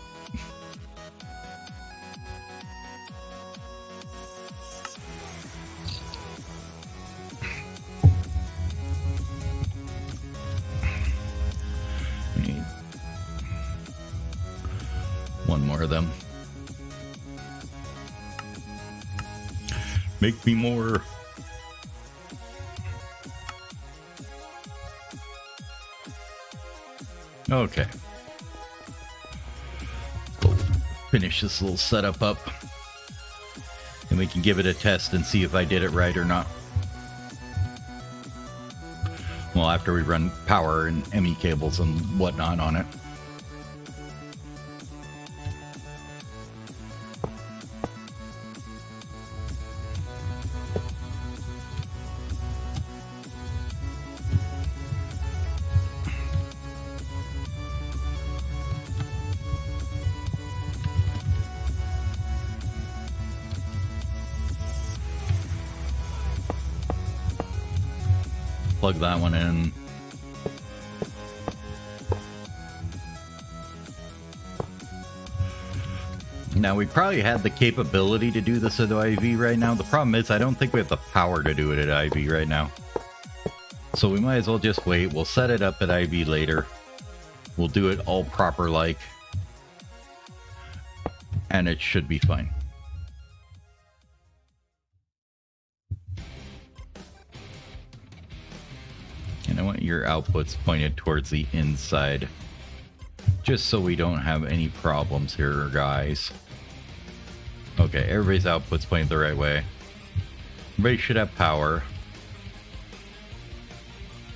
One more of them. Make me more. Okay. We'll finish this little setup up. And we can give it a test and see if I did it right or not. Well, after we run power and ME cables and whatnot on it. Plug that one in. Now, we probably had the capability to do this at IV right now. The problem is I don't think we have the power to do it at IV right now. So we might as well just wait. We'll set it up at IV later. We'll do it all proper like. And it should be fine. And I want your outputs pointed towards the inside. Just so we don't have any problems here, guys. Okay, everybody's output's pointed the right way. Everybody should have power.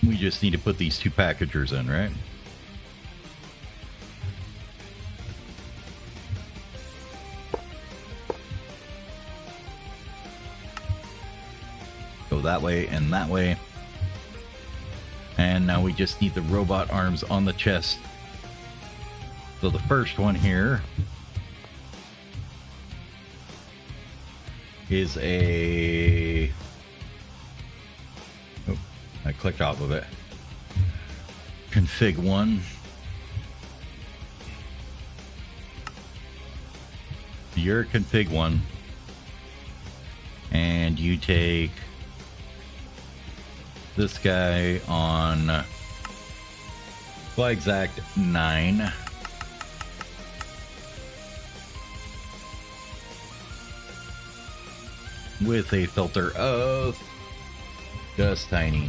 We just need to put these 2 packagers in, right? Go that way and that way. And now we just need the robot arms on the chest. So the first one here is a... Oh, I clicked off of it. Config 1. You're config 1. And you take this guy on exact 9. With a filter of just tiny.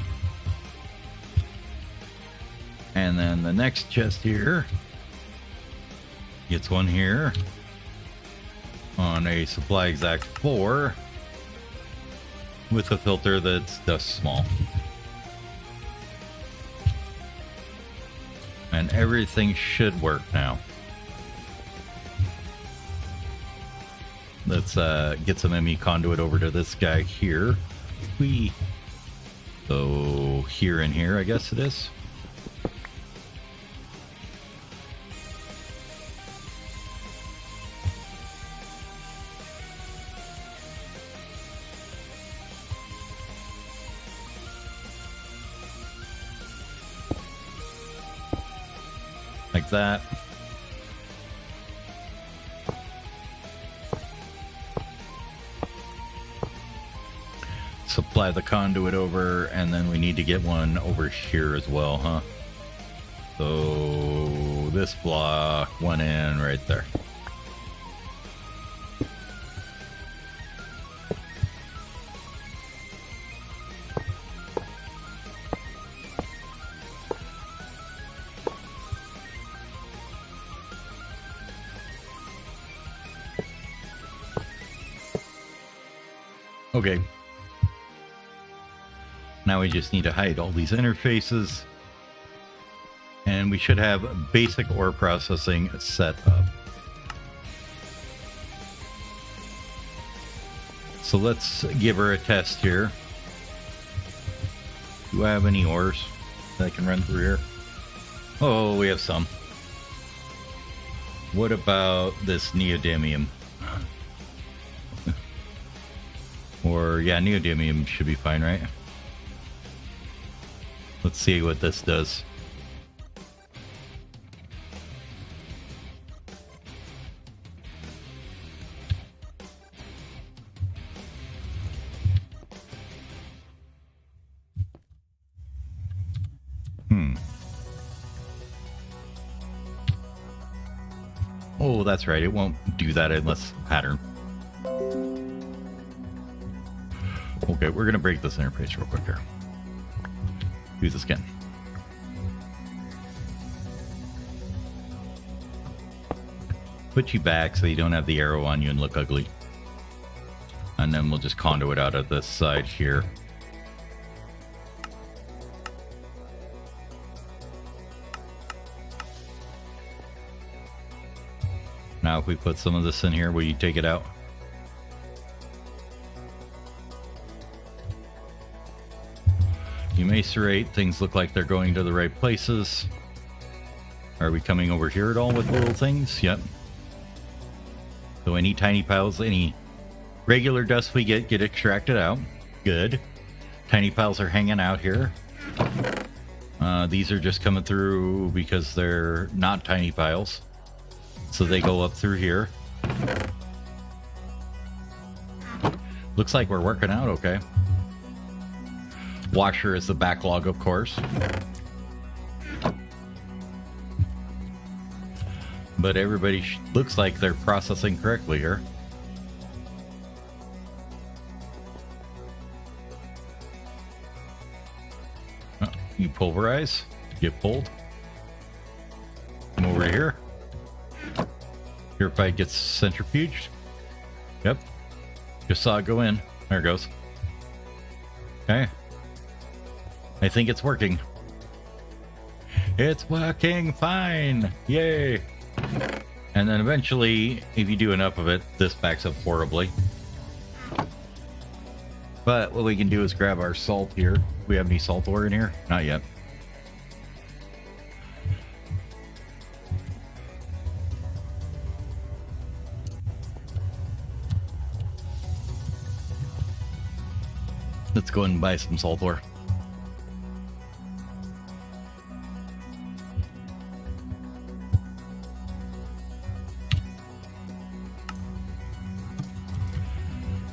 And then the next chest here gets one here on a supply exact 4 with a filter that's just small. And everything should work now. Let's get some ME conduit over to this guy here. So here and here, I guess it is. Like that. Supply the conduit over, and then we need to get one over here as well, huh? So this block went in right there. Okay. Now we just need to hide all these interfaces. And we should have basic ore processing set up. So let's give her a test here. Do I have any ores that I can run through here? Oh, we have some. What about this neodymium? Or, yeah, neodymium should be fine, right? Let's see what this does. Oh, that's right. It won't do that unless pattern. Okay, we're going to break this interface real quick here. Do this again. Put you back so you don't have the arrow on you and look ugly. And then we'll just conduit out of this side here. Now if we put some of this in here, will you take it out? You macerate, things look like they're going to the right places. Are we coming over here at all with little things? Yep. So any tiny piles, any regular dust we get extracted out. Good. Tiny piles are hanging out here. These are just coming through because they're not tiny piles. So they go up through here. Looks like we're working out okay. Washer is the backlog, of course. But everybody looks like they're processing correctly here. Oh, you pulverize, get pulled. Come over here. Purified gets centrifuged. Yep. Just saw it go in. There it goes. Okay. I think it's working. It's working fine. Yay. And then eventually, if you do enough of it, this backs up horribly. But what we can do is grab our salt here. Do we have any salt ore in here? Not yet. Let's go and buy some salt ore.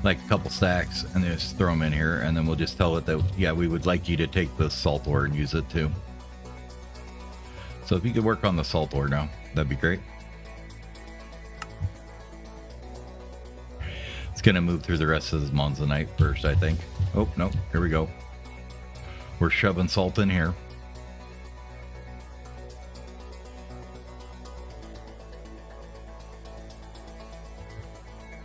Like a couple stacks, and just throw them in here, and then we'll just tell it that, yeah, we would like you to take the salt ore and use it too. So if you could work on the salt ore now, that'd be great. It's gonna move through the rest of this monzonite first, I think. Oh, no, here we go. We're shoving salt in here.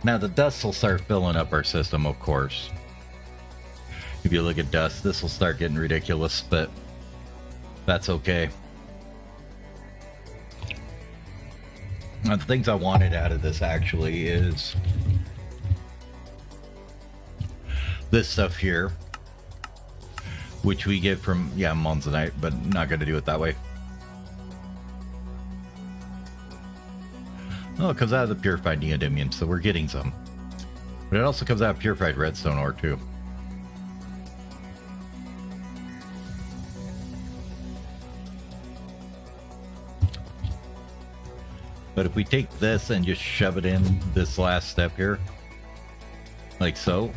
Now the dust will start filling up our system, of course. If you look at dust, this will start getting ridiculous, but that's okay. Now, the things I wanted out of this actually is this stuff here, which we get from, yeah, monzonite, but not going to do it that way. Oh, it comes out of the purified neodymium, so we're getting some. But it also comes out of purified redstone ore, too. But if we take this and just shove it in this last step here, like so,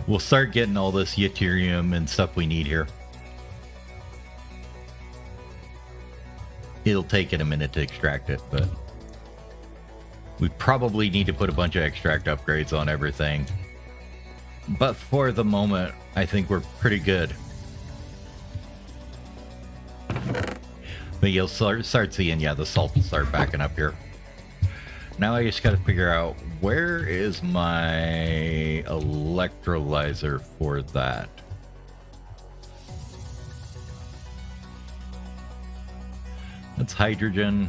we'll start getting all this yttrium and stuff we need here. It'll take it a minute to extract it, but we probably need to put a bunch of extract upgrades on everything. But for the moment, I think we're pretty good. But you'll start seeing, yeah, the salt will start backing up here. Now I just got to figure out where is my electrolyzer for that. That's hydrogen.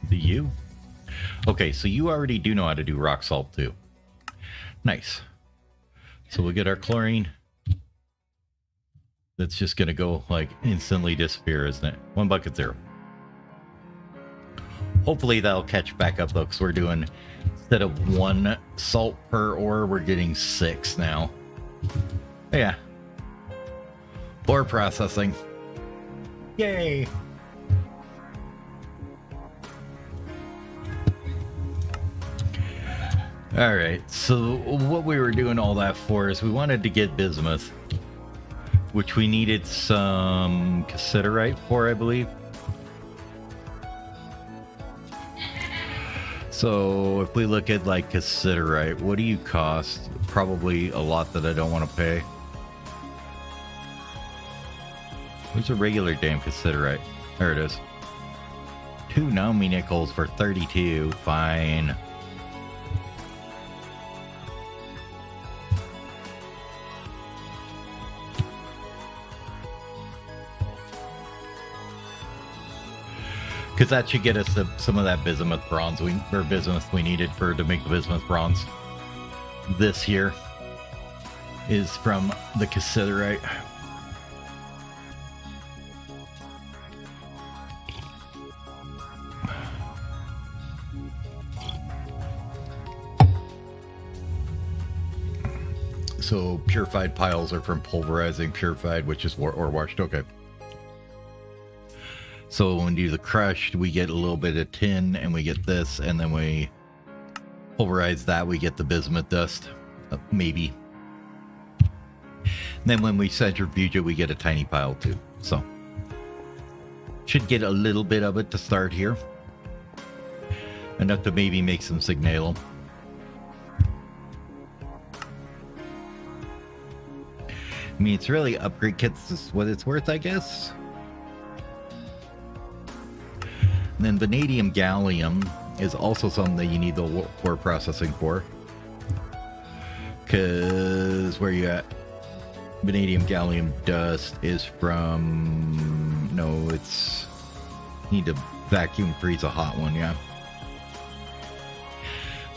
Do you? Okay, so you already do know how to do rock salt too. Nice. So we'll get our chlorine. That's just gonna go like instantly disappear, isn't it? 1 bucket 0. Hopefully that'll catch back up though, because we're doing, instead of 1 salt per ore, we're getting 6 now. Yeah. Ore processing. Yay! Alright, so what we were doing all that for is we wanted to get bismuth, which we needed some cassiterite for, I believe. So if we look at like cassiterite, what do you cost? Probably a lot that I don't want to pay. Where's a regular damn cassiterite? There it is. 2 Nomi nickels for 32. Fine. Because that should get us some of that bismuth bronze bismuth we needed to make the bismuth bronze. This here is from the cassiterite. So purified piles are from pulverizing purified, which is ore washed. Okay. So when we do the crushed, we get a little bit of tin, and we get this, and then we pulverize that, we get the bismuth dust, maybe. And then when we centrifuge it, we get a tiny pile too. So should get a little bit of it to start here, enough to maybe make some Signalum. I mean, it's really upgrade kits is what it's worth, I guess. And then vanadium gallium is also something that you need the ore processing for. Because where you at? Vanadium gallium dust is from... No, it's... Need to vacuum freeze a hot one, yeah.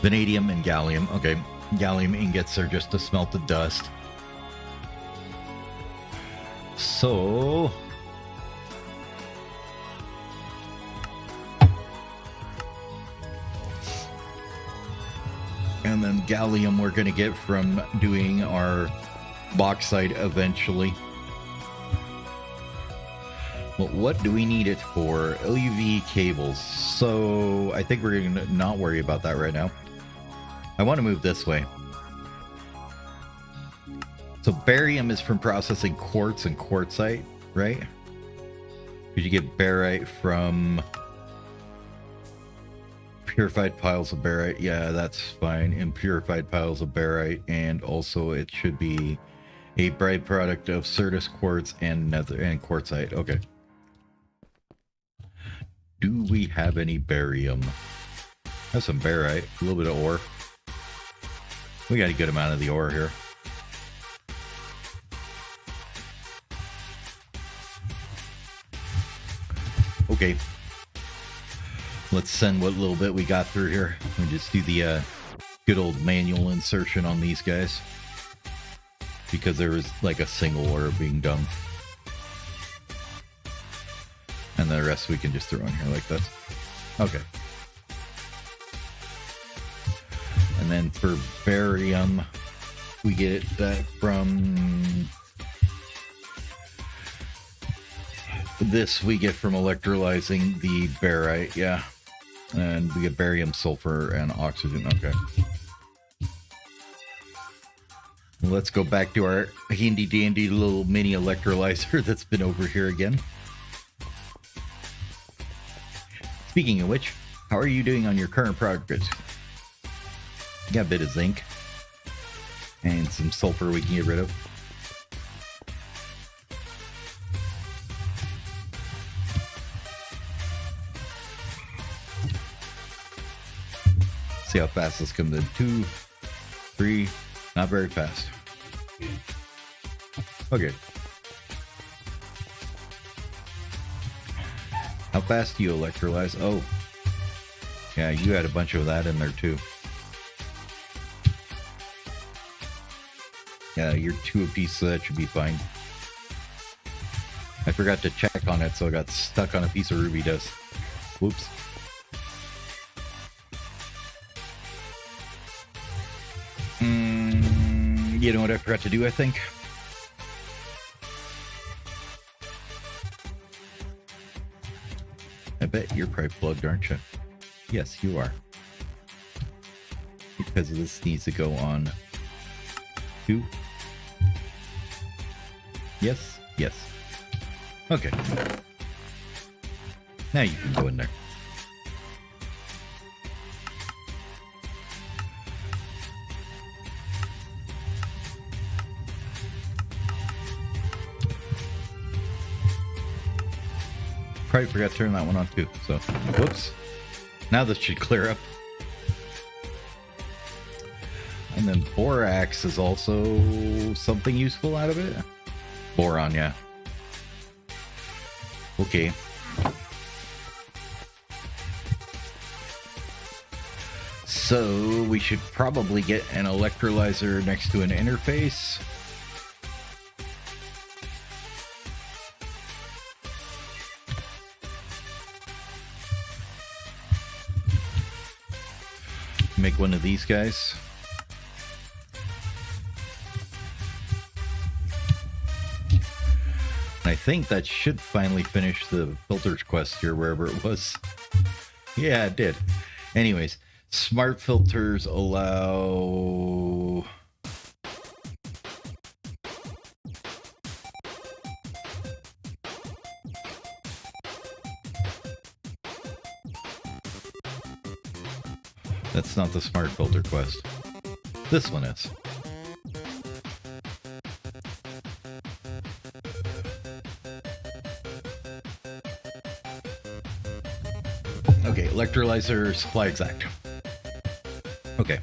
Vanadium and gallium. Okay, gallium ingots are just to smelt the dust. So... And then gallium we're going to get from doing our bauxite eventually. But what do we need it for? LUV cables. So I think we're going to not worry about that right now. I want to move this way. So barium is from processing quartz and quartzite, right? Because you get barite from... Purified piles of barite, yeah, that's fine. Impurified piles of barite, and also it should be a byproduct of Certus quartz and nether and quartzite. Okay. Do we have any barium? Have some barite, a little bit of ore. We got a good amount of the ore here. Okay. Let's send what little bit we got through here. We just do the good old manual insertion on these guys. Because there was like a single order being done. And the rest we can just throw in here like this. Okay. And then for barium, we get that from... This we get from electrolyzing the barite, yeah. And we get barium, sulfur, and oxygen. Okay. Let's go back to our handy dandy little mini electrolyzer that's been over here again. Speaking of which, how are you doing on your current progress? You got a bit of zinc. And some sulfur we can get rid of. See how fast this comes in. 2, 3, not very fast. Okay. How fast do you electrolyze? Oh. Yeah, you had a bunch of that in there too. Yeah, you're 2 apiece, so that should be fine. I forgot to check on it, so I got stuck on a piece of ruby dust. Whoops. You know what I forgot to do, I think? I bet you're probably plugged, aren't you? Yes, you are. Because this needs to go on 2. Yes, yes. Okay. Now you can go in there. Probably forgot to turn that one on too, so whoops. Now this should clear up. And then borax is also something useful out of it. Boron, yeah. Okay. So we should probably get an electrolyzer next to an interface. Make one of these guys. I think that should finally finish the filters quest here, wherever it was. Yeah, it did. Anyways, smart filters allow... That's not the smart filter quest. This one is. Okay, electrolyzer supply exact. Okay.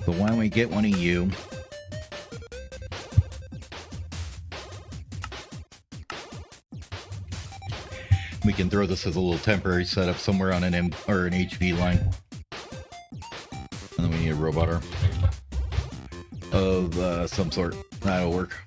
So why don't we get one of you? We can throw this as a little temporary setup somewhere on an M or an HV line. And then we need a robot arm of some sort. That'll work.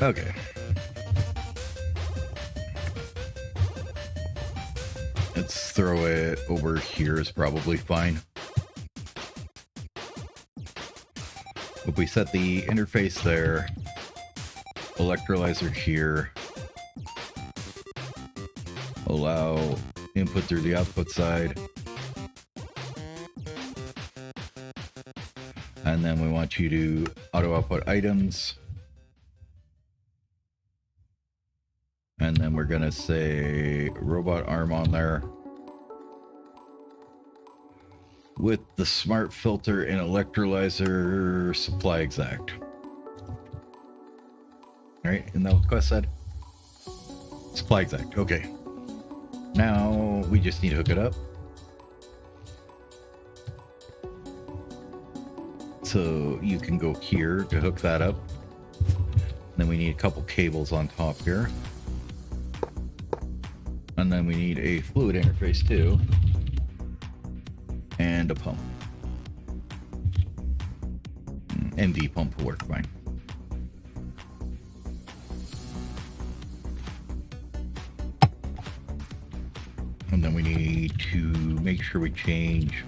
Okay. Let's throw it over here is probably fine. If we set the interface there, electrolyzer here, allow input through the output side, and then we want you to auto output items. And then we're gonna say robot arm on there with the smart filter and electrolyzer supply exact. All right, isn't that what the quest said? Supply exact, okay. Now we just need to hook it up. So you can go here to hook that up. Then we need a couple cables on top here. And then we need a fluid interface too. And a pump. MV pump will work fine. And then we need to make sure we change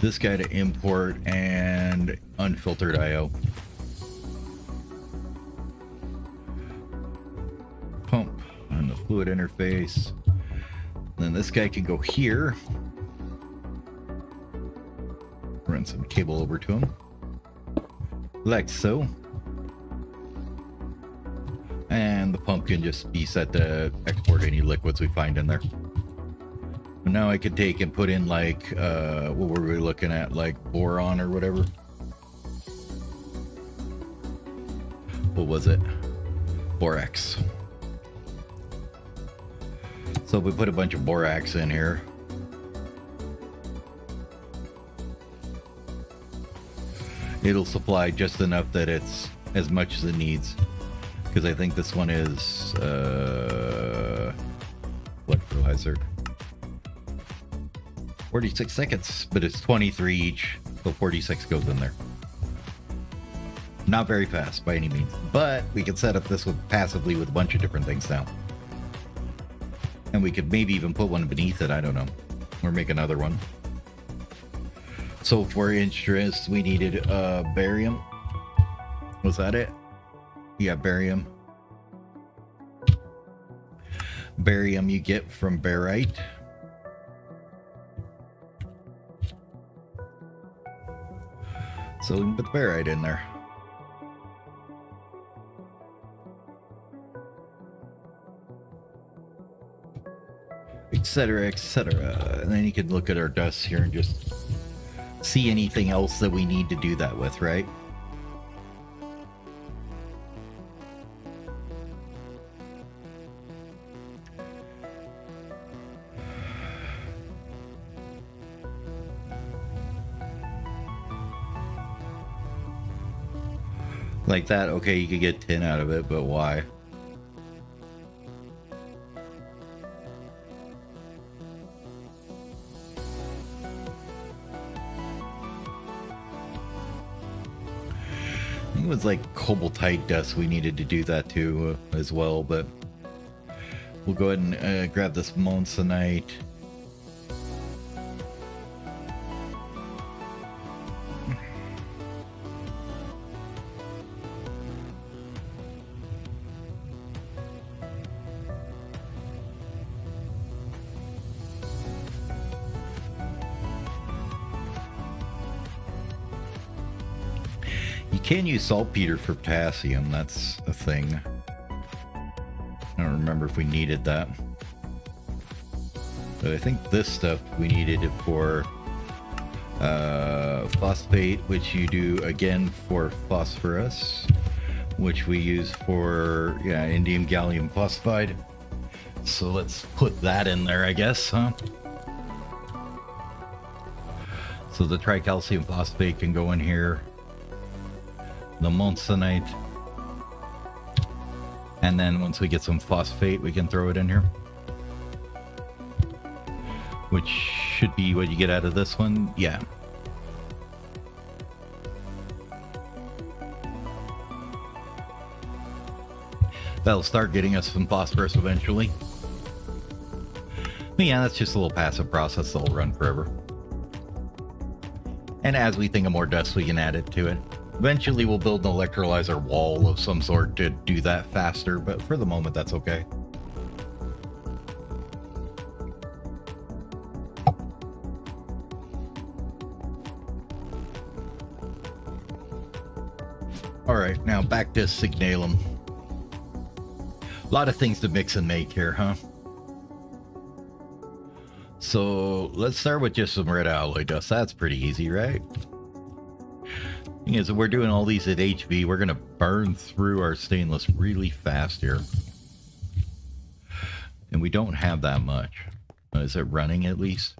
this guy to import and unfiltered IO. Pump on the fluid interface. Then this guy can go here. Run some cable over to him. Like so. And the pump can just be set to export any liquids we find in there. Now I could take and put in like, what were we looking at? Like boron or whatever. What was it? Borax. So if we put a bunch of borax in here. It'll supply just enough that it's as much as it needs. Because I think this one is, electrolyzer. 46 seconds, but it's 23 each, so 46 goes in there. Not very fast by any means, but we can set up this passively with a bunch of different things now. And we could maybe even put one beneath it, I don't know. Or make another one. So for interest, we needed barium. Was that it? Yeah, barium. Barium you get from barite. So we can put the barite in there. Etc, etc. And then you can look at our dust here and just see anything else that we need to do that with, right? Like that, okay, you could get 10 out of it, but why? I think it was like cobaltite dust we needed to do that too as well, but we'll go ahead and grab this monzonite. You can use saltpeter for potassium, that's a thing. I don't remember if we needed that. But I think this stuff we needed it for phosphate, which you do again for phosphorus, which we use for, yeah, indium gallium phosphide. So let's put that in there, I guess, huh? So the tricalcium phosphate can go in here. The monzonite, and then once we get some phosphate we can throw it in here, which should be what you get out of this one. Yeah, that'll start getting us some phosphorus eventually. But yeah, that's just a little passive process that'll run forever, and as we think of more dust we can add it to it. Eventually we'll build an electrolyzer wall of some sort to do that faster, but for the moment that's okay. Alright, now back to Signalum. A lot of things to mix and make here, huh? So let's start with just some red alloy dust. That's pretty easy, right? Is we're doing all these at HV, we're gonna burn through our stainless really fast here, and we don't have that much. Is it running at least?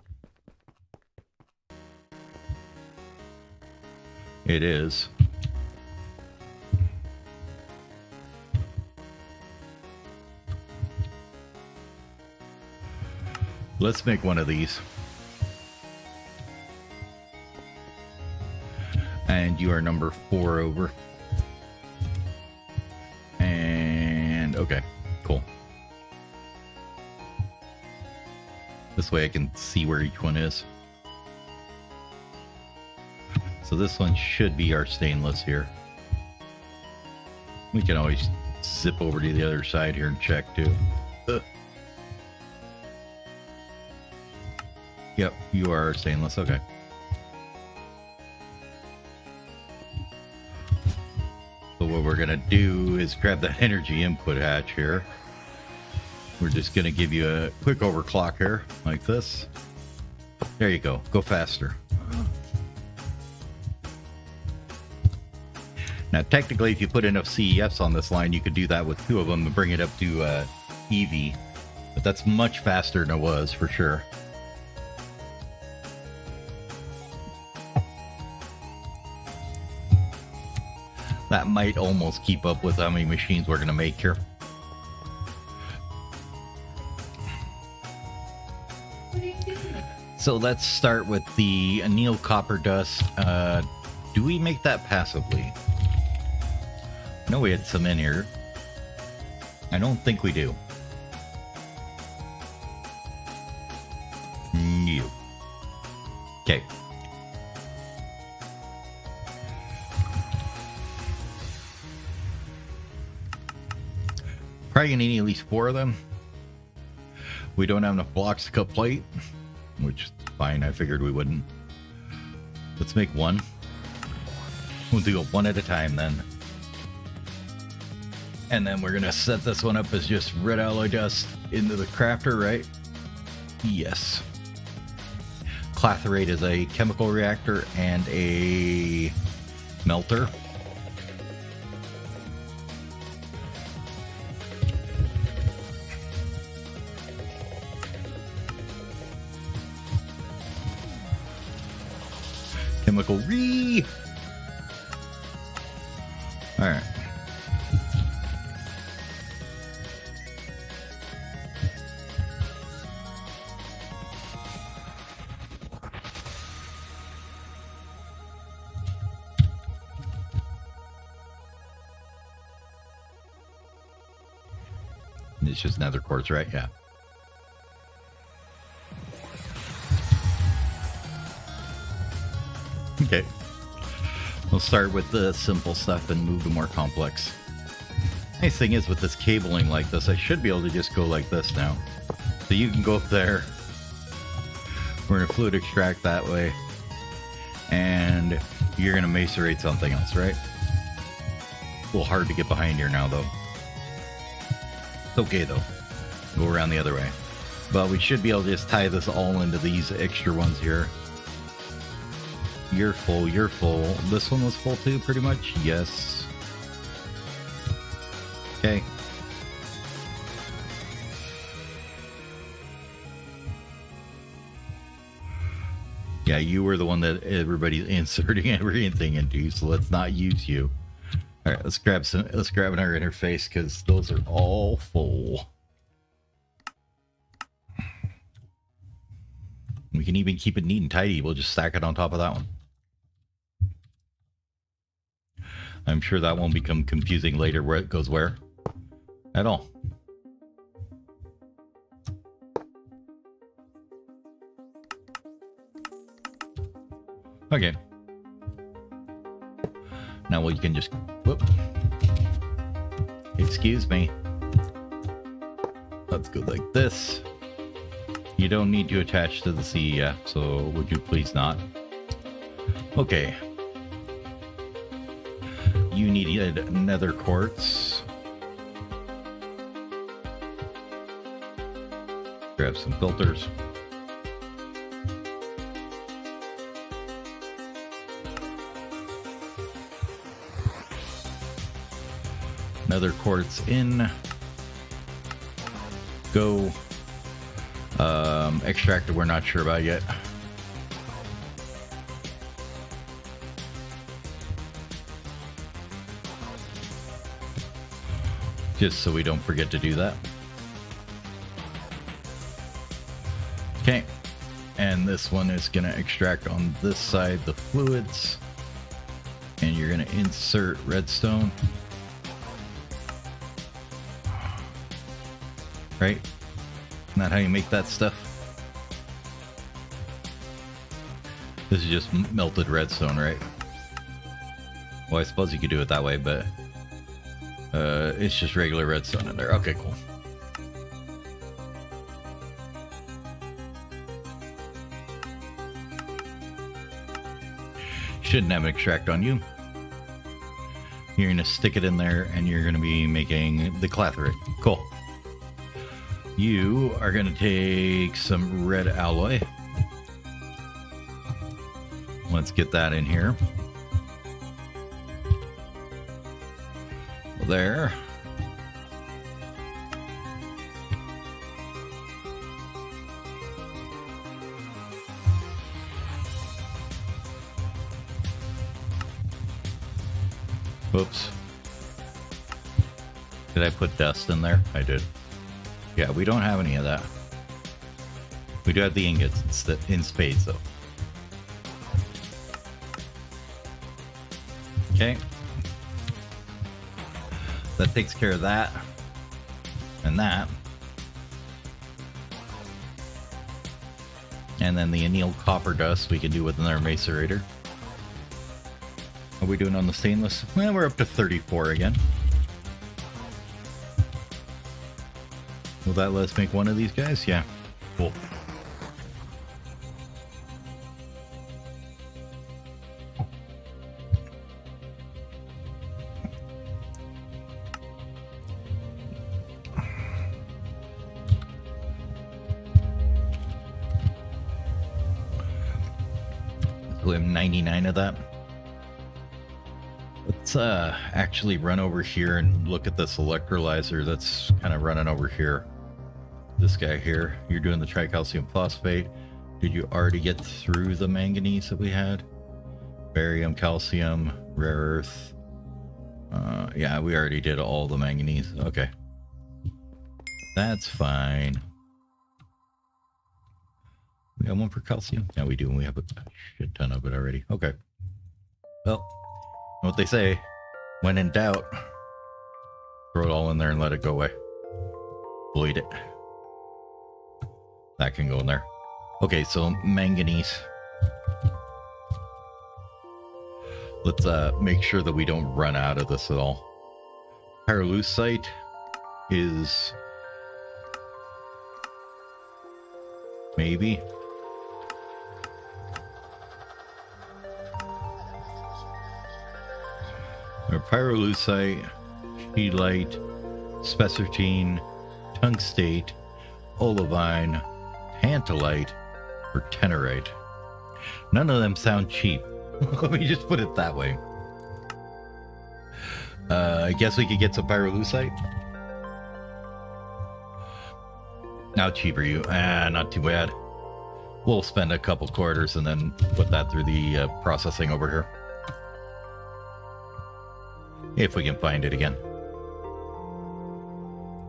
It is. Let's make one of these. And you are number 4 over. And okay, cool. This way I can see where each one is. So this one should be our stainless here. We can always zip over to the other side here and check too. Yep, you are stainless. Okay. So what we're gonna do is grab that energy input hatch here. We're just gonna give you a quick overclock here, like this. There you go. Go faster. Now, technically, if you put enough CEFs on this line, you could do that with 2 of them and bring it up to EV. But that's much faster than it was, for sure. That might almost keep up with how many machines we're going to make here. So let's start with the anneal copper dust. Do we make that passively? No, we had some in here. I don't think we do. No. Okay. Probably gonna need at least 4 of them. We don't have enough blocks to cut plate, which is fine. I figured we wouldn't. Let's make 1. We'll do it 1 at a time then. And then we're gonna set this one up as just red alloy dust into the crafter, right? Yes. Clathrate is a chemical reactor and a melter. Chemical re. All right. It's just nether quartz, right? Yeah. Okay. We'll start with the simple stuff and move to more complex. Nice thing is with this cabling like this, I should be able to just go like this now. So you can go up there. We're going to fluid extract that way. And you're going to macerate something else, right? A little hard to get behind here now, though. It's okay, though. Go around the other way. But we should be able to just tie this all into these extra ones here. You're full, you're full. This one was full too, pretty much? Yes. Okay. Yeah, you were the one that everybody's inserting everything into, so let's not use you. All right, let's grab another interface because those are all full. We can even keep it neat and tidy. We'll just stack it on top of that one. I'm sure that won't become confusing later where it goes where at all. Okay. Now we can just, whoop. Excuse me. Let's go like this. You don't need to attach to the CEF, so would you please not? Okay. You need nether quartz. Grab some filters. Nether quartz in. Go. Extractor we're not sure about yet. Just so we don't forget to do that. Okay. And this one is going to extract on this side the fluids. And you're going to insert redstone. Right? Isn't that how you make that stuff? This is just melted redstone, right? Well, I suppose you could do it that way, but it's just regular redstone in there. Okay, cool. Shouldn't have an extract on you. You're going to stick it in there, and you're going to be making the clathrate. Cool. You are going to take some red alloy. Let's get that in here. There. Whoops. Did I put dust in there? I did. Yeah, we don't have any of that. We do have the ingots in spades, though. Okay. That takes care of that. And that. And then the annealed copper dust we can do with our macerator. Are we doing on the stainless? Well, we're up to 34 again. Will that let us make one of these guys? Yeah. Cool. We have 99 of that. Let's actually run over here and look at this electrolyzer that's kind of running over here. This guy here. You're doing the tricalcium phosphate. Did you already get through the manganese that we had? Barium, calcium, rare earth. Yeah, we already did all the manganese. Okay. That's fine. We have one for calcium? Yeah, we do, and we have a shit ton of it already. Okay. Well, what they say, when in doubt, throw it all in there and let it go away. Bleed it. That can go in there. Okay, so manganese. Let's make sure that we don't run out of this at all. Pyrolusite is maybe. Or pyrolusite, scheelite, spessartine, tungstate, olivine, tantalite, or tenorite. None of them sound cheap. Let me just put it that way. I guess we could get some pyrolusite. How cheap are you? Not too bad. We'll spend a couple quarters and then put that through the processing over here. If we can find it again.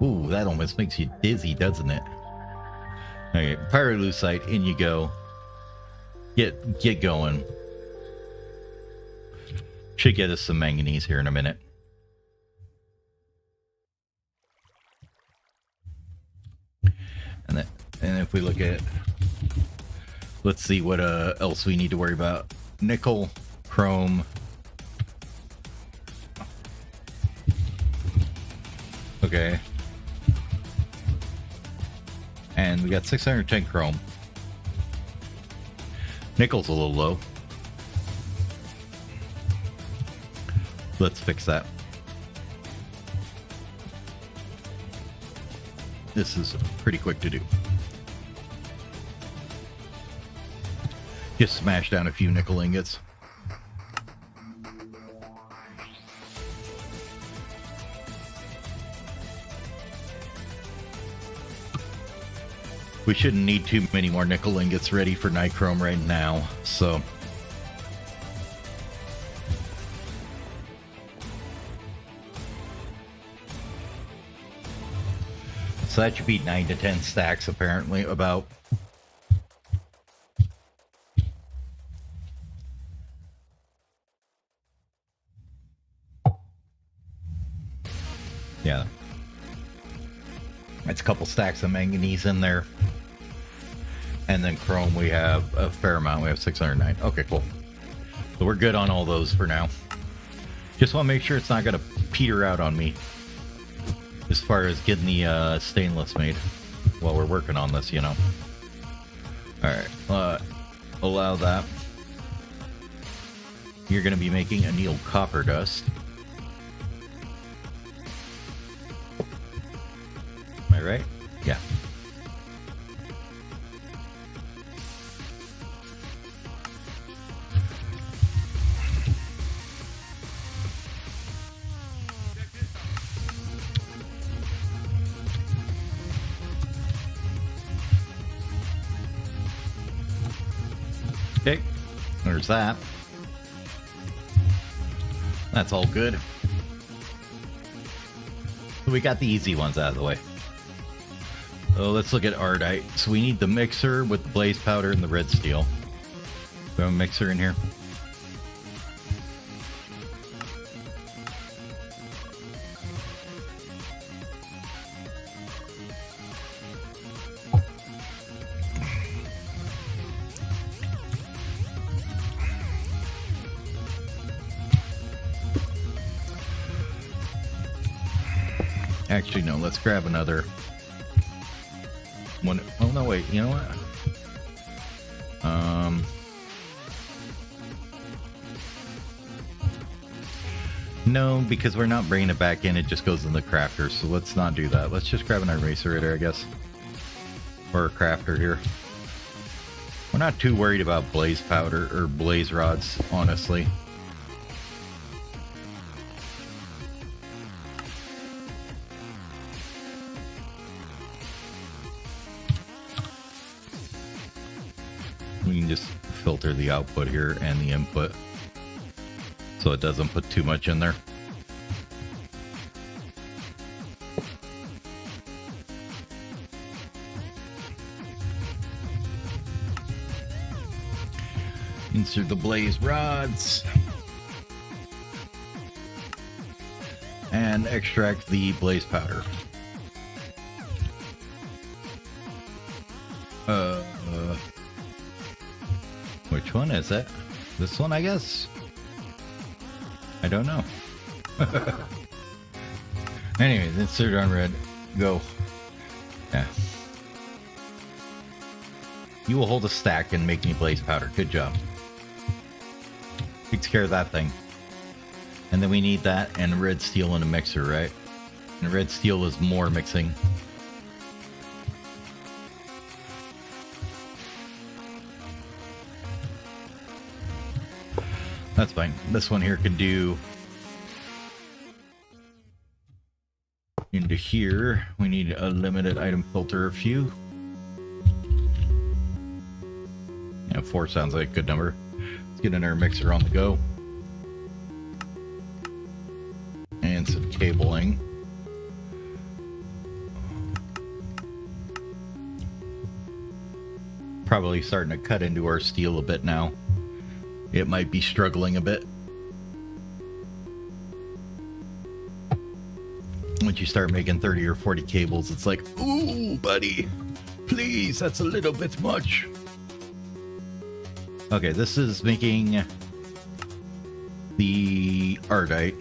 Ooh, that almost makes you dizzy, doesn't it? Okay, pyrolusite, in you go. Get going. Should get us some manganese here in a minute. And if we look at, let's see what else we need to worry about. Nickel, chrome. Okay. And we got 610 chrome. Nickel's a little low. Let's fix that. This is pretty quick to do. Just smash down a few nickel ingots. We shouldn't need too many more nickel ingots ready for nichrome right now, so. So that should be 9 to 10 stacks, apparently, about. Yeah. That's a couple stacks of manganese in there. And then chrome, we have a fair amount. We have 609. Okay, cool. So we're good on all those for now. Just want to make sure it's not going to peter out on me as far as getting the stainless made while we're working on this, you know. All right, allow that. You're going to be making annealed copper dust. Am I right? Yeah. Okay, there's that. That's all good. We got the easy ones out of the way. So let's look at Ardite. So we need the mixer with the blaze powder and the red steel. We have a mixer in here. Actually, no, let's grab another one. Oh, no, wait, you know what? No, because we're not bringing it back in, it just goes in the crafter, so let's not do that. Let's just grab an eraserator, I guess. Or a crafter here. We're not too worried about blaze powder or blaze rods, honestly. We can just filter the output here and the input so it doesn't put too much in there. Insert the blaze rods and extract the blaze powder. Which one is it? This one, I guess? I don't know. Anyways, insert on red. Go. Yeah. You will hold a stack and make me blaze powder. Good job. Takes care of that thing. And then we need that and red steel in a mixer, right? And red steel is more mixing. That's fine. This one here can do into here. We need a limited item filter of few. Yeah, 4 sounds like a good number. Let's get another mixer on the go. And some cabling. Probably starting to cut into our steel a bit now. It might be struggling a bit. Once you start making 30 or 40 cables, it's like, ooh, buddy, please, that's a little bit much. Okay, this is making the Ardite.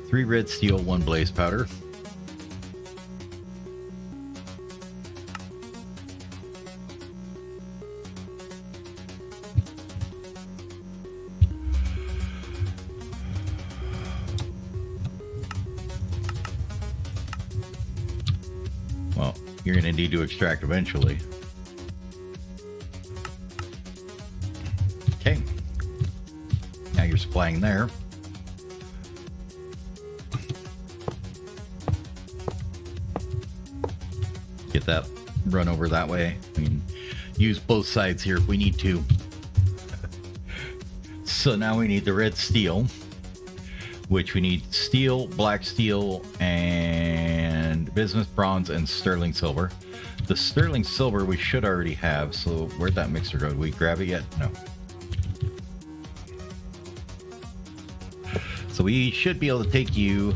3 red steel, 1 blaze powder. Well, you're going to need to extract eventually. Okay. Now you're supplying there. Get that run over that way. We can use both sides here if we need to. So now we need the red steel, which we need steel, black steel, and bismuth bronze and sterling silver. The sterling silver we should already have, so where'd that mixer go? Did we grab it yet? No. So we should be able to take you,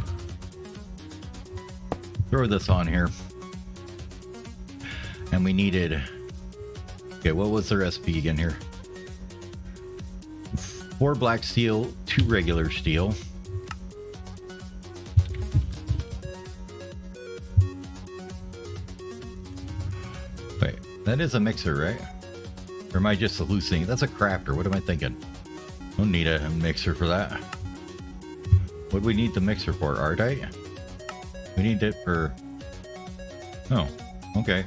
throw this on here. And we needed, okay, what was the recipe again here? 4 black steel, 2 regular steel. Wait, that is a mixer, right? Or am I just hallucinating? That's a crafter. What am I thinking? Don't need a mixer for that. What do we need the mixer for? Ardite? We need it for... Oh, okay.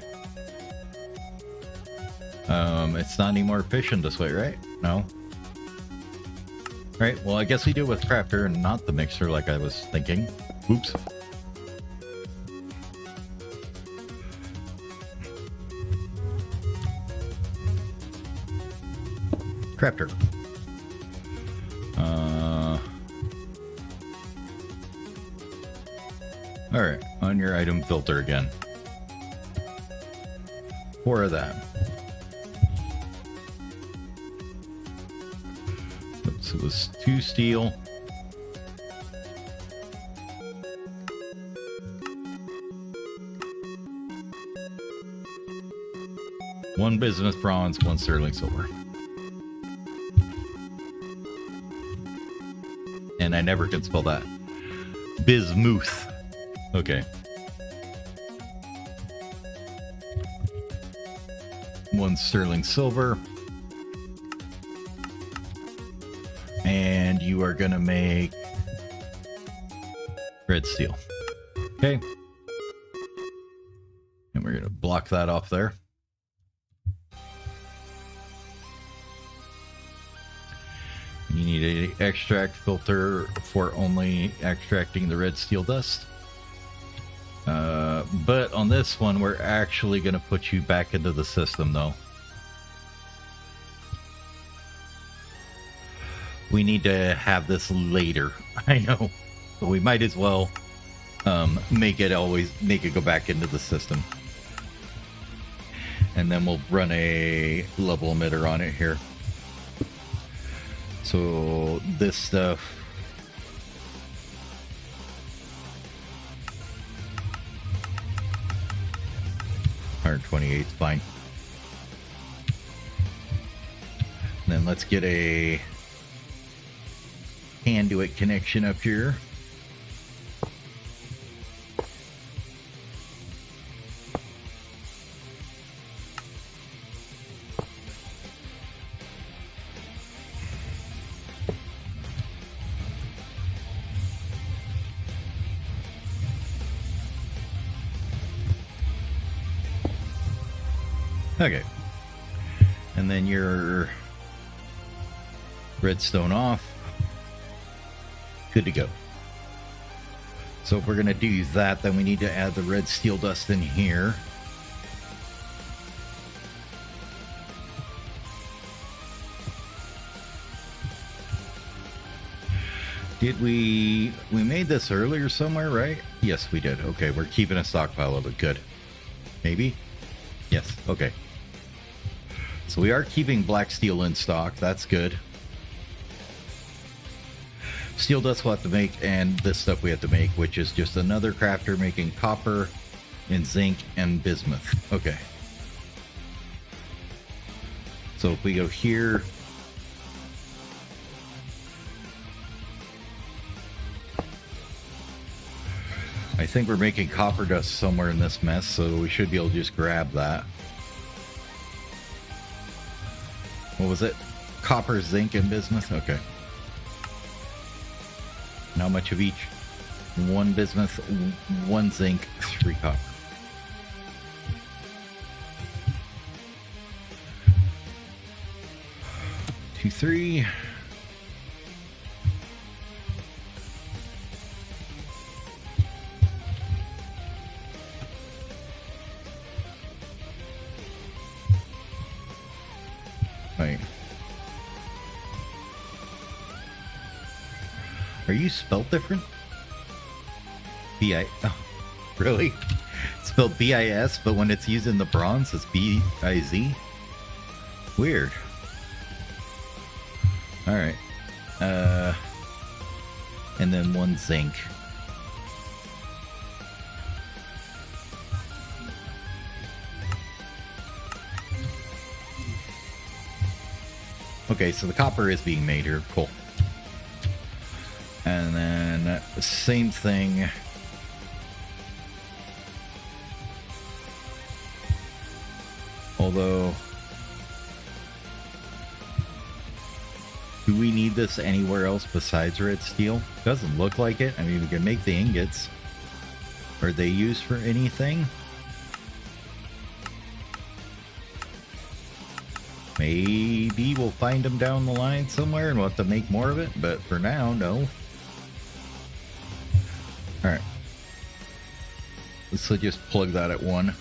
It's not any more efficient this way, right? No. Right, well, I guess we do it with crafter and not the mixer like I was thinking. Oops. Crafter. Alright, on your item filter again. 4 of that. Oops, it was 2 steel. One bismuth bronze, 1 sterling silver. And I never can spell that. Bismuth. Okay. 1 sterling silver. And you are going to make red steel. Okay. And we're going to block that off there. You need an extract filter for only extracting the red steel dust. But on this one, we're actually going to put you back into the system, though. We need to have this later. I know, but we might as well make it go back into the system. And then we'll run a level emitter on it here. So this stuff... 128 is fine. And then let's get a conduit connection up here. Okay. And then your redstone off. Good to go. So if we're going to do that, then we need to add the red steel dust in here. Did we made this earlier somewhere, right? Yes, we did. Okay, we're keeping a stockpile of it. Good. Maybe? Yes, okay. So we are keeping black steel in stock. That's good. Steel dust we'll have to make, and this stuff we have to make, which is just another crafter making copper and zinc and bismuth. Okay. So if we go here... I think we're making copper dust somewhere in this mess, so we should be able to just grab that. What was it? Copper, zinc, and bismuth? Okay. And how much of each? 1 bismuth, 1 zinc, 3 copper. Two, 3. Wait. Are you spelled different? B-I... Oh, really? It's spelled B-I-S, but when it's used in the bronze, it's B-I-Z? Weird. Alright. And then 1 zinc. Okay, so the copper is being made here. Cool. And then same thing. Although Do we need this anywhere else besides red steel? Doesn't look like it. I mean, we can make the ingots. Are they used for anything? Maybe we'll find them down the line somewhere and we'll have to make more of it, but for now, no. Alright. So just plug that at 1.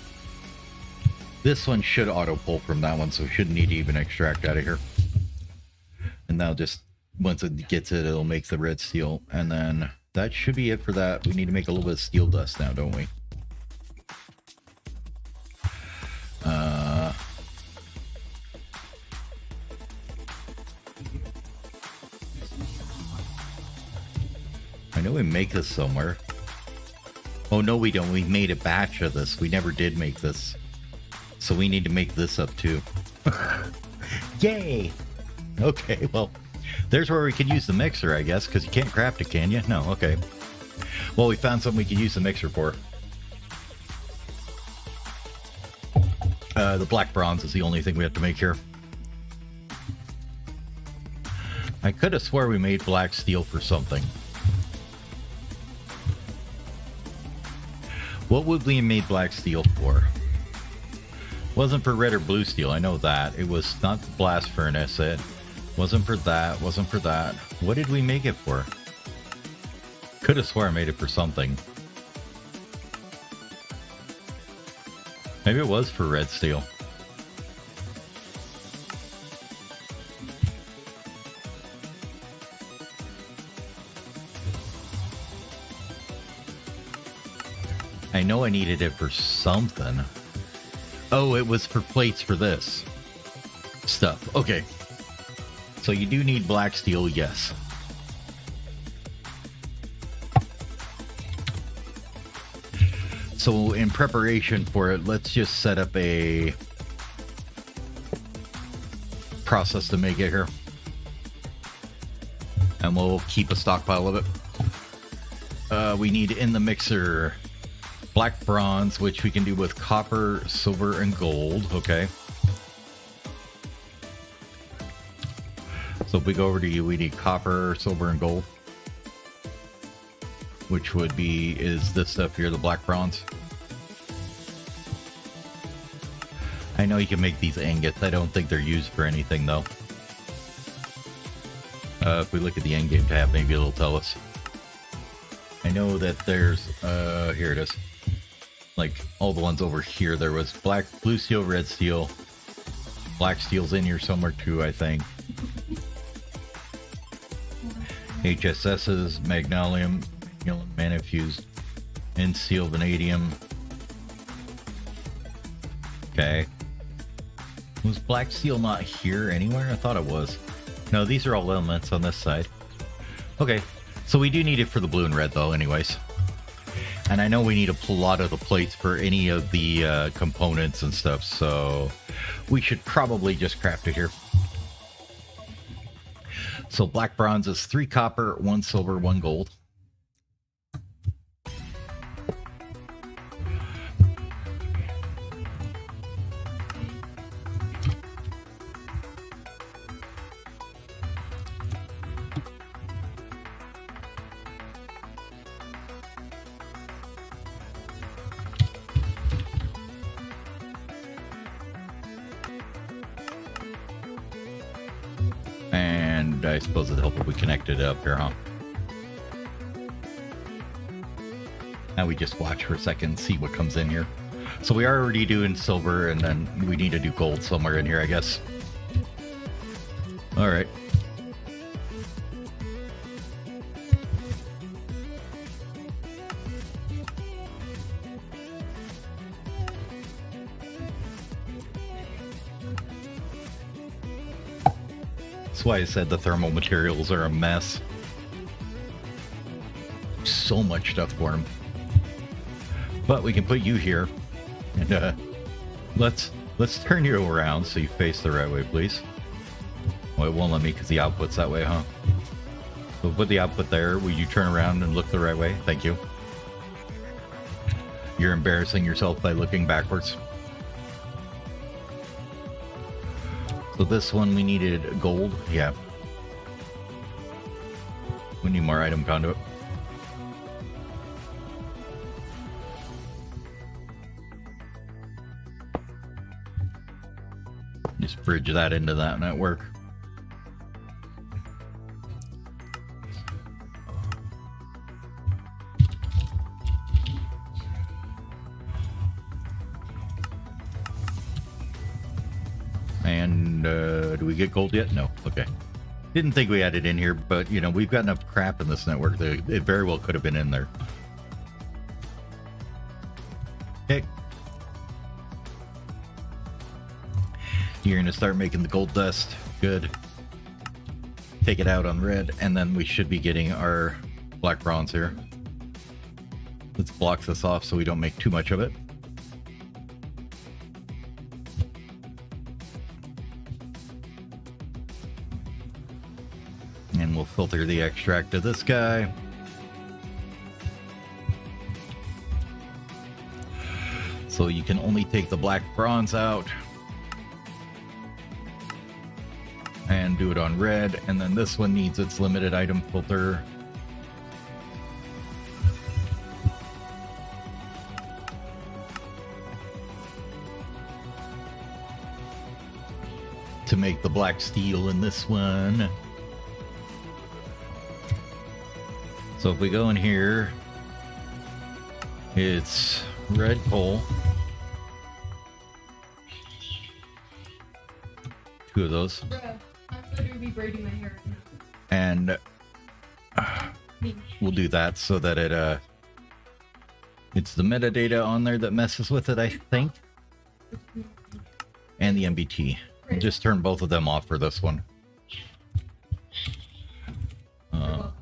This one should auto-pull from that one, so we shouldn't need to even extract out of here. And now just, once it gets it, it'll make the red steel. And then that should be it for that. We need to make a little bit of steel dust now, don't we? I know we make this somewhere. Oh, no, we don't. We made a batch of this. We never did make this. So we need to make this up too. Yay! Okay, well, there's where we could use the mixer, I guess, because you can't craft it, can you? No, okay. Well, we found something we could use the mixer for. The black bronze is the only thing we have to make here. I could have swore we made black steel for something. What would we have made black steel for? Wasn't for red or blue steel, I know that. It was not the blast furnace, it wasn't for that, wasn't for that. What did we make it for? Could have swore I made it for something. Maybe it was for red steel. I know I needed it for something. Oh, it was for plates for this stuff. Okay. So you do need black steel, yes. So in preparation for it, let's just set up a process to make it here. And we'll keep a stockpile of it. We need in the mixer black bronze, which we can do with copper, silver, and gold. Okay. So if we go over to you, we need copper, silver, and gold. Which would be, is this stuff here, the black bronze. I know you can make these ingots. I don't think they're used for anything, though. If we look at the endgame tab, maybe it'll tell us. I know that there's, here it is. Like, all the ones over here, there was black, blue steel, red steel. Black steel's in here somewhere, too, I think. HSS's, Signalum, Manifused, and steel, vanadium. Okay. Was black steel not here anywhere? I thought it was. No, these are all elements on this side. Okay, so we do need it for the blue and red, though, anyways. And I know we need a lot of the plates for any of the components and stuff, so we should probably just craft it here. So black bronze is 3 copper, 1 silver, 1 gold. And I suppose it'd help if we connected it up here, huh? Now we just watch for a second, see what comes in here. So we are already doing silver, and then we need to do gold somewhere in here, I guess. All right. That's why I said the thermal materials are a mess. So much stuff for them. But we can put you here. And let's turn you around so you face the right way, please. Well, it won't let me because the output's that way, huh? We'll put the output there. Will you turn around and look the right way? Thank you. You're embarrassing yourself by looking backwards. So this one we needed gold, yeah. We need more item conduit. Just bridge that into that network. And do we get gold yet? No. Okay. Didn't think we had it in here, but you know, we've got enough crap in this network that it very well could have been in there. Okay. You're going to start making the gold dust. Good. Take it out on red, and then we should be getting our black bronze here. Let's block this off so we don't make too much of it. And we'll filter the extract to this guy. So you can only take the black bronze out. And do it on red, and then this one needs its limited item filter. To make the black steel in this one. So if we go in here, it's red coal. 2 of those. Be braiding my hair. And we'll do that so that it's the metadata on there that messes with it, I think, and the MBT. We'll just turn both of them off for this one.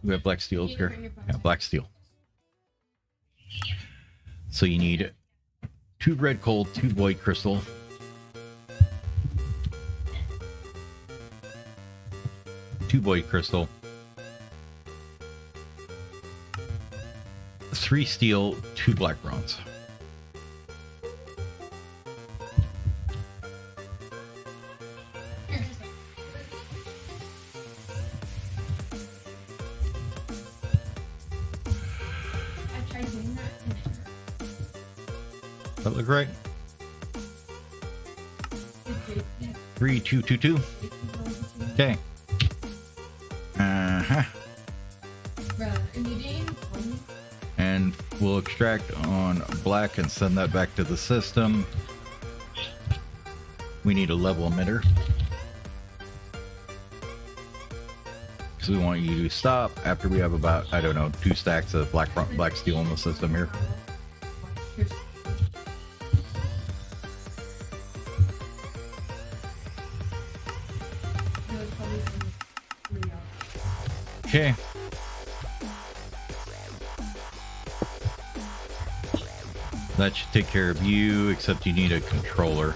We have black steel here. Yeah, black steel. So you need 2 red coal, 2 void crystal. 2 void crystal, 3 steel, 2 black bronze. I tried doing that. That look right? 3, 2, 2, 2. Okay. And we'll extract on black and send that back to the system. We need a level emitter, because we want you to stop after we have about, I don't know, 2 stacks of black steel in the system here. Okay. That should take care of you, except you need a controller.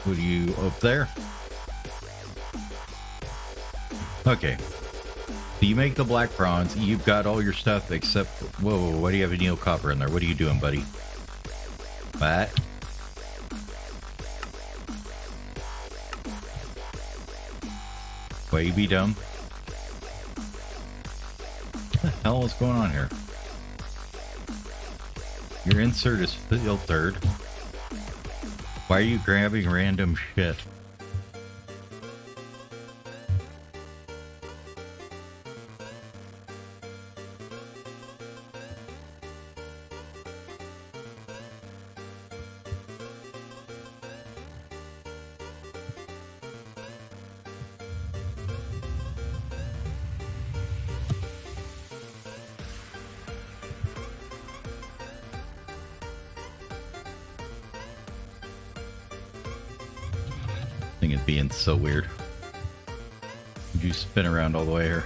What are you up there? Okay. So you make the black bronze. You've got all your stuff except... Whoa, why do you have a neo copper in there? What are you doing, buddy? What? Why you be dumb? What the hell is going on here? Your insert is filtered. Why are you grabbing random shit? Thing is being so weird. Would you spin around all the way here?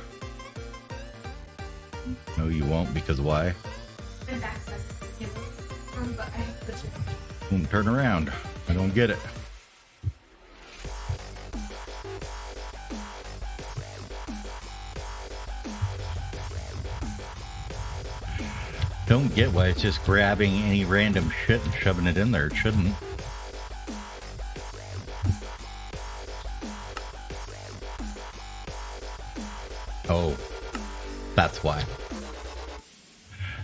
No, you won't, because why? Won't turn around. I don't get it. Don't get why it's just grabbing any random shit and shoving it in there. It shouldn't. Oh, that's why.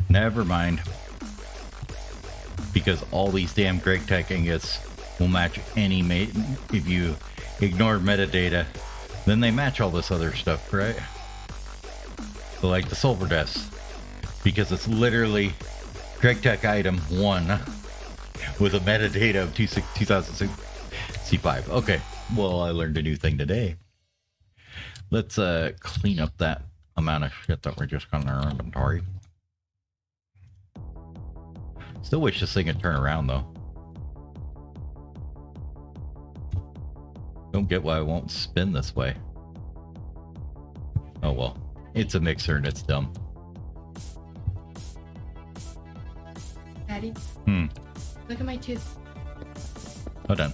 Never mind. Because all these damn Greg Tech ingots will match any mate. If you ignore metadata, then they match all this other stuff, right? So like the Sulfur Deaths. Because it's literally Greg Tech item 1 with a metadata of 2006 C5. Okay, well, I learned a new thing today. Let's clean up that amount of shit that we're just got in our inventory. Still wish this thing could turn around though. Don't get why it won't spin this way. Oh well, it's a mixer and it's dumb. Daddy. Look at my tooth. Hold on.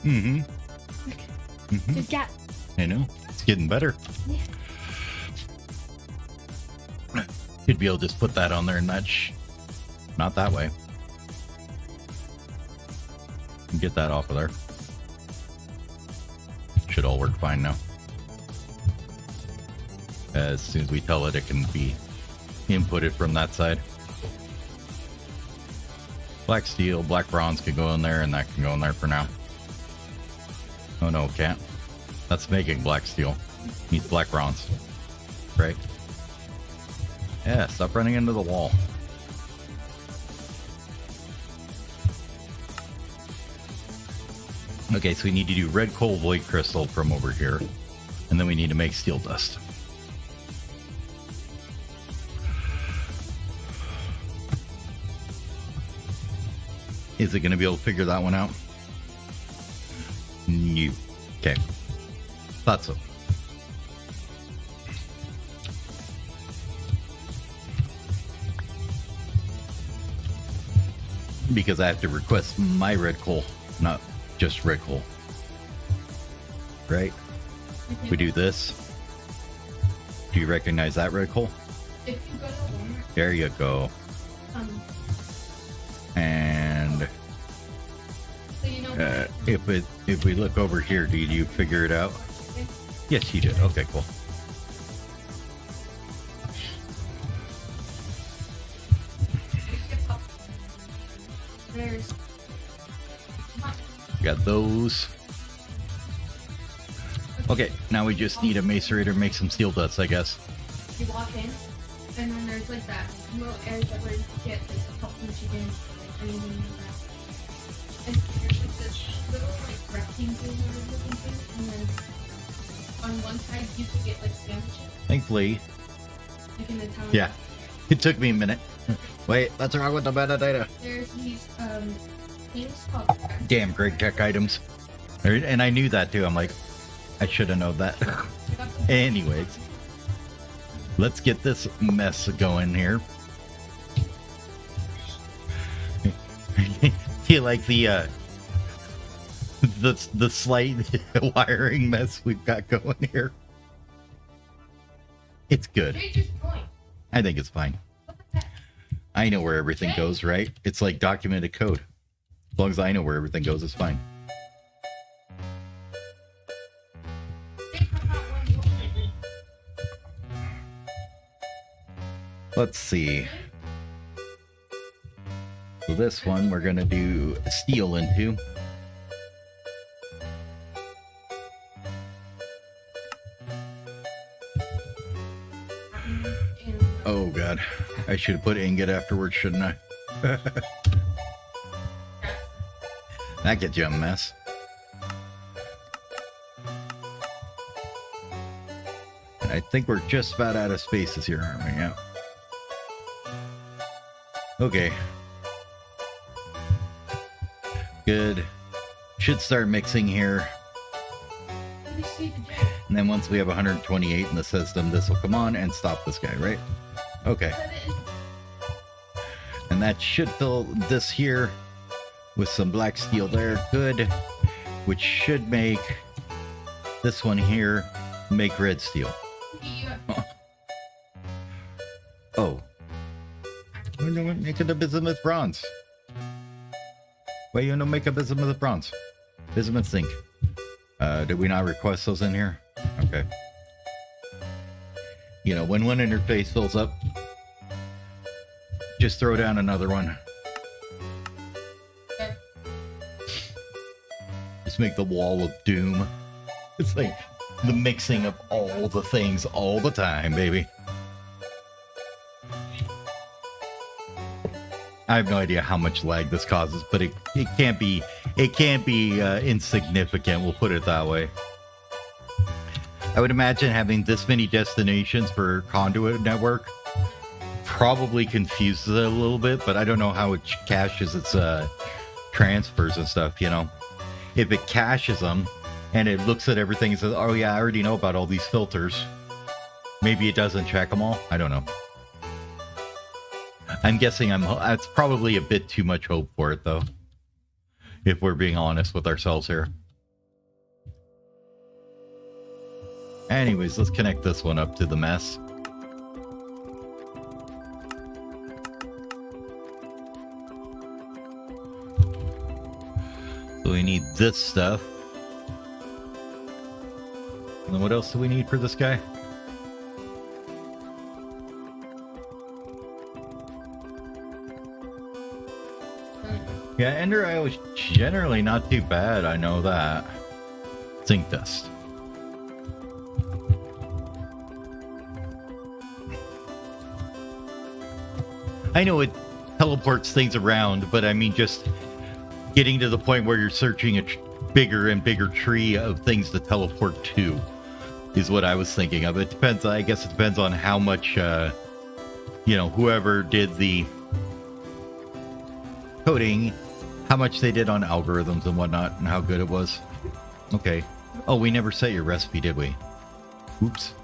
Mm-hmm. Good gap. I know. It's getting better. Yeah. You'd be able to just put that on there and not that way. Get that off of there. Should all work fine now. As soon as we tell it, it can be inputted from that side. Black steel, black bronze can go in there, and that can go in there for now. Oh no, it can't. That's making black steel. Needs black bronze. Right? Yeah, stop running into the wall. Okay, so we need to do red coal void crystal from over here. And then we need to make steel dust. Is it going to be able to figure that one out? No. Okay. Thought so. Because I have to request my red coal, not just red coal. Right? We do this. Do you recognize that red coal? If you go to Walmart, There you go. And so you know if we look over here, did you figure it out? Yes, you did. Okay, cool. there's Got those. Okay, now we just need a macerator to make some steel dust, I guess. you walk in, and then there's like that little area where you can get like a couple of chickens, like anything like that. And there's like this little like rectangle looking thing, and then on one side you could get like sandwiches, Thankfully, like in the town. yeah. It took me a minute. Wait, what's wrong with the metadata? There's these things called Damn, Greg Tech items. And I knew that too. I'm like, I should have known that. Anyways, let's get this mess going here. You like the slight wiring mess we've got going here? It's good. Stranger's Point. I think it's fine. What the heck? I know where everything goes, right? It's like documented code. As long as I know where everything goes, it's fine. Let's see. So this one we're gonna do steel into. Oh god, I should have put ingot afterwards, shouldn't I? That gets you a mess. I think we're just about out of spaces here, aren't we? Yeah. Okay. Good. Should start mixing here. And then once we have 128 in the system, this will come on and stop this guy, right? Okay. And that should fill this here with some black steel there. Good. Which should make this one here make red steel. Oh. make it a bismuth bronze. Why you don't make a bismuth bronze? Bismuth zinc. Did we not request those in here? Okay. You know, when one interface fills up, just throw down another one. Okay. Just make the wall of doom. It's like the mixing of all the things all the time, baby. I have no idea how much lag this causes, but it can't be insignificant. We'll put it that way. I would imagine having this many destinations for conduit network probably confuses it a little bit, but I don't know how it caches its transfers and stuff. You know, if it caches them and it looks at everything and says, "Oh yeah, I already know about all these filters," maybe it doesn't check them all. I don't know. I'm guessing that's probably a bit too much hope for it, though, if we're being honest with ourselves here. Anyways, let's connect this one up to the mess. So we need this stuff. And then what else do we need for this guy? Yeah, Ender Eye was generally not too bad, I know that. Zinc dust. I know it teleports things around, but I mean just getting to the point where you're searching a bigger and bigger tree of things to teleport to is what I was thinking of. It depends, I guess it depends on how much, you know, whoever did the coding, how much they did on algorithms and whatnot, and how good it was. Okay. Oh, we never set your recipe, did we? Oops.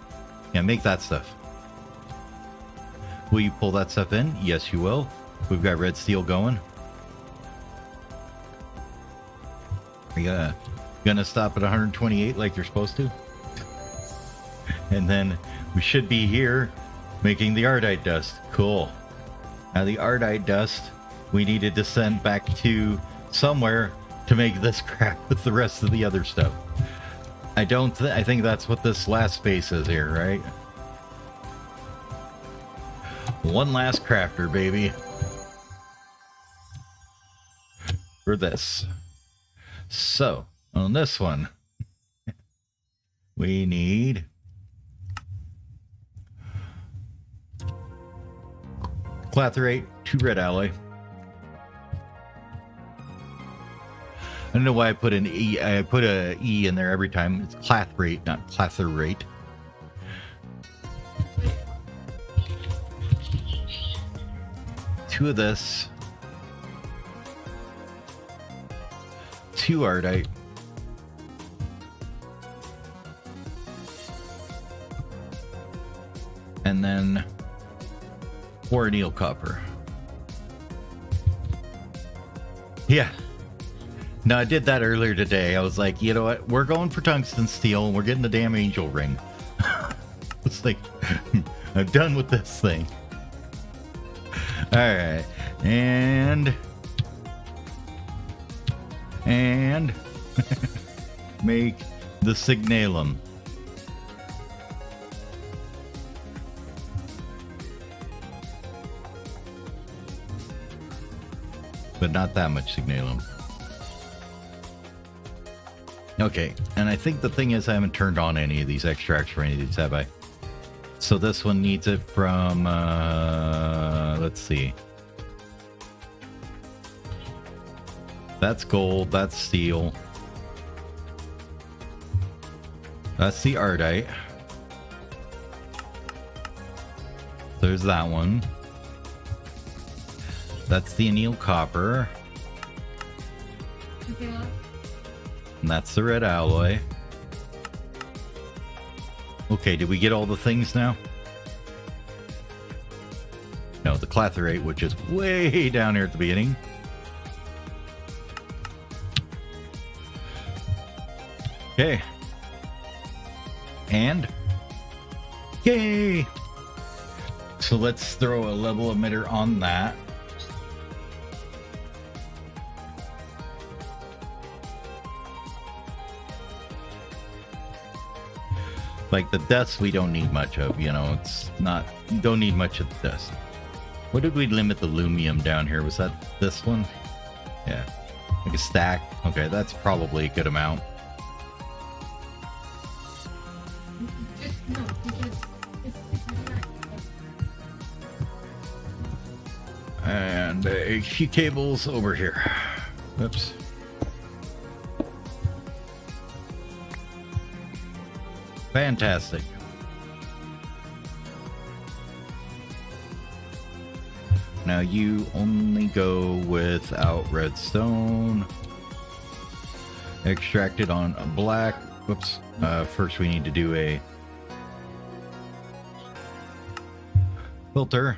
Yeah, make that stuff. Will you pull that stuff in? Yes, you will. We've got red steel going. Are you gonna stop at 128 like you're supposed to? And then we should be here making the Ardite dust. Cool. Now the Ardite dust, we needed to send back to somewhere to make this crap with the rest of the other stuff. I think that's what this last space is here, right? One last crafter, baby. For this. So, on this one, we need clathrate, 2 red alloy. I don't know why I put an E. I put a E in there every time. It's clathrate, not clathrate. Two of this. 2 ardite. And then 4 anneal copper. Yeah. No, I did that earlier today. I was like, you know what? We're going for tungsten steel and we're getting the damn angel ring. It's like, I'm done with this thing. Alright. And make the Signalum. But not that much Signalum. Okay, and I think the thing is I haven't turned on any of these extracts for any of these, have I? So this one needs it from, let's see. That's gold, that's steel. That's the ardite. There's that one. That's the anneal copper. Okay, well. And that's the red alloy. Okay, did we get all the things now? No, the clathrate, which is way down here at the beginning. Okay. And yay! So let's throw a level emitter on that. Like the dust we don't need much of, you know, it's not, don't need much of the dust. What did we limit the Lumium down here? Was that this one? Yeah. Like a stack? Okay, that's probably a good amount. Just no, because it's not. And HT cables over here. Oops. Fantastic. Now you only go without redstone. Extracted on black. Whoops. First we need to do a filter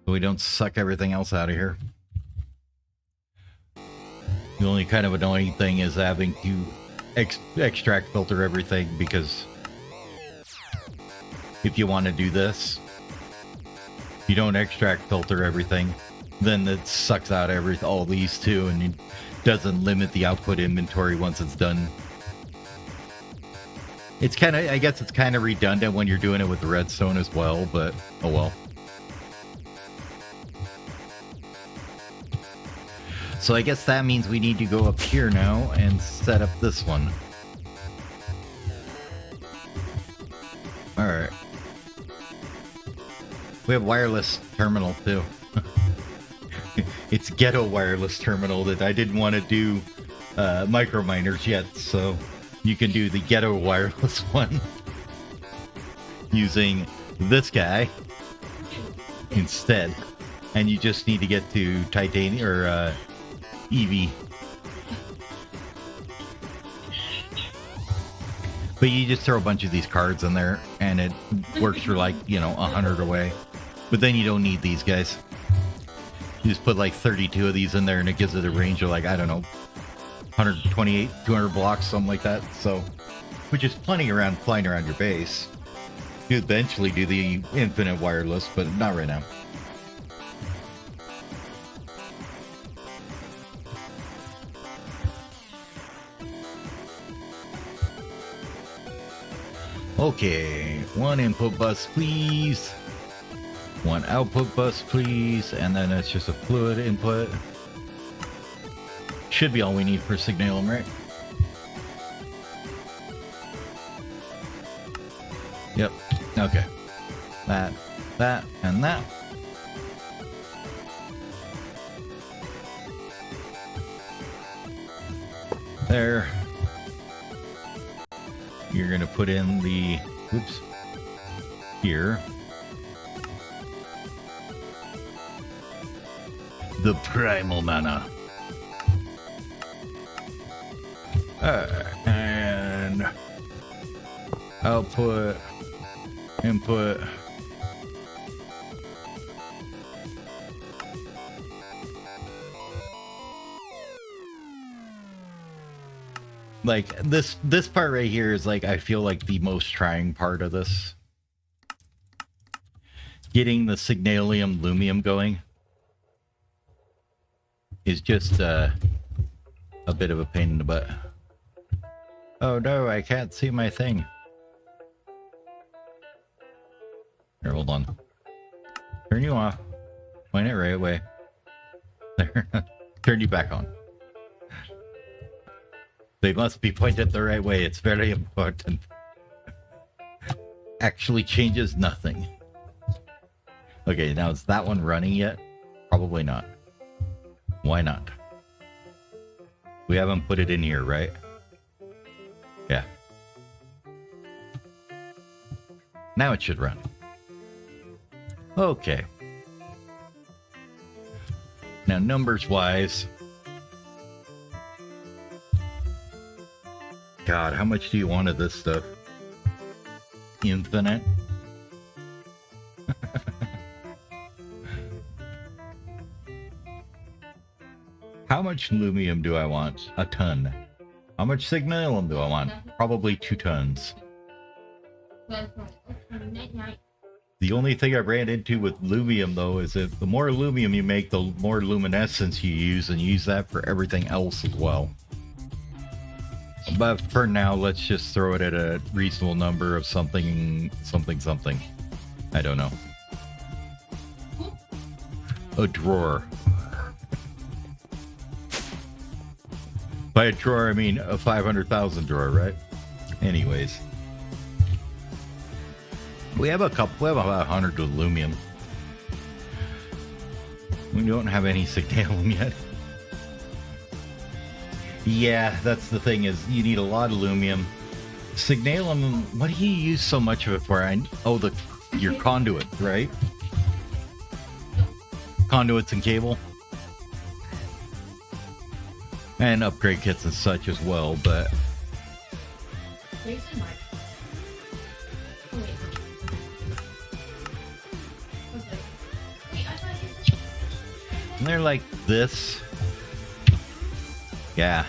so we don't suck everything else out of here. The only kind of annoying thing is having to extract filter everything, because if you want to do this, you don't extract filter everything, then it sucks out all these too, and it doesn't limit the output inventory once it's done. It's kind of, I guess it's kind of redundant when you're doing it with the redstone as well, but oh well. So I guess that means we need to go up here now and set up this one. Alright. We have wireless terminal too. It's ghetto wireless terminal that I didn't want to do micro miners yet, so you can do the ghetto wireless one using this guy instead. And you just need to get to titanium or EV. But you just throw a bunch of these cards in there and it works for like, you know, 100 away. But then you don't need these guys. You just put like 32 of these in there and it gives it a range of like, I don't know, 128, 200 blocks, something like that. So, which is plenty around flying around your base. You eventually do the infinite wireless, but not right now. Okay, one input bus, please. One output bus, please. And then it's just a fluid input. Should be all we need for Signalum, right? Yep. Okay. That, and that. There. You're going to put in the, oops, here. The primal mana. And output, input. Like this part right here is like, I feel like the most trying part of this. Getting the Signalum Lumium going is just a bit of a pain in the butt. Oh no, I can't see my thing. Here, hold on. Turn you off. Point it right away. There. Turn you back on. They must be pointed the right way. It's very important. Actually changes nothing. Okay, now is that one running yet? Probably not. Why not? We haven't put it in here, right? Yeah. Now it should run. Okay. Now, numbers-wise... God, how much do you want of this stuff? Infinite? How much Lumium do I want? A ton. How much Signalum do I want? Probably 2 tons. The only thing I ran into with Lumium, though, is that the more Lumium you make, the more luminescence you use, and you use that for everything else as well. But for now, let's just throw it at a reasonable number of something. I don't know. A drawer. By a drawer, I mean a 500,000 drawer, right? Anyways. We have about 100 of Lumium. We don't have any Signalum yet. Yeah, that's the thing, is you need a lot of Lumium. Signalum, what do you use so much of it for? Your conduit, right? Conduits and cable. And upgrade kits and such as well, but... They're like this. Yeah.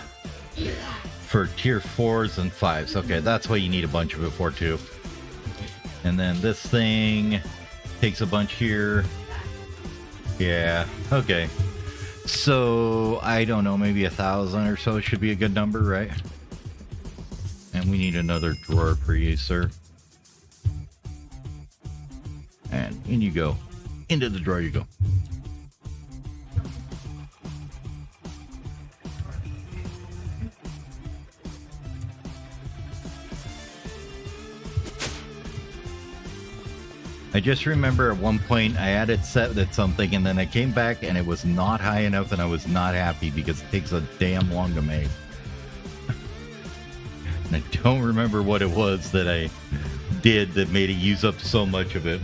For tier 4s and 5s. Okay, that's what you need a bunch of it for too. And then this thing takes a bunch here. Yeah, okay. So, I don't know, maybe 1,000 or so should be a good number, right? And we need another drawer for you, sir. And in you go. Into the drawer you go. I just remember at one point I had it set at something and then I came back and it was not high enough and I was not happy because it takes a damn long to make. And I don't remember what it was that I did that made it use up so much of it.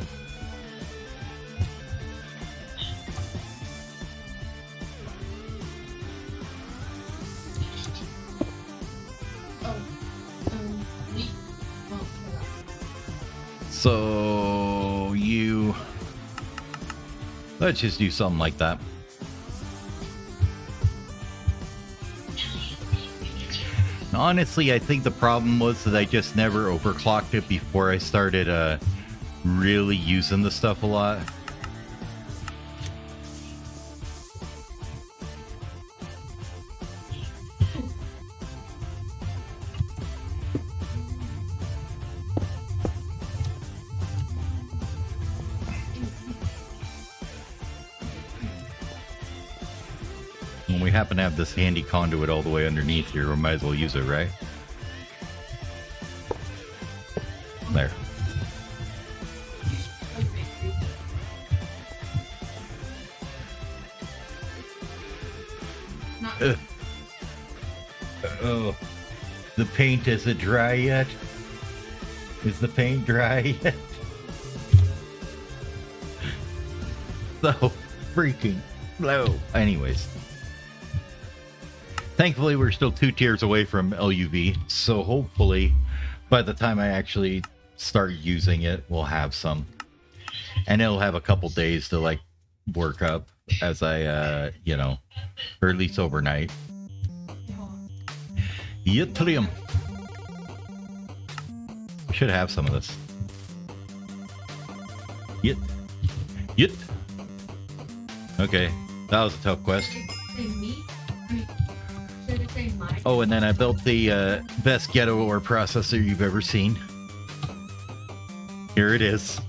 So let's just do something like that. Honestly, I think the problem was that I just never overclocked it before I started really using the stuff a lot. When we happen to have this handy conduit all the way underneath here, we might as well use it, right? There. Oh, the paint, is it dry yet? Is the paint dry yet? So freaking low. Anyways. Thankfully, we're still 2 tiers away from LUV, so hopefully by the time I actually start using it, we'll have some. And it'll have a couple days to, like, work up as I, or at least overnight. Yttrium. Should have some of this. Yit. Okay, that was a tough quest. Oh, and then I built the best ghetto ore processor you've ever seen. Here it is.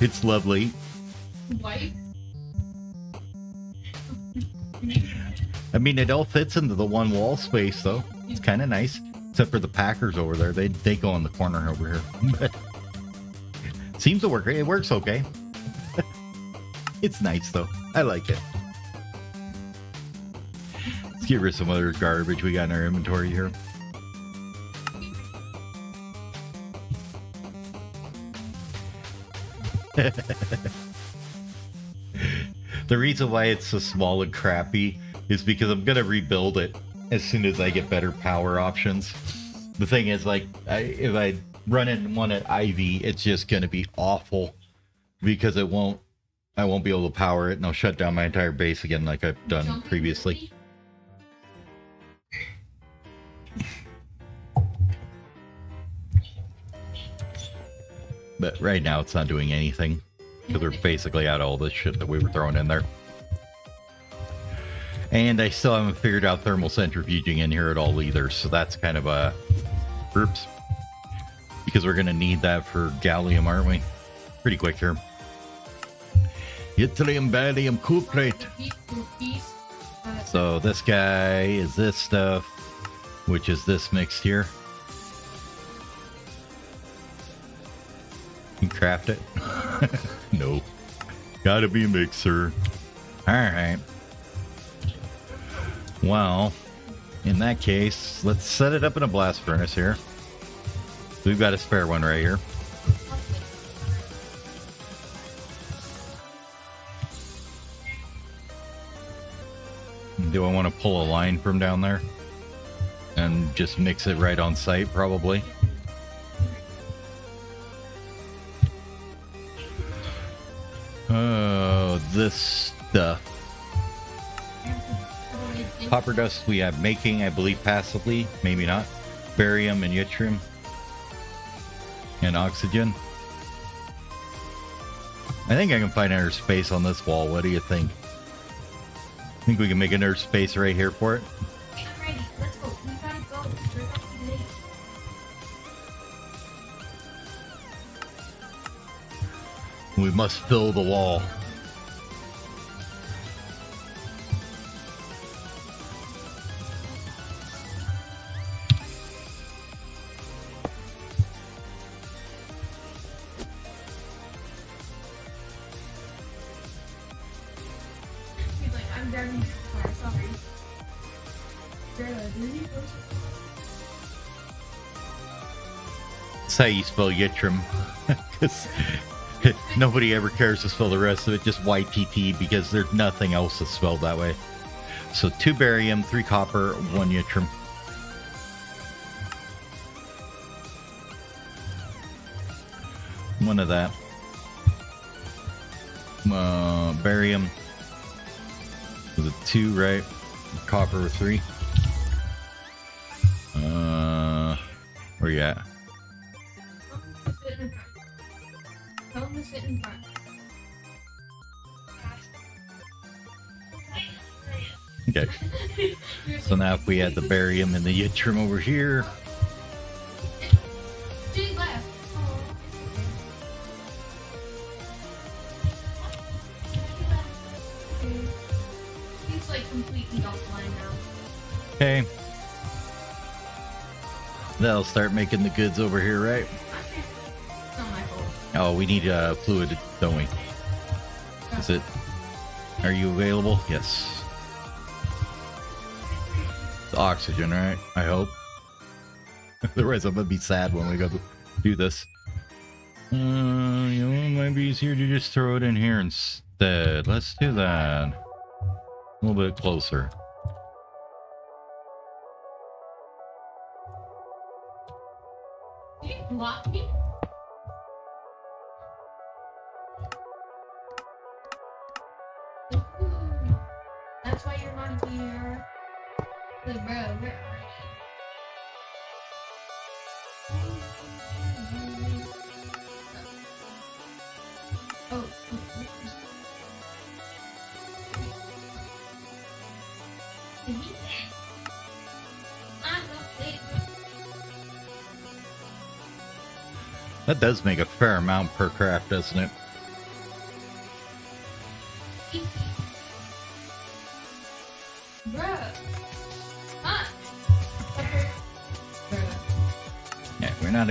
It's lovely. White? I mean, it all fits into the one wall space, though. It's kind of nice. Except for the Packers over there. They go in the corner over here. But seems to work. It works okay. It's nice, though. I like it. Let's get rid of some other garbage we got in our inventory here. The reason why it's so small and crappy is because I'm gonna rebuild it as soon as I get better power options. The thing is, like, if I run in one at Ivy, it's just gonna be awful because I won't be able to power it, and I'll shut down my entire base again like I've done previously. But right now it's not doing anything because we're basically out of all this shit that we were throwing in there. And I still haven't figured out thermal centrifuging in here at all either, so that's kind of a... Oops. Because we're going to need that for gallium, aren't we? Pretty quick here. Yttrium, barium, cuprate. So this guy is this stuff, which is this mixed here. You can craft it? No. Gotta be a mixer. Alright. Well, in that case, let's set it up in a blast furnace here. We've got a spare one right here. Do I want to pull a line from down there? And just mix it right on site, probably. Oh, this stuff. Copper dust we have making, I believe, passively. Maybe not. Barium and yttrium. And oxygen. I think I can find inner space on this wall. What do you think? Think we can make an inner space right here for it? I'm ready. Let's go. We gotta go. We're about to be late. We must fill the wall. He's like, I'm grabbing your car. Sorry. That's how you spell yttrium. Because nobody ever cares to spell the rest of it, just YTT, because there's nothing else that's spelled that way. So 2 barium, 3 copper, 1 yttrium. One of that. Barium. Was it 2, right? Copper 3. Where you at? Tell him to sit in front. Okay. So now if we add the barium and the yttrium over here. To the left. He's like completely offline now. Okay. That'll start making the goods over here, right? It's not my fault. Oh, we need fluid, don't we? Is it? Are you available? Yes. It's oxygen, right? I hope. Otherwise, I'm gonna be sad when we go do this. You know, it might be easier to just throw it in here instead. Let's do that. A little bit closer. You block me? That's why you're not here. Like, bro, where are you? Oh. That does make a fair amount per craft, doesn't it? Bruh. Huh? Yeah, we're not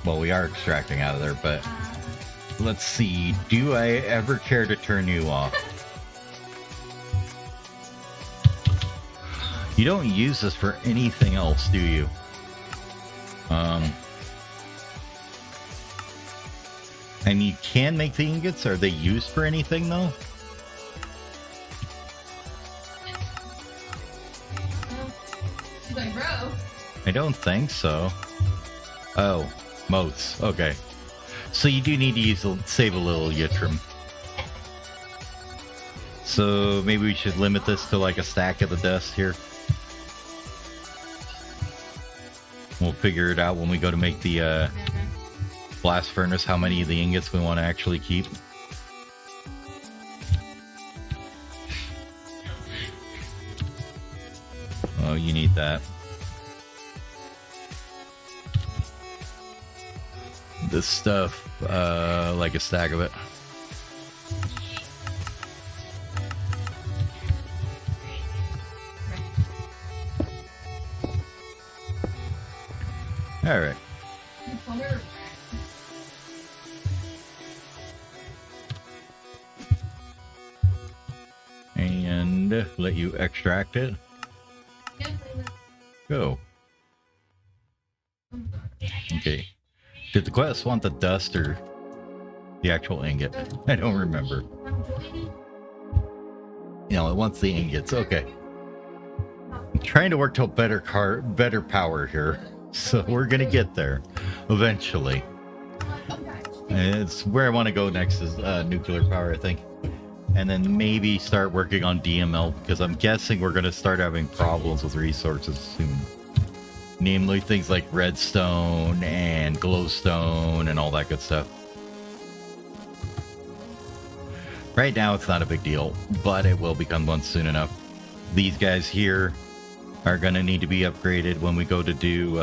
well, we are extracting out of there, but let's see. Do I ever care to turn you off? You don't use this for anything else, do you? And you can make the ingots. Are they used for anything, though? She's like, bro. I don't think so. Oh, motes. Okay. So you do need to save a little yttrium. So maybe we should limit this to like a stack of the dust here. We'll figure it out when we go to make the blast furnace, how many of the ingots we want to actually keep. Oh, you need that. This stuff, like a stack of it. All right. And let you extract it. Go. Okay. Did the quest want the dust or the actual ingot? I don't remember. You know, it wants the ingots. Okay. I'm trying to work to a better power here. So we're gonna get there eventually. It's where I want to go next is nuclear power, I think. And then maybe start working on DML, because I'm guessing we're gonna start having problems with resources soon. Namely things like redstone and glowstone and all that good stuff. Right now it's not a big deal, but it will become one soon enough. These guys here are going to need to be upgraded when we go to do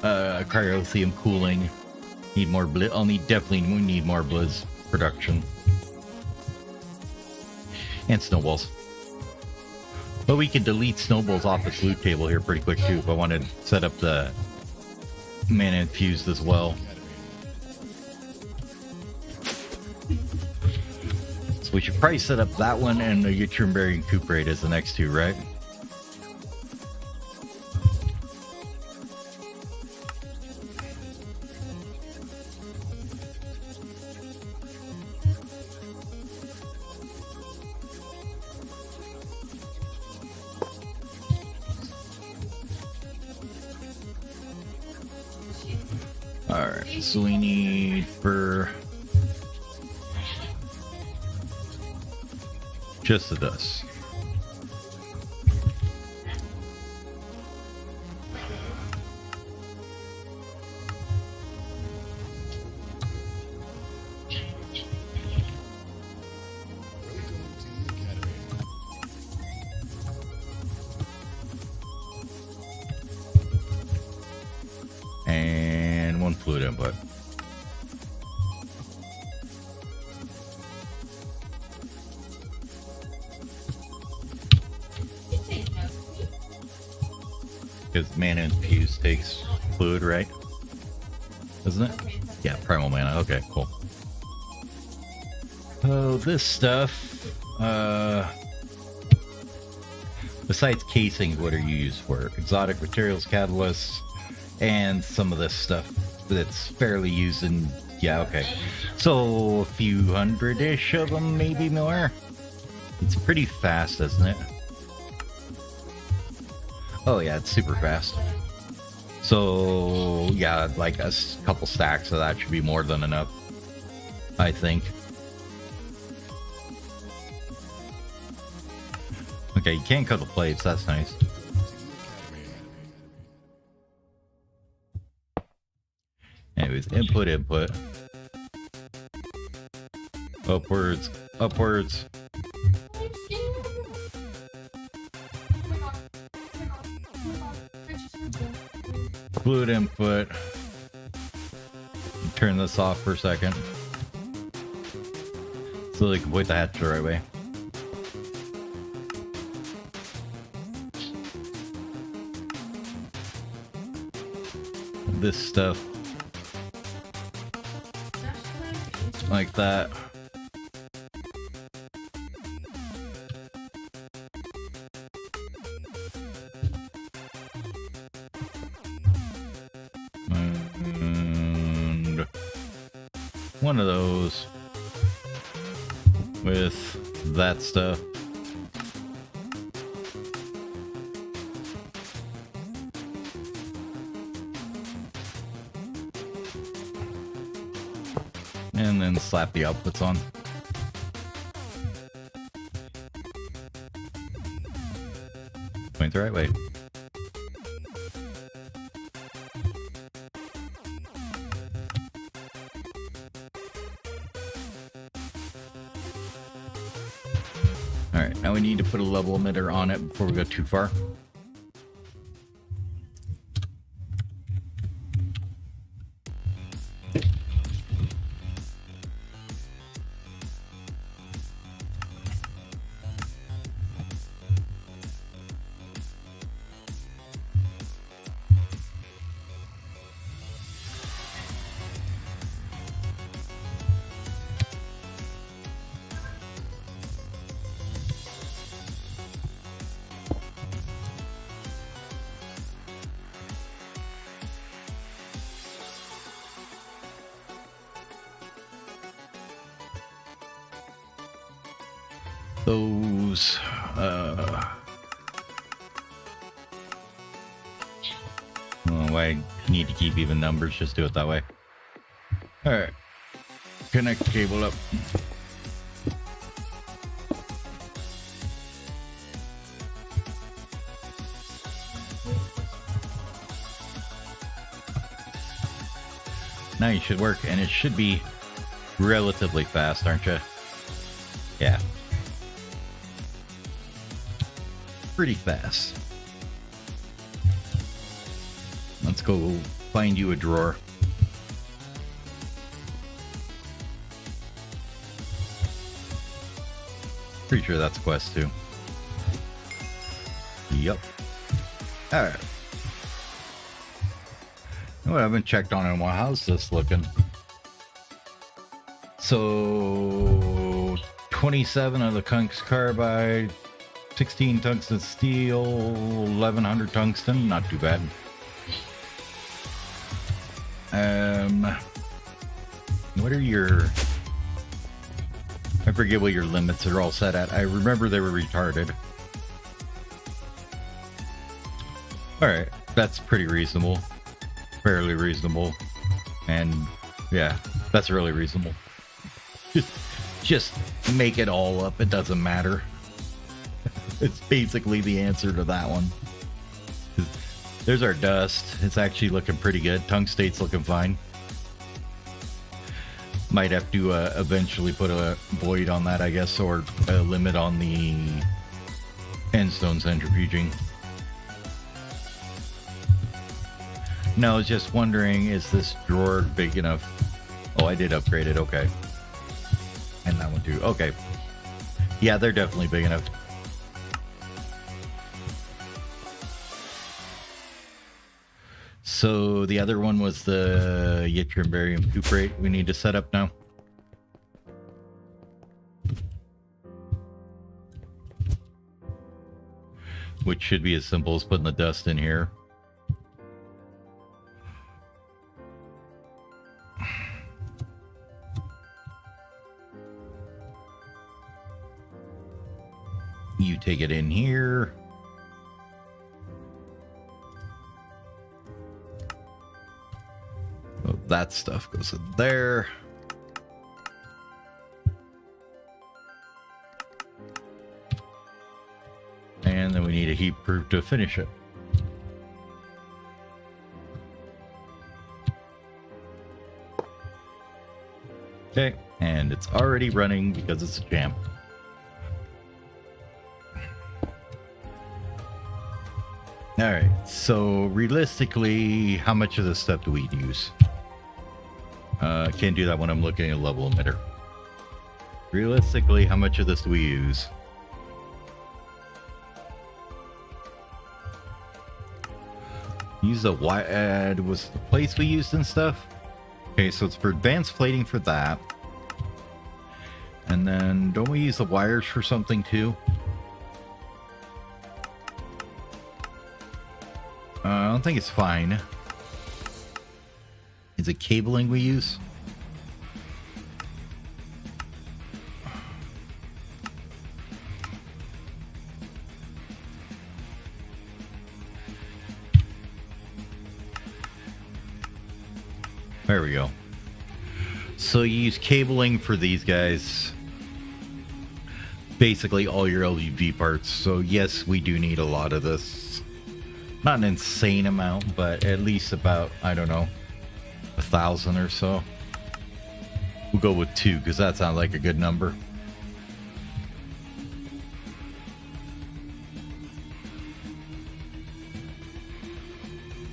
cryothium cooling. Need more definitely need more blizz production. And snowballs. But we can delete snowballs off this loot table here pretty quick too if I want to set up the mana infused as well. So we should probably set up that one and the yttrium bearing cuprate as the next two, right? Alright, so we need for just the dust. And one fluid input. Because mana infused takes fluid, right? Doesn't it? Yeah, primal mana. Okay, cool. Oh, this stuff. Besides casings, what are you used for? Exotic materials, catalysts, and some of this stuff that's fairly used in. Yeah, okay. So a few hundred-ish of them, maybe more. It's pretty fast, isn't it? Oh yeah, it's super fast. So yeah, like a couple stacks of that should be more than enough, I think. Okay, you can't cut the plates, that's nice. Anyways, input. Upwards. Fluid input. Turn this off for a second. So they can point the hatch the right way. This stuff. Like that. And one of those with that stuff. And then slap the outputs on. Point the right way. Alright, now we need to put a level emitter on it before we go too far. Those, oh, I need to keep even numbers, just do it that way. Alright. Connect cable up. Now you should work, and it should be relatively fast, aren't you? Yeah. Pretty fast. Let's go find you a drawer. Pretty sure that's quest 2. Yup. Alright. Oh, I haven't checked on it in a while. How's this looking? So 27 of the Kunks carbide, 16 tungsten steel, 1100 tungsten, not too bad. What are your... I forget what your limits are all set at. I remember they were retarded. Alright, that's pretty reasonable. Fairly reasonable. And yeah, that's really reasonable. Just make it all up, it doesn't matter. It's basically the answer to that one. There's our dust. It's actually looking pretty good. Tungstate's looking fine. Might have to eventually put a void on that, I guess, or a limit on the endstone centrifuging. No, I was just wondering, is this drawer big enough? Oh, I did upgrade it. Okay. And that one too. Okay. Yeah, they're definitely big enough. So the other one was the yttrium barium cuprate we need to set up now. Which should be as simple as putting the dust in here. You take it in here. Oh, that stuff goes in there. And then we need a heat proof to finish it. Okay, and it's already running because it's a jam. Alright, so realistically, how much of this stuff do we use? Can't do that when I'm looking at level emitter. Realistically, how much of this do we use? Use the wide was the place we used and stuff. Okay, so it's for advanced plating for that. And then don't we use the wires for something too? I don't think it's fine. Is it cabling we use? There we go. So you use cabling for these guys. Basically all your LEV parts. So yes, we do need a lot of this. Not an insane amount, but at least about, I don't know, 1,000 or so. We'll go with 2 because that sounds like a good number.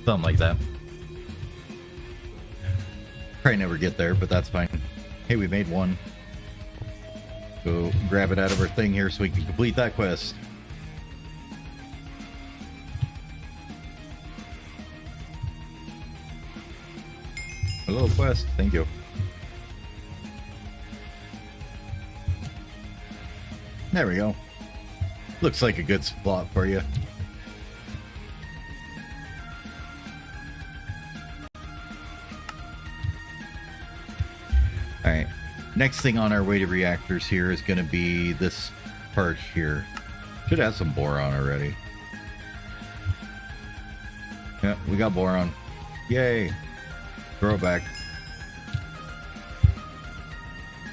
Something like that. Probably never get there, but that's fine. Hey, we made one. Go grab it out of our thing here so we can complete that quest. Hello, quest. Thank you. There we go. Looks like a good spot for you. Alright. Next thing on our way to reactors here is going to be this part here. Should have some boron already. Yeah, we got boron. Yay! Throw it back.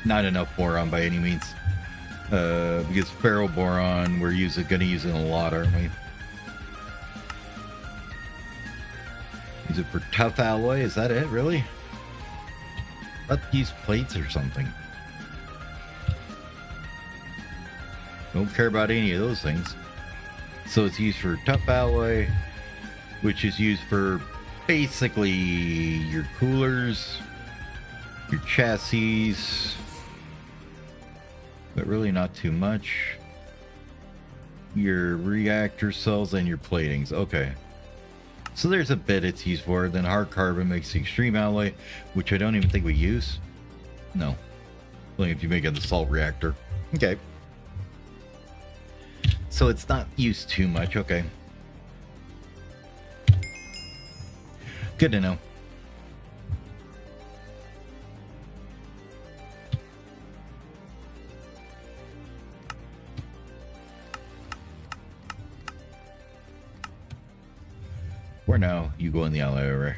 Not enough boron by any means. Because ferroboron, we're going to use it a lot, aren't we? Use it for tough alloy? Is that it, really? Let's use plates or something. Don't care about any of those things. So it's used for tough alloy, which is used for basically your coolers, your chassis, but really not too much. Your reactor cells and your platings. Okay. So there's a bit it's used for. Then hard carbon makes the extreme alloy, which I don't even think we use. No. Only if you make an assault reactor. Okay. So it's not used too much. Okay. Good to know. For now, you go in the alloy array.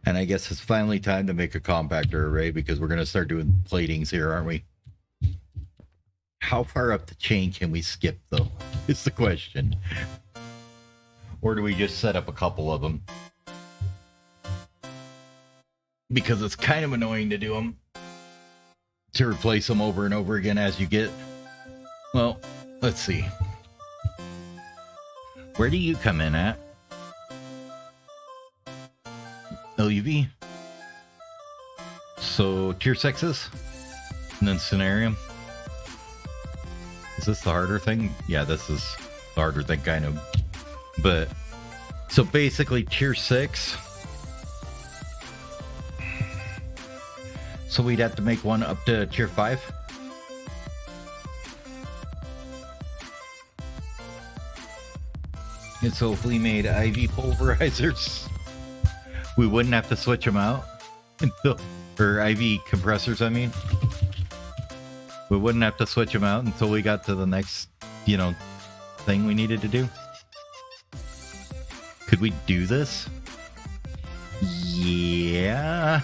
And I guess it's finally time to make a compactor array because we're going to start doing platings here, aren't we? How far up the chain can we skip, though? Is the question. Or do we just set up a couple of them? Because it's kind of annoying to do them. To replace them over and over again as you get... Well, let's see. Where do you come in at? LUV. So, tier 6s? And then scenario. Is this the harder thing? Yeah, this is the harder thing, kind of. But, so basically tier 6. So we'd have to make one up to tier 5. And so if we made IV pulverizers, we wouldn't have to switch them out until, or IV compressors, I mean. We wouldn't have to switch them out until we got to the next, you know, thing we needed to do. Could we do this? Yeah.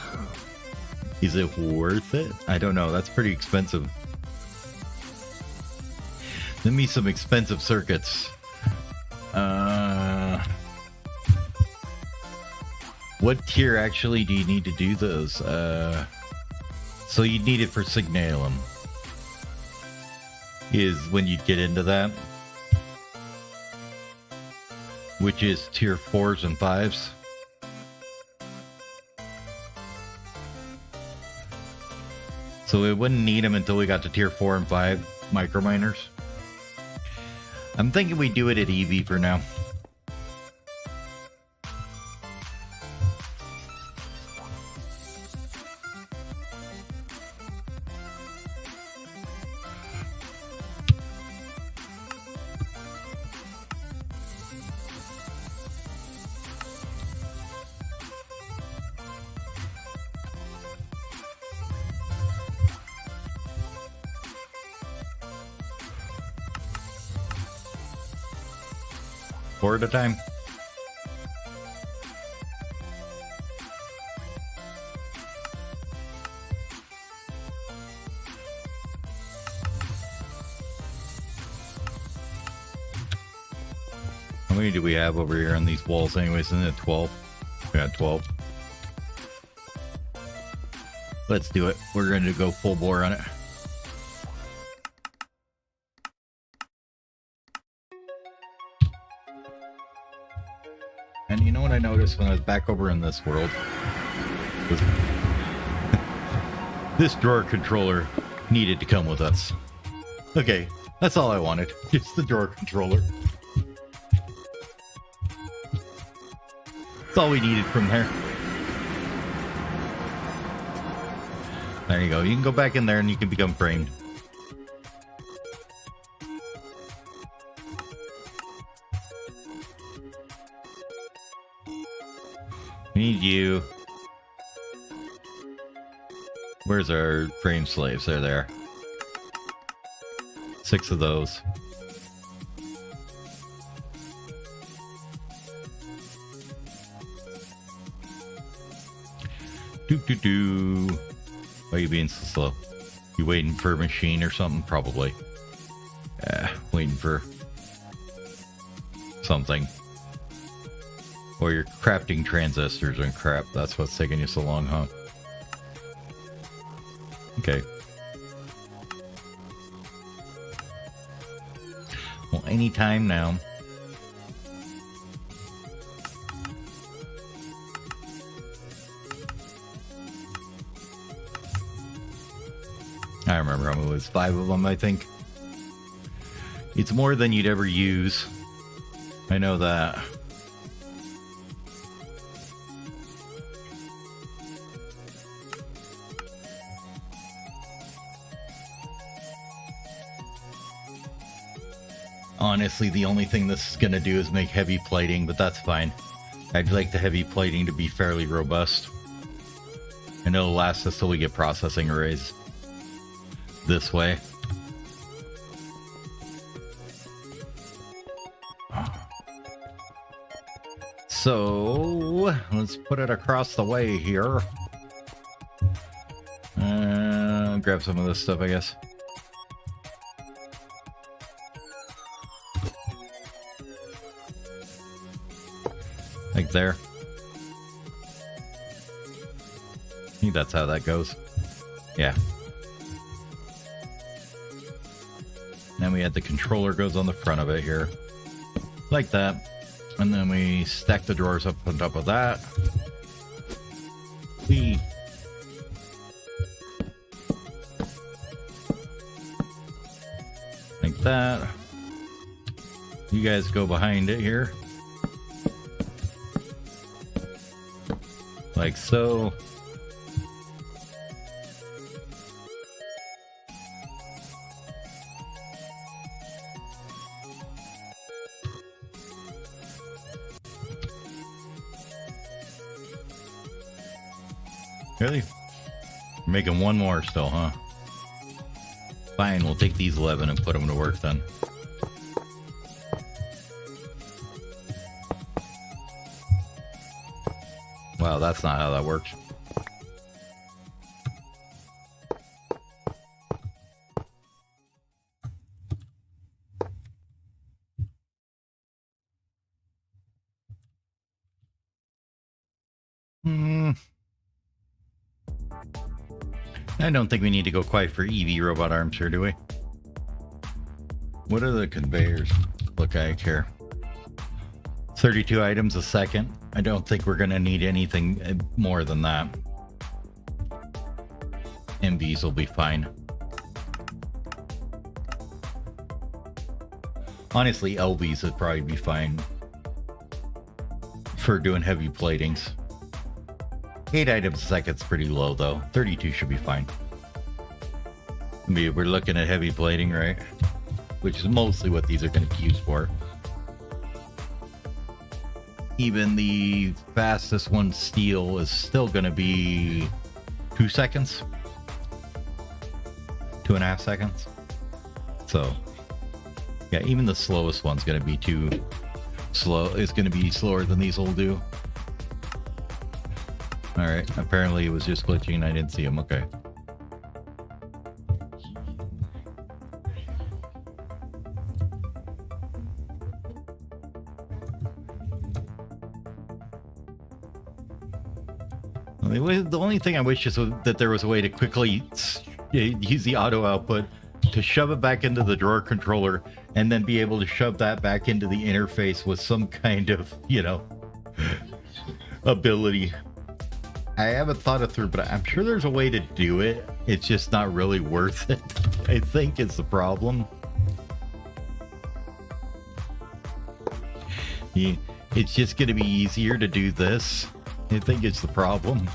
Is it worth it? I don't know. That's pretty expensive. Give me some expensive circuits. What tier actually do you need to do those? So you need it for Signalum. Is when you get into that. Which is tier 4s and 5s. So we wouldn't need them until we got to tier 4 and 5 microminers. I'm thinking we do it at EV for now. Four at a time. How many do we have over here on these walls anyways? Isn't it 12? Yeah, 12. Let's do it. We're going to go full bore on it. what I noticed when I was back over in this world. Was this drawer controller needed to come with us. Okay, that's all I wanted. Just the drawer controller. That's all we needed from there. There you go. You can go back in there and you can become framed. We need you. Where's our frame slaves? They're there. 6 of those. Why are you being so slow? You waiting for a machine or something? Probably. Waiting for something. Or you're crafting transistors and crap. That's what's taking you so long, huh? Okay. Well, anytime now. I remember how it was 5 of them, I think. It's more than you'd ever use. I know that. Honestly, the only thing this is going to do is make heavy plating, but that's fine. I'd like the heavy plating to be fairly robust. And it'll last us till we get processing arrays. This way. So, let's put it across the way here. Grab some of this stuff, I guess. Like there. I think that's how that goes. Yeah. Then we had the controller goes on the front of it here. Like that. And then we stack the drawers up on top of that. Like that. You guys go behind it here. Like so. Really? We're making one more still, huh? Fine, we'll take these 11 and put them to work then. Wow, that's not how that works. I don't think we need to go quite for EV robot arms here, do we? What are the conveyors look like here? 32 items a second. I don't think we're going to need anything more than that. MVs will be fine. Honestly, LVs would probably be fine for doing heavy platings. 8 items a second's pretty low, though. 32 should be fine. I mean, we're looking at heavy plating, right? Which is mostly what these are going to be used for. Even the fastest one, steel, is still going to be 2 seconds. 2.5 seconds. So, yeah, even the slowest one's going to be too slow. It's going to be slower than these will do. Alright, apparently it was just glitching and I didn't see him. Okay. The only thing I wish is that there was a way to quickly use the auto output to shove it back into the drawer controller and then be able to shove that back into the interface with some kind of, you know, ability. I haven't thought it through, but I'm sure there's a way to do it. It's just not really worth it. I think it's the problem. Yeah, it's just going to be easier to do this. I think it's the problem.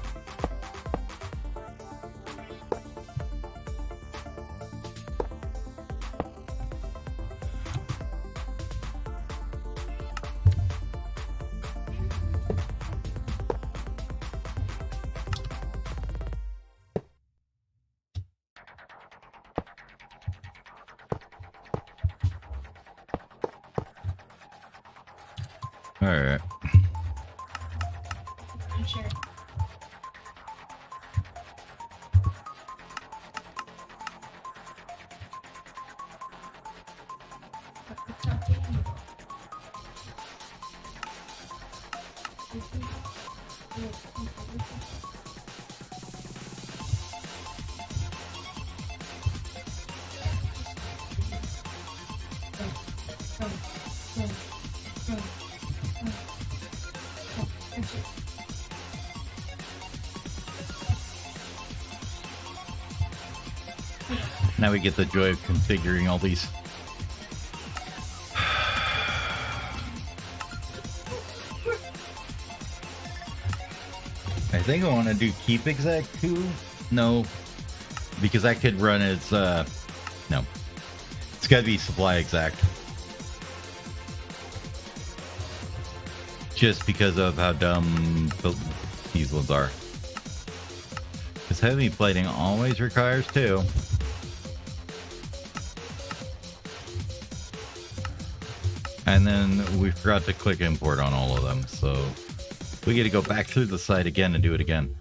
All right. I'm sure. But it's not taking it. Now we get the joy of configuring all these. I think I want to do keep exact 2. No, because that could run as no. It's got to be supply exact. Just because of how dumb these ones are. Because heavy plating always requires 2. And then we forgot to click import on all of them, so we get to go back through the site again and do it again.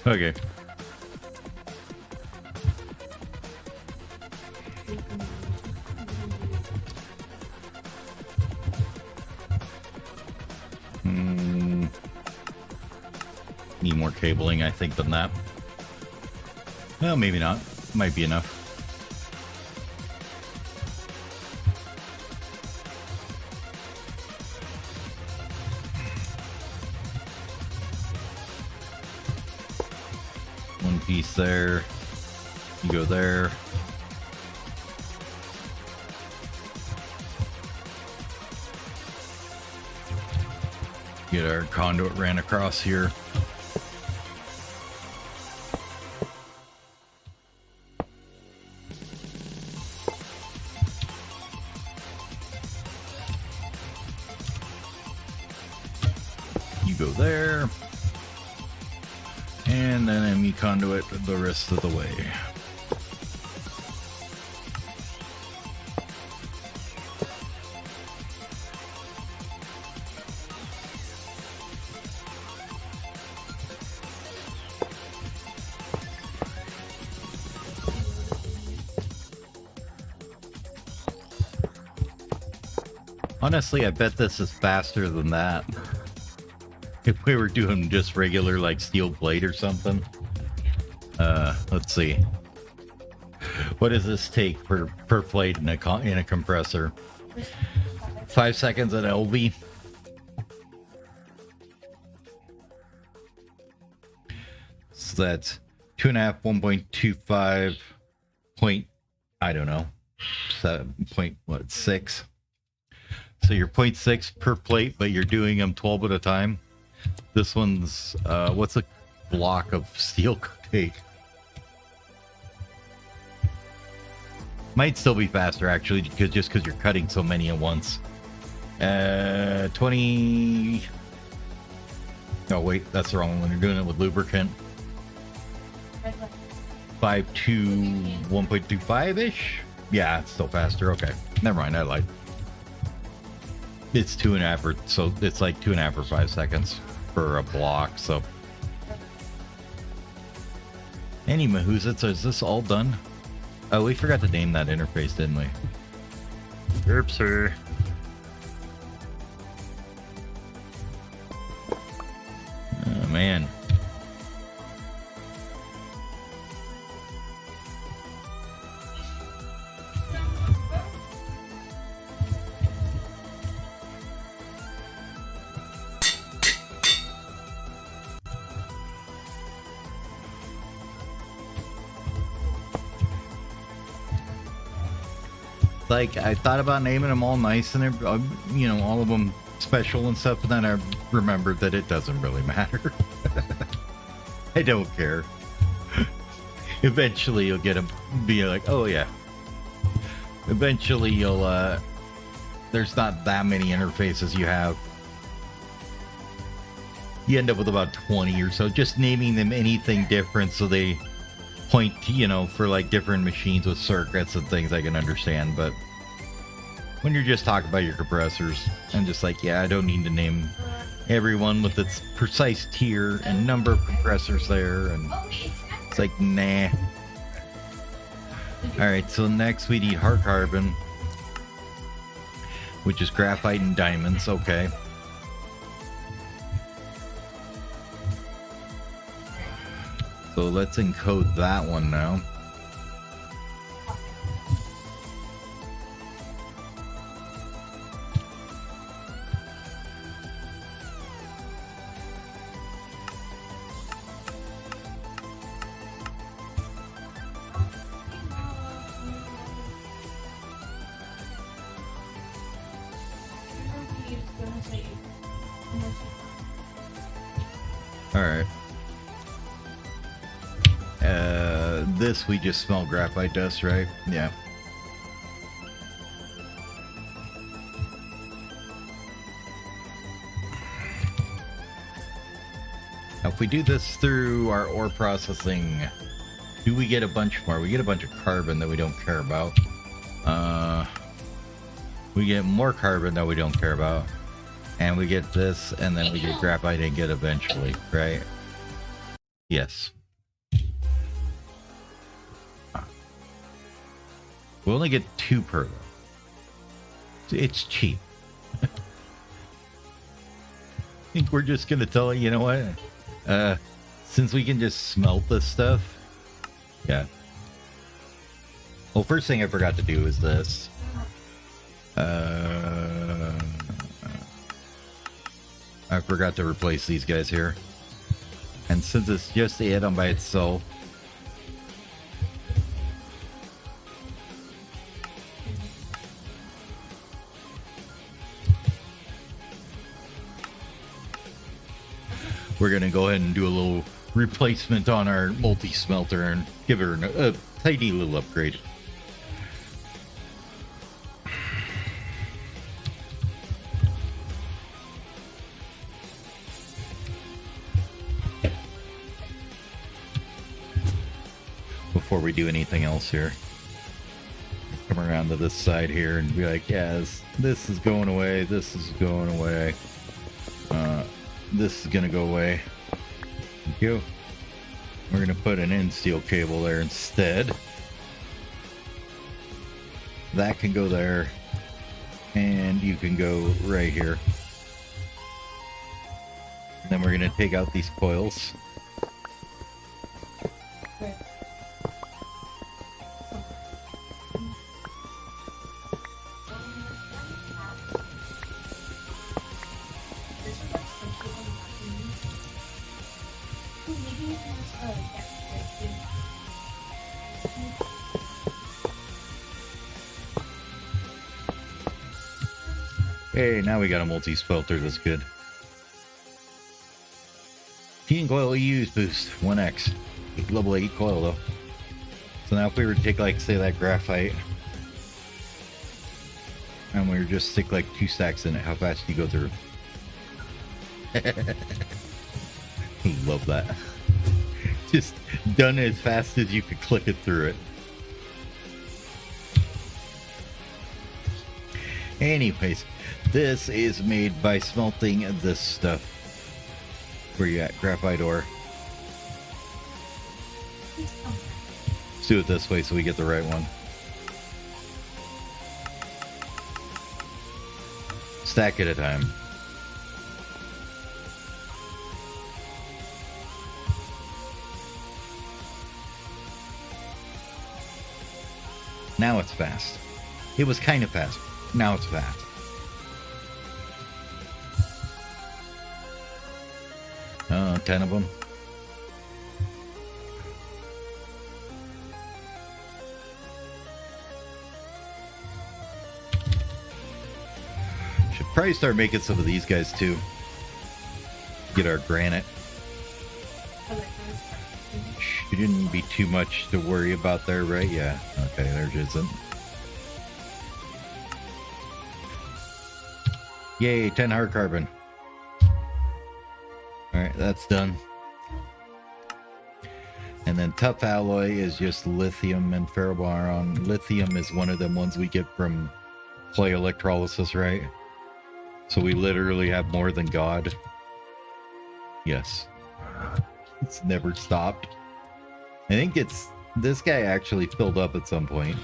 Okay. Need more cabling, I think, than that. Well, maybe not. Might be enough. One piece there. You go there. Get our conduit ran across here. You go there. And then ME conduit the rest of the way. Honestly, I bet this is faster than that. If we were doing just regular, like, steel plate or something. Let's see. What does this take per plate in a compressor? 5 seconds at LV. So that's 2.5, 1.25 point, I don't know, 7.6. So you're 0.6 per plate, but you're doing them 12 at a time. This one's, what's a block of steel take? Might still be faster, actually, because you're cutting so many at once. 20... Oh, wait, that's the wrong one. You're doing it with lubricant. 5 to 1.25-ish? Yeah, it's still faster. Okay, never mind, I lied. It's 2.5, so it's like 2.5 or 5 seconds for a block, so Anyway, so is this all done? Oh, we forgot to name that interface, didn't we? Oops, sir. Oh, man. Like, I thought about naming them all nice and, you know, all of them special and stuff, but then I remembered that it doesn't really matter. I don't care. Eventually you'll get them, be like, oh yeah. Eventually you'll, there's not that many interfaces you have. You end up with about 20 or so, just naming them anything different so they point, you know, for like different machines with circuits and things I can understand. But when you're just talking about your compressors, I'm just like, yeah, I don't need to name everyone with its precise tier and number of compressors there, and it's like, nah. Alright, so next we need hard carbon, which is graphite and diamonds. Okay. So let's encode that one now. Alright. This we just smell graphite dust, right? Yeah. Now if we do this through our ore processing, do we get a bunch more? We get a bunch of carbon that we don't care about. We get more carbon that we don't care about. And we get this, and then we get graphite ingot eventually, right? Yes. We only get 2 per though. It's cheap. I think we're just gonna tell you, you know what? Since we can just smelt this stuff. Yeah. Well, first thing I forgot to do is this. I forgot to replace these guys here. And since it's just the add-on by itself, we're gonna go ahead and do a little replacement on our multi-smelter and give her a tidy little upgrade. Before we do anything else here, come around to this side here and be like, yeah, this is going away, this is going away, this is gonna go away. Thank you. We're gonna put an end steel cable there instead. That can go there, and you can go right here. And then we're gonna take out these coils. Hey, now we got a multi-smelter that's good. Heating coil use boost 1x. Level 8 coil though. So now if we were to take, like, say that graphite, and we were just stick like 2 stacks in it, how fast do you go through? Love that. Just done as fast as you could click it through it. Anyways, this is made by smelting this stuff. Where you at? Graphite ore. do it this way so we get the right one. Stack at a time. Now it's fast. It was kind of fast. Now it's fast. Oh, 10 of them. Should probably start making some of these guys too. Get our granite. Shouldn't be too much to worry about there, right? Yeah. Okay, there isn't. Yay, 10 hard carbon. Alright, that's done. And then tough alloy is just lithium and ferroboron. Lithium is one of them ones we get from clay electrolysis, right? So we literally have more than God. Yes. It's never stopped. I think it's... This guy actually filled up at some point.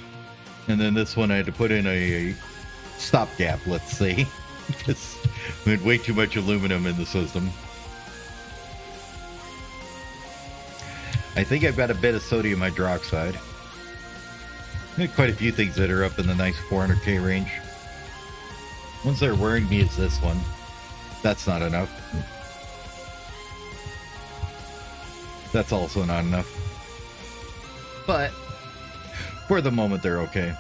And then this one I had to put in a stopgap, let's say. Because we had way too much aluminum in the system. I think I've got a bit of sodium hydroxide. Got quite a few things that are up in the nice 400k range. Ones that are worrying me is this one. That's not enough. That's also not enough. But for the moment, they're okay.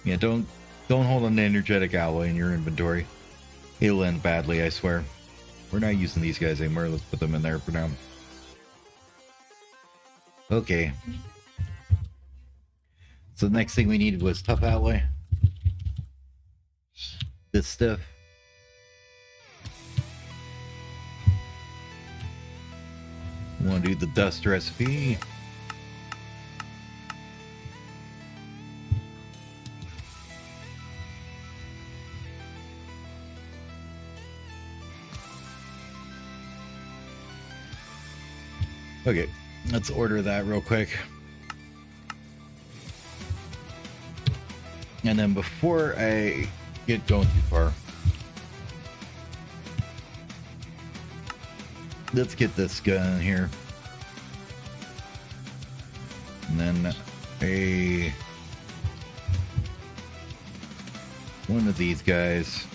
Yeah, don't hold an energetic alloy in your inventory. It'll end badly, I swear. We're not using these guys anymore. Let's put them in there for now. Okay. So the next thing we needed was tough alloy. This stuff. We want to do the dust recipe. Okay, let's order that real quick. And then before I get going too far, let's get this gun here. And then one of these guys.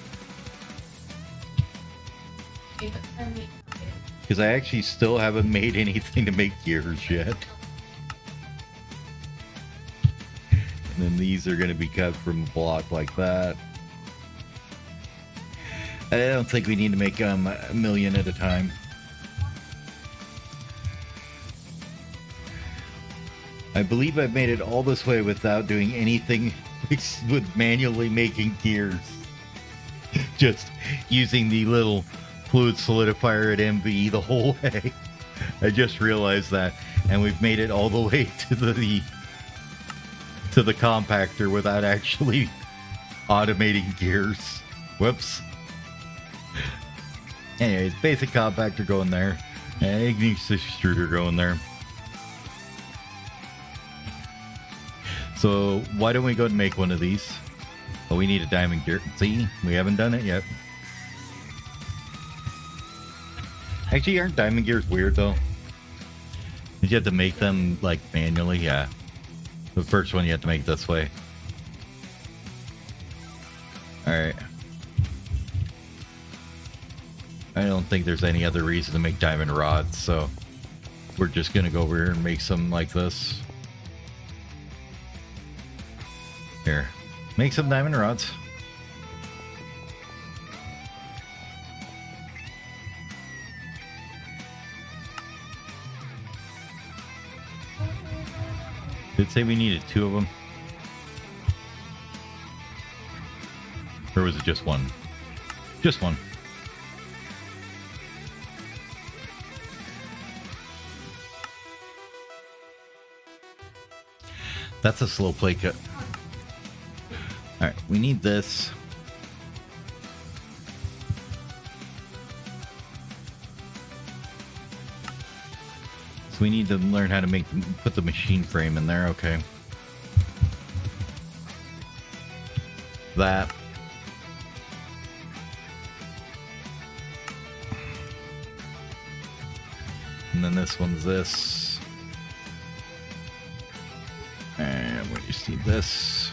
Because I actually still haven't made anything to make gears yet. And then these are going to be cut from a block like that. I don't think we need to make a million at a time. I believe I've made it all this way without doing anything with manually making gears. Just using the little fluid solidifier at MV the whole way. I just realized that, and we've made it all the way to the compactor without actually automating gears. Whoops. Anyways, basic compactor going there, and ignition extruder going there. So why don't we go and make one of these? Oh, we need a diamond gear. See, we haven't done it yet. Actually, aren't diamond gears weird though? You have to make them like manually. Yeah, the first one you have to make this way. All right. I don't think there's any other reason to make diamond rods, so we're just gonna go over here and make some like this. Here, make some diamond rods. Did it say we needed 2 of them? Or was it just 1? Just 1. That's a slow play cut. Alright, we need this. So we need to learn how to put the machine frame in there. Okay. That. And then this one's this. And we just need this.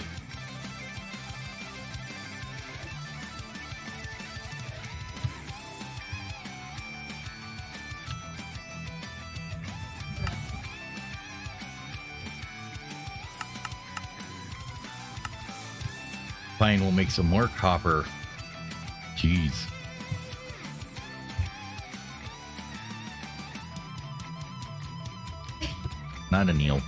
Fine, we'll make some more copper. Jeez. Not a Neil.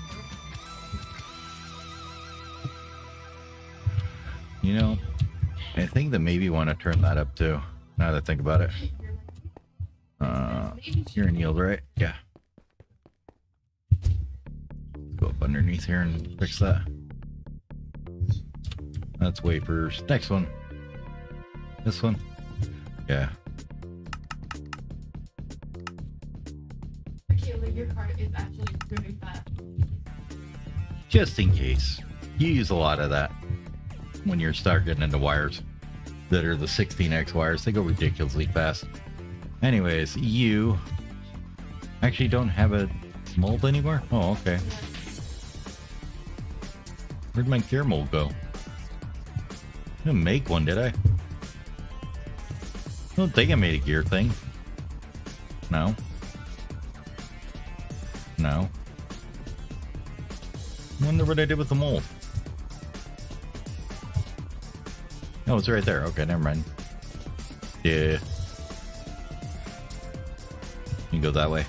You know, I think that maybe want to turn that up too. Now that I think about it. You're in yield, right? Yeah. Go up underneath here and fix that. That's wafers. Next one. This one. Yeah. Your card is actually very fast. Just in case. You use a lot of that when you start getting into wires that are the 16x wires. They go ridiculously fast. Anyways, you actually don't have a mold anymore? Oh, okay. Where'd my gear mold go? I didn't make one, did I? I don't think I made a gear thing. No. No. I wonder what I did with the mold. Oh, it's right there. Okay, never mind. Yeah. You can go that way.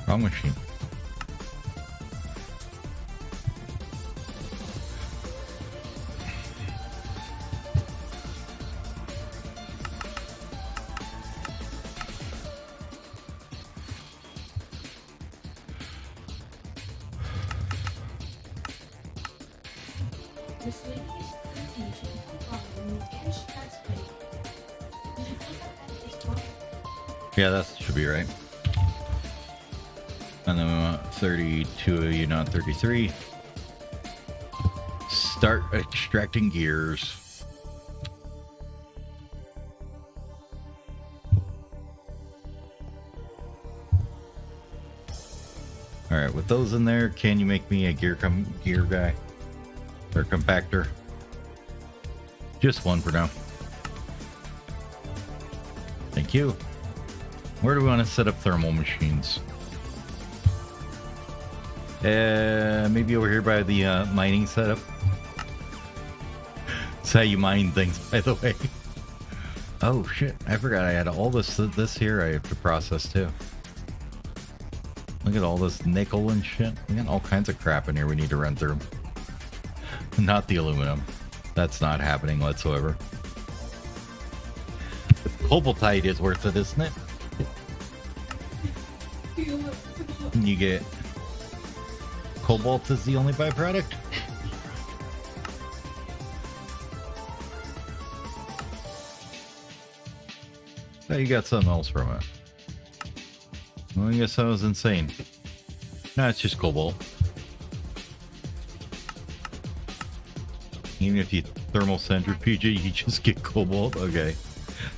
Wrong machine. Yeah, that should be right. And then we want 32, you know, 33. Start extracting gears. All right, with those in there, can you make me a gear guy or compactor? Just one for now. Thank you. Where do we want to set up thermal machines? Maybe over here by the mining setup. That's how you mine things, by the way. Oh shit! I forgot I had all this here. I have to process too. Look at all this nickel and shit. We got all kinds of crap in here we need to run through. Not the aluminum. That's not happening whatsoever. The cobaltite is worth it, isn't it? You get cobalt is the only byproduct. Oh, you got something else from it. Well, I guess I was insane. No, it's just cobalt. Even if you thermal centrifuge it, you just get cobalt. Okay.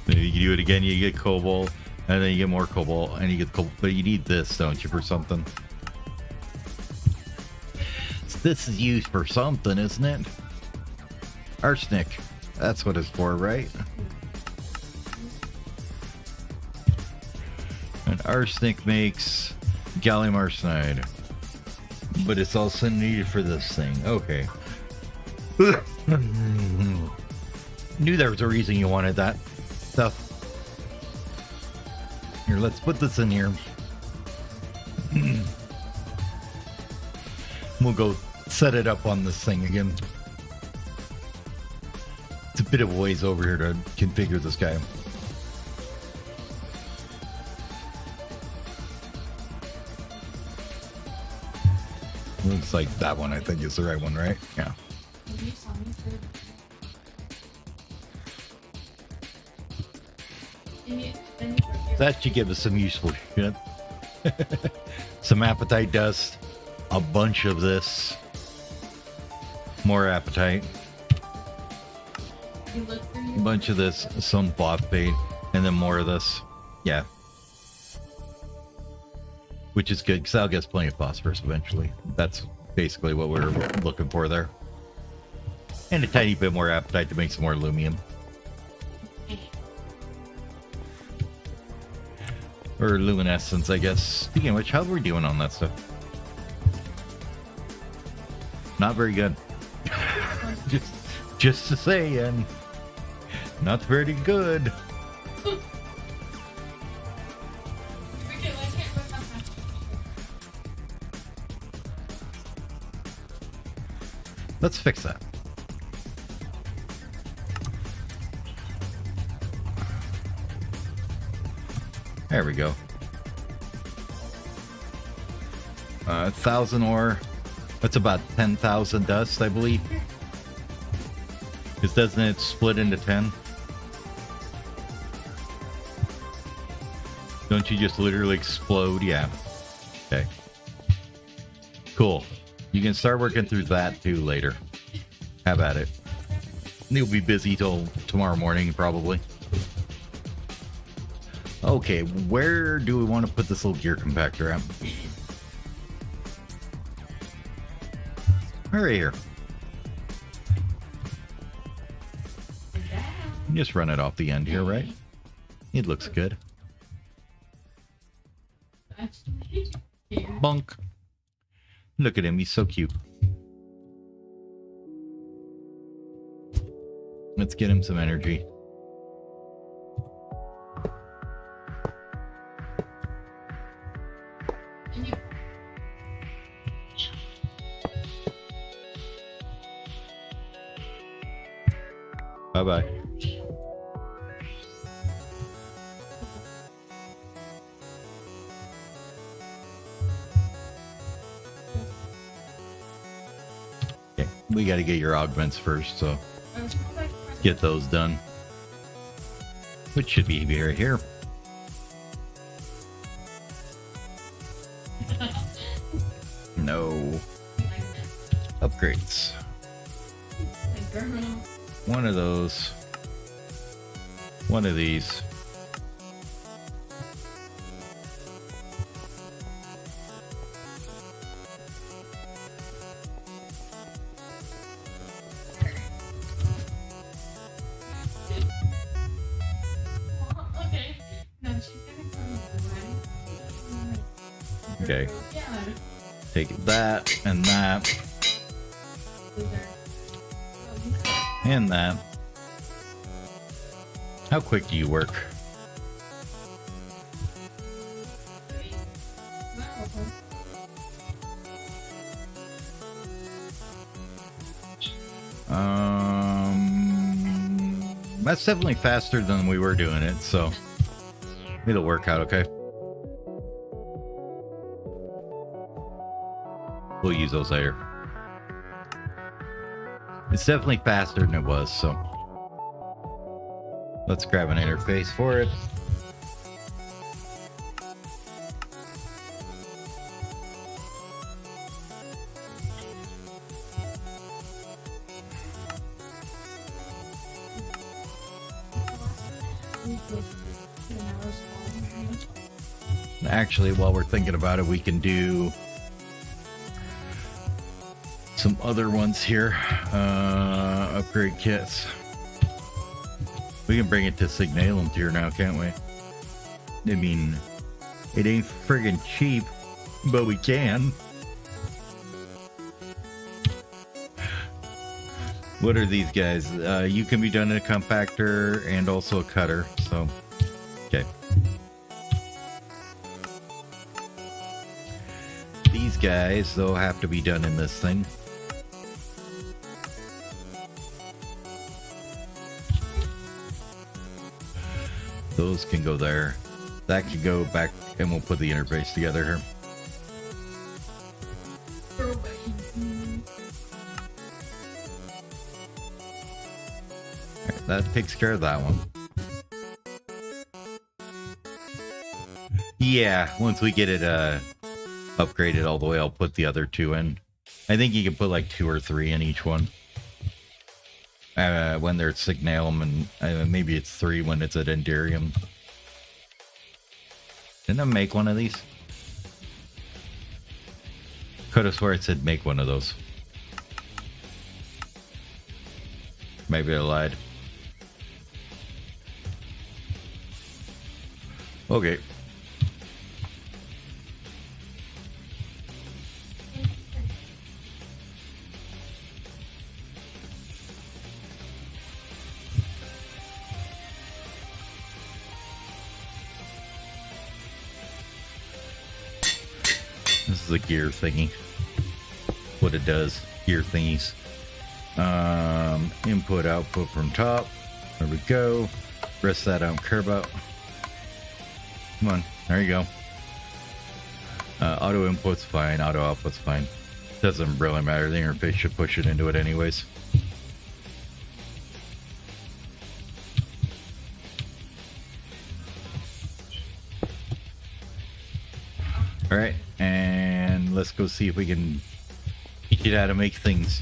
Then you do it again, you get cobalt. And then you get more cobalt, and you get cobalt. But you need this, don't you, for something? So this is used for something, isn't it? Arsenic. That's what it's for, right? And arsenic makes gallium arsenide. But it's also needed for this thing. Okay. Knew there was a reason you wanted that stuff. Here, let's put this in here. We'll go set it up on this thing again. It's a bit of a ways over here to configure this guy. Looks like that one, I think, is the right one, right? Yeah. You saw me for That should give us some useful shit. Some appetite dust. A bunch of this. More appetite. A bunch of this. Some phosphate. And then more of this. Yeah. Which is good, because that'll get us plenty of phosphorus eventually. That's basically what we're looking for there. And a tiny bit more appetite to make some more Lumium. Or luminescence, I guess. Speaking of which, how are we doing on that stuff? Not very good. just to say, and not very good. Let's fix that. There we go. 1,000 ore. That's about 10,000 dust, I believe. Because doesn't it split into 10? Don't you just literally explode? Yeah. Okay. Cool. You can start working through that too later. Have at it. You'll be busy till tomorrow morning, probably. Okay, where do we want to put this little gear compactor at? Right here. Just run it off the end here, right? It looks good. Bunk. Look at him, he's so cute. Let's get him some energy. Bye-bye. Okay, we got to get your augments first, so get those done. Which should be right here. No. Upgrades. One of those. One of these. Okay. Take that and that. And that. How quick do you work? That's definitely faster than we were doing it, so it'll work out okay. We'll use those later. It's definitely faster than it was, so let's grab an interface for it. Actually, while we're thinking about it, we can do some other ones here. Upgrade kits. We can bring it to Signalum tier now, can't we? I mean, it ain't friggin' cheap, but we can. What are these guys? You can be done in a compactor and also a cutter, so okay. These guys, they'll have to be done in this thing. Those can go there. That can go back, and we'll put the interface together here. that takes care of that one. Yeah, once we get it upgraded all the way, I'll put the other two in. I think you can put like 2 or 3 in each one. When they're at Signalum, and maybe it's 3 when it's at Enderium. Didn't I make one of these? Could have swore it said make one of those. Maybe I lied. Okay. This is a gear thingy. What it does. Gear thingies. Input, output from top. There we go. Rest of that I don't care about. Come on. There you go. Auto input's fine. Auto output's fine. Doesn't really matter. The interface should push it into it anyways. Alright, and let's go see if we can get how to make things.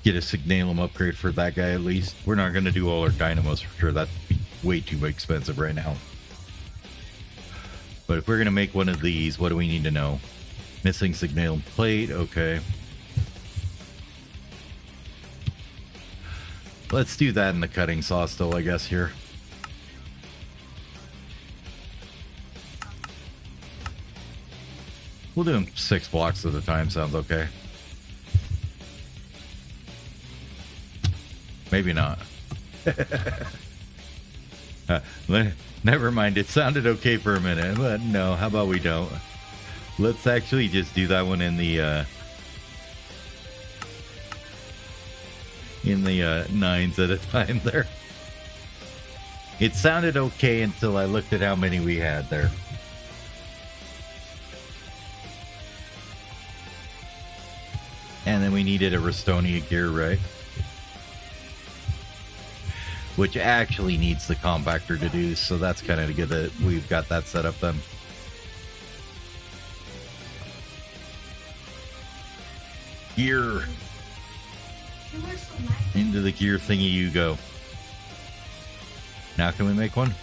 Get a Signalum upgrade for that guy at least. We're not going to do all our dynamos for sure. That'd be way too expensive right now. But if we're going to make one of these, what do we need to know? Missing Signalum plate, okay. Let's do that in the cutting saw still, I guess, here. We'll do them 6 blocks at a time, sounds okay. Maybe not. Never mind, it sounded okay for a minute, but no, how about we don't? Let's actually just do that one in the 9s at a time there. It sounded okay until I looked at how many we had there. And then we needed a Restonia gear, right? Which actually needs the compactor to do, so that's kind of good that we've got that set up then. Gear. Into the gear thingy you go. Now can we make one?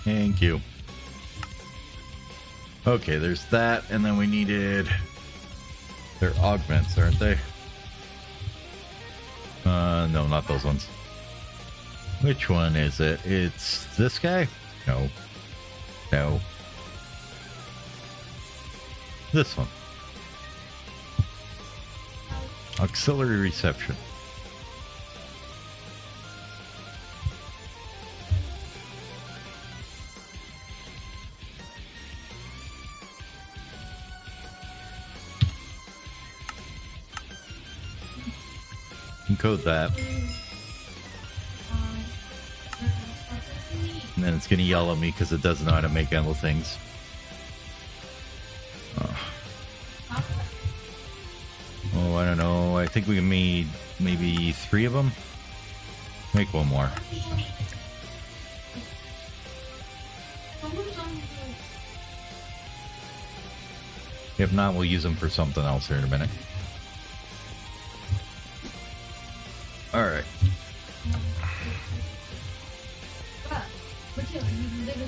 Thank you. Okay, there's that, and then we needed... They're augments, aren't they? No, not those ones. Which one is it? It's this guy? No. No. This one. Auxiliary reception. Code that, and then it's gonna yell at me because it doesn't know how to make endless things. Oh, I don't know. I think we made maybe 3 of them. Make one more. If not, we'll use them for something else here in a minute. Alright.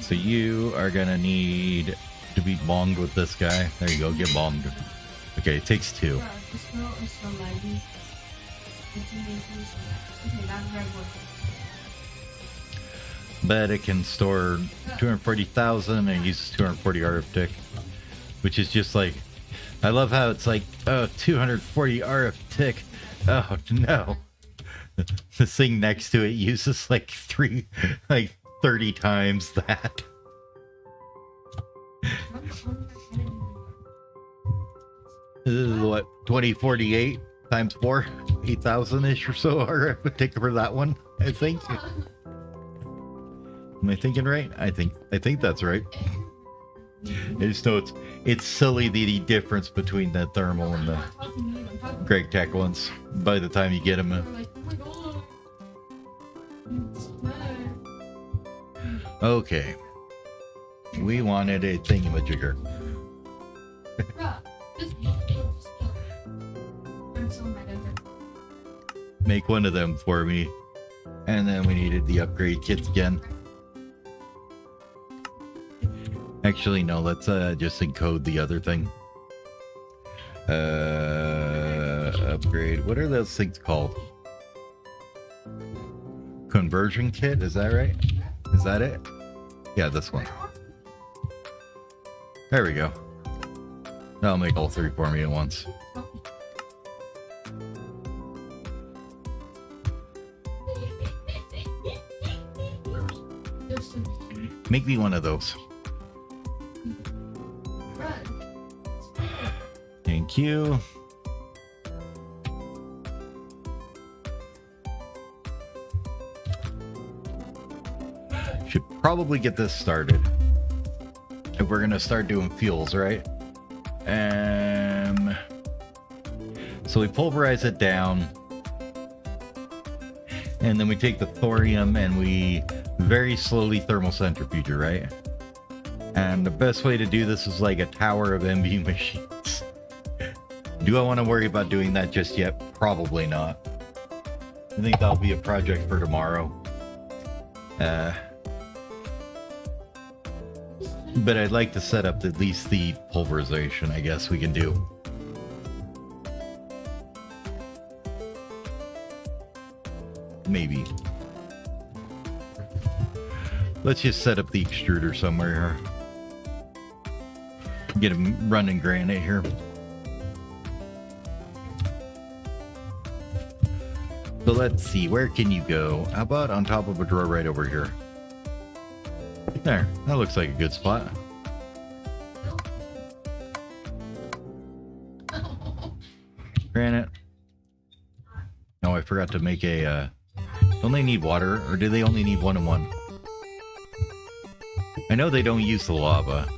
So you are gonna need to be bombed with this guy. There you go, get bombed. Okay, it takes 2. But it can store 240,000 and uses 240 RF tick. Which is just like, I love how it's like, oh, 240 RF tick. Oh no. The thing next to it uses like 30 times that. This is what, 2048 times 4? 8,000-ish or so are take for that one, I think. Am I thinking right? I think that's right. I just know it's silly the difference between the thermal and the Greg Tech ones by the time you get them. Okay. We wanted a thingamajigger. Make one of them for me. And then we needed the upgrade kits again. Actually, no, let's just encode the other thing. Upgrade. What are those things called? Conversion kit, is that right? Is that it? Yeah, this one. There we go. That'll make all three for me at once. Make me one of those. Thank you. Should probably get this started. If we're gonna start doing fuels, right? So we pulverize it down, and then we take the thorium and we very slowly thermal centrifuge it, right? And the best way to do this is like a tower of MV machines. Do I want to worry about doing that just yet? Probably not. I think that'll be a project for tomorrow. But I'd like to set up at least the pulverization, I guess we can do. Maybe. Let's just set up the extruder somewhere here. Get him running granite here. So let's see, where can you go? How about on top of a drawer right over here? There, that looks like a good spot. Granite. Oh, I forgot to make a, don't they need water, or do they only need 1 and 1? I know they don't use the lava.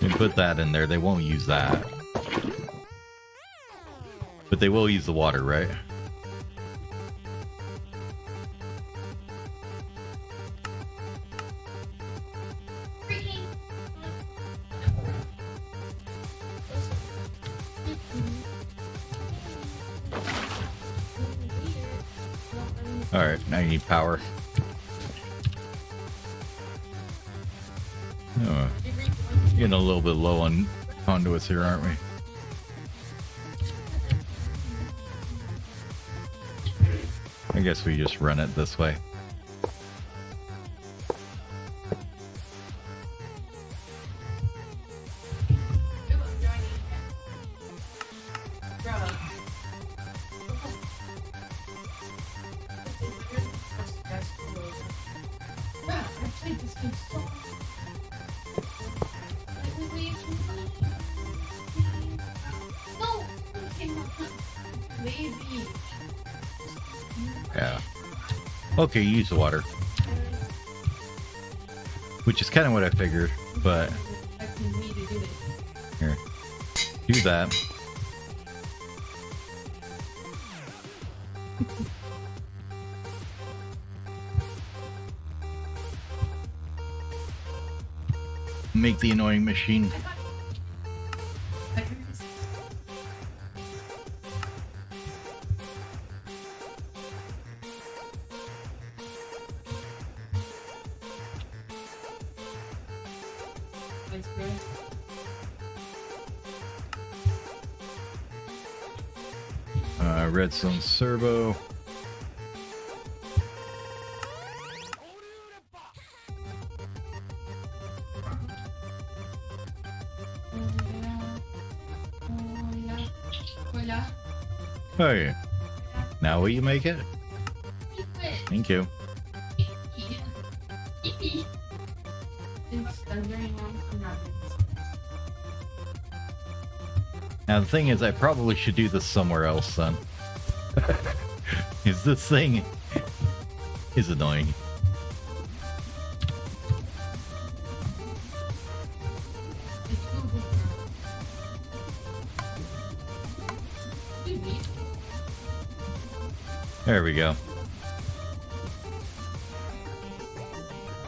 You put that in there, they won't use that. But they will use the water, right? Alright, now you need power. Oh, getting a little bit low on conduits here, aren't we? I guess we just run it this way. Yeah. Okay, use the water. Which is kind of what I figured, but... Here. Do that. Make the annoying machine. Redstone servo. Oh yeah. Now will you make it? Thank you. Now the thing is, I probably should do this somewhere else then. Is this thing is annoying. It's Google Chrome. Dude, There we go.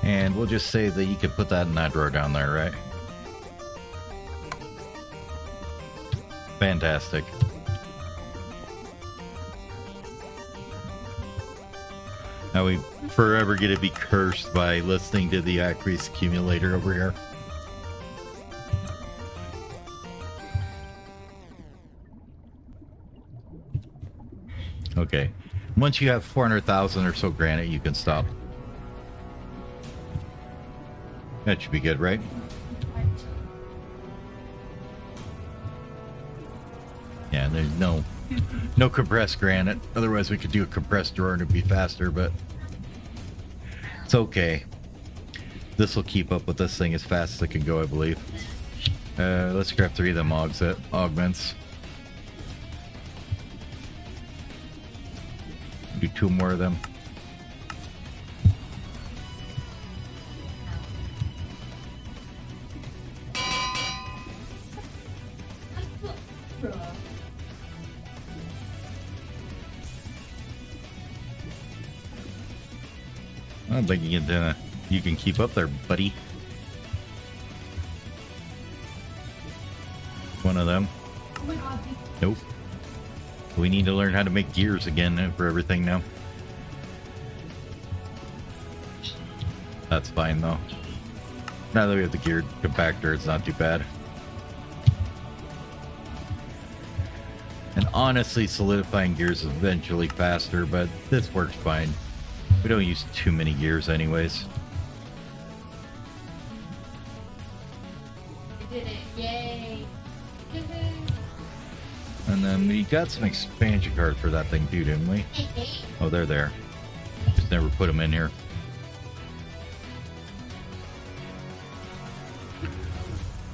And we'll just say that you could put that in that drawer down there, right? Fantastic. Now we forever get to be cursed by listening to the Acrease accumulator over here. Okay. Once you have 400,000 or so granite, you can stop. That should be good, right? Yeah, there's no compressed granite. Otherwise, we could do a compressed drawer and it'd be faster, but it's okay. This will keep up with this thing as fast as it can go, I believe. Let's grab 3 of them augments. Do 2 more of them. I don't think you can keep up there, buddy. One of them. oh my god, Nope. We need to learn how to make gears again for everything now. That's fine though. Now that we have the geared compactor, it's not too bad. And honestly, solidifying gears is eventually faster, but this works fine. We don't use too many gears anyways. I did it. Yay. And then we got some expansion cards for that thing too, didn't we? Oh, they're there. Just never put them in here.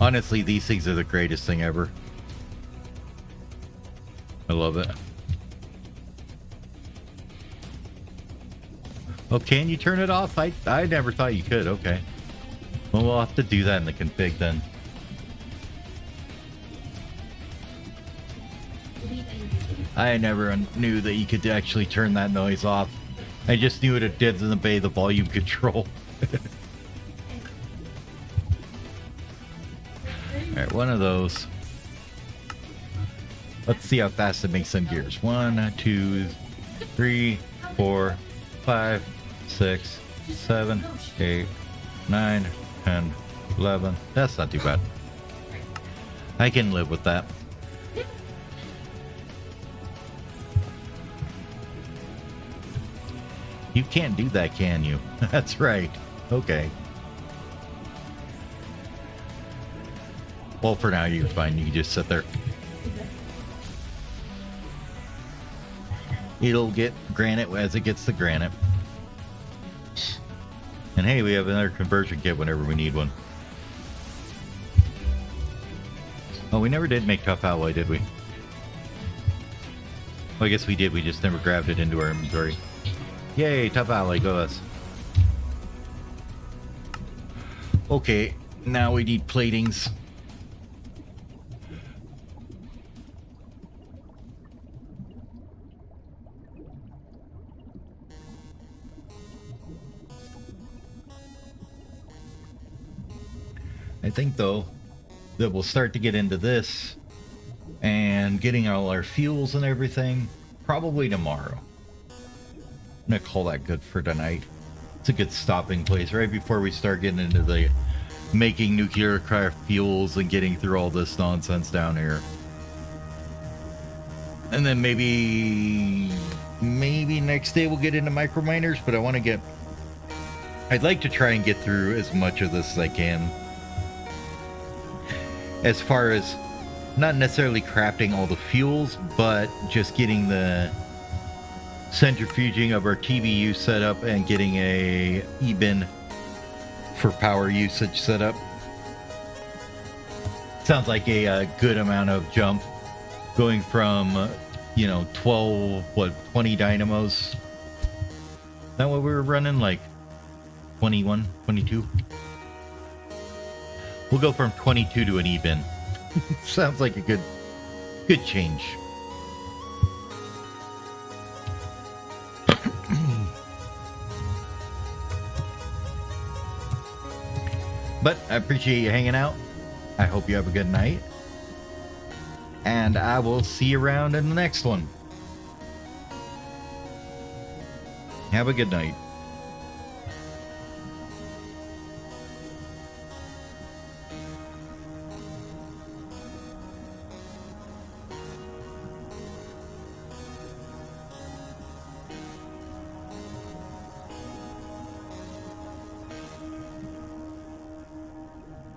Honestly, these things are the greatest thing ever. I love it. Oh, can you turn it off? I never thought you could. Okay. Well, we'll have to do that in the config then. I never knew that you could actually turn that noise off. I just knew it did obey the volume control. Alright, one of those. Let's see how fast it makes some gears. 1, 2, 3, 4, 5, 6, 7, 8, 9, 10, 11. That's not too bad. I can live with that. You can't do that, can you? That's right. Okay. Well, for now, you're fine. You can just sit there. It'll get granite as it gets the granite. And hey, we have another conversion kit whenever we need one. Oh, we never did make tough alloy, did we? Well, I guess we did. We just never grabbed it into our inventory. Yay, tough alloy, go us. Okay, now we need platings. I think though that we'll start to get into this and getting all our fuels and everything probably tomorrow. I'm gonna call that good for tonight. It's a good stopping place right before we start getting into the making nuclear craft fuels and getting through all this nonsense down here. And then maybe next day we'll get into micro miners, but I'd like to try and get through as much of this as I can. As far as not necessarily crafting all the fuels, but just getting the centrifuging of our TBU set up and getting a E-bin for power usage set up. Sounds like a good amount of jump going from, 20 dynamos. Is that what we were running? Like 21, 22? We'll go from 22 to an even. Sounds like a good change. But I appreciate you hanging out. I hope you have a good night. And I will see you around in the next one. Have a good night.